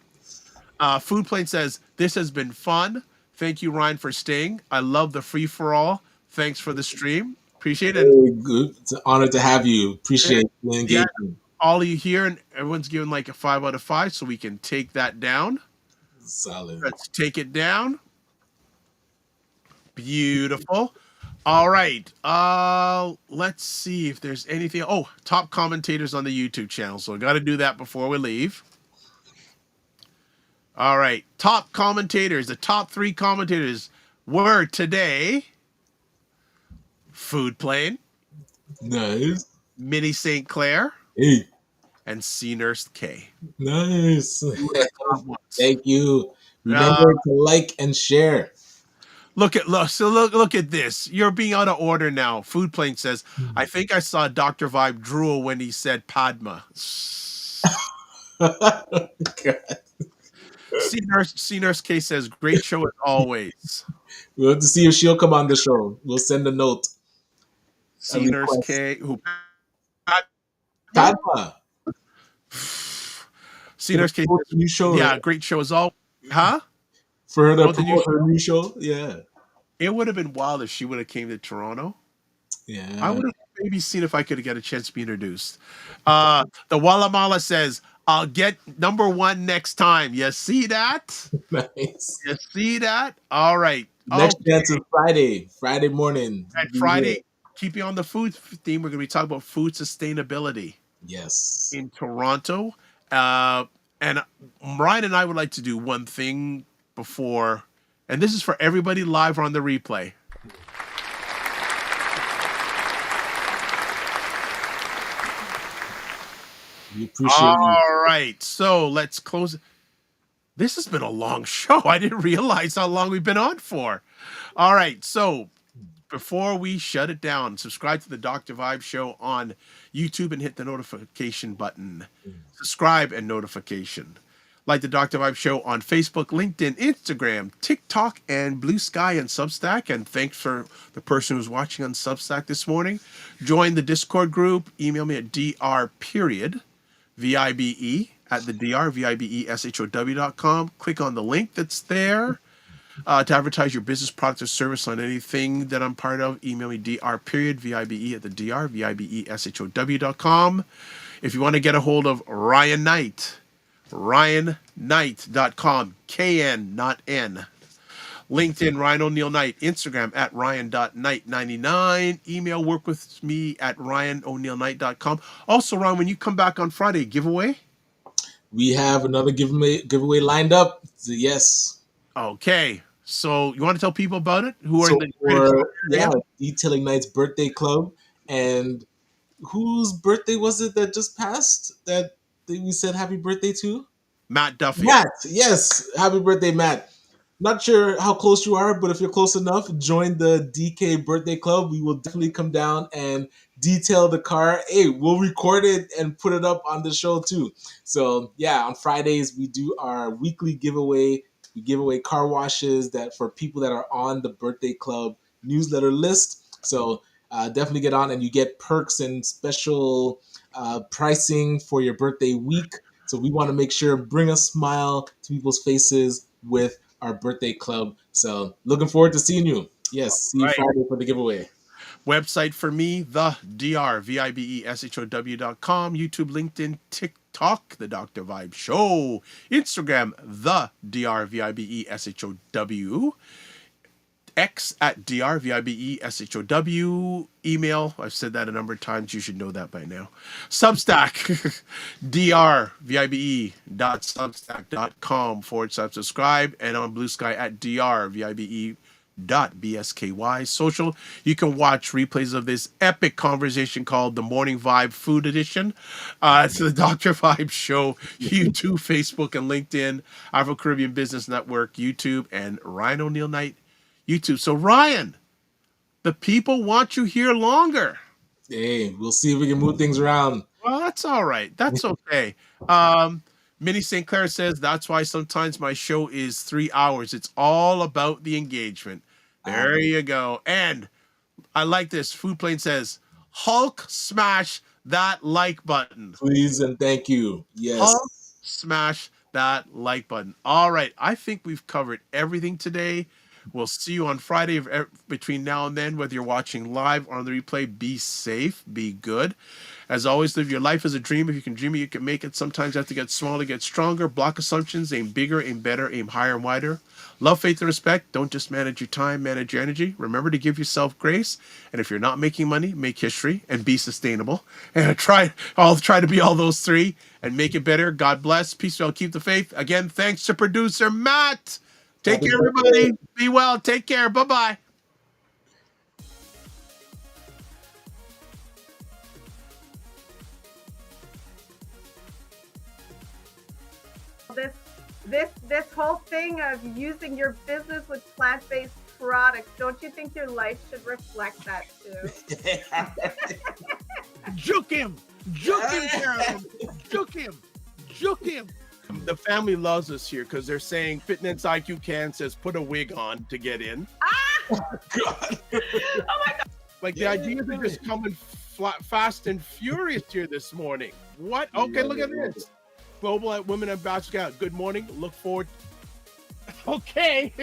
Food Plane says, this has been fun. Thank you, Ryan, for staying. I love the free-for-all. Thanks for the stream. Appreciate it. Very good. It's an honor to have you. Appreciate the engagement. Yeah, all of you here, and everyone's giving like a 5 out of 5, so we can take that down. Solid. Let's take it down. Beautiful. All right. Let's see if there's anything. Oh, top commentators on the YouTube channel. So I got to do that before we leave. All right. Top commentators. The top 3 commentators were today Food Plane, Nice. Minnie St. Clair, Hey. and C Nurse K. Nice. Thank you. Remember to like and share. Look at this. You're being out of order now. Food Plane says, I think I saw Dr. Vibe drool when he said Padma. C Nurse K says, great show as always. We'll have to see if she'll come on the show. We'll send a note. C Nurse K, who Padma. C Nurse K says, New show. Yeah, right? great show as always. Huh? For her to promote her new show? Yeah. It would have been wild if she would have came to Toronto. Yeah. I would have maybe seen if I could get a chance to be introduced. The Walla Mala says, I'll get number 1 next time. You see that? Nice. You see that? All right. Next chance is Friday morning. And Friday, keeping on the food theme, we're going to be talking about food sustainability. Yes. In Toronto. And Ryan and I would like to do one thing before, and this is for everybody live or on the replay. We appreciate All right, so let's close. This has been a long show. I didn't realize how long we've been on for. All right, so before we shut it down, subscribe to the Dr. Vibe Show on YouTube and hit the notification button. Subscribe and notification. Like the Dr. Vibe Show on Facebook, LinkedIn, Instagram, TikTok, and Blue Sky and Substack. And thanks for the person who's watching on Substack this morning. Join the Discord group. Email me at dr.vibe at the drvibeshow.com. Click on the link that's there to advertise your business, product, or service on anything that I'm part of. Email me dr.vibe at the drvibeshow.com. If you want to get a hold of Ryan Knight, ryanknight.com, K-N, not N. LinkedIn, Ryan Oneil Knight. Instagram, at ryan.knight99. Email, work with me at ryanoneilknight.com. Also, Ryan, when you come back on Friday, giveaway? We have another giveaway lined up. So yes. Okay. So you want to tell people about it? Who are So in for, the Detailing Knight's birthday club. And whose birthday was it that just passed that we said happy birthday to? Matt Duffy. Matt, yes. Happy birthday, Matt. Not sure how close you are, but if you're close enough, join the DK birthday club. We will definitely come down and detail the car. Hey, we'll record it and put it up on the show too. So yeah, on Fridays we do our weekly giveaway. We give away car washes that for people that are on the birthday club newsletter list. So definitely get on, and you get perks and special pricing for your birthday week. So we want to make sure bring a smile to people's faces with our birthday club. So looking forward to seeing you. Yes, see you Friday for the giveaway. Website for me, the drvibeshow.com, YouTube, LinkedIn, TikTok, the Dr. Vibe Show, Instagram, the drvibeshow, X at drvibeshow, email, I've said that a number of times, you should know that by now. Substack, drvibe.substack.com/subscribe, and on Blue Sky at drvibe.bsky. Social, you can watch replays of this epic conversation called the Morning Vibe Food Edition. It's the Dr. Vibe Show, YouTube, Facebook, and LinkedIn, Afro Caribbean Business Network, YouTube, and Ryan Oneil Knight, YouTube. So Ryan, the people want you here longer. Hey, we'll see if we can move things around. Well, that's all right. That's okay. Minnie St. Clair says that's why sometimes my show is 3 hours. It's all about the engagement. There you go. And I like this. Food Plane says, Hulk smash that like button. Please and thank you. Yes. Hulk smash that like button. All right. I think we've covered everything today. We'll see you on Friday. Between now and then, whether you're watching live or on the replay, be safe, be good. As always, live your life as a dream. If you can dream it, you can make it. Sometimes you have to get smaller, get stronger. Block assumptions, aim bigger, aim better, aim higher and wider. Love, faith, and respect. Don't just manage your time, manage your energy. Remember to give yourself grace. And if you're not making money, make history and be sustainable. And I'll try to be all those three and make it better. God bless. Peace. I'll keep the faith. Again, thanks to producer Matt. Take care, everybody. Be well. Take care. Bye-bye. This whole thing of using your business with plant-based products, don't you think your life should reflect that too? Juke him, Carolyn. Juke him. The family loves us here because they're saying Fitness IQ Can says put a wig on to get in. Oh God. Oh my God. Like the ideas are just coming fast and furious here this morning. What? Okay, look at this. Global Women Ambassador. Good morning. Look forward. Okay.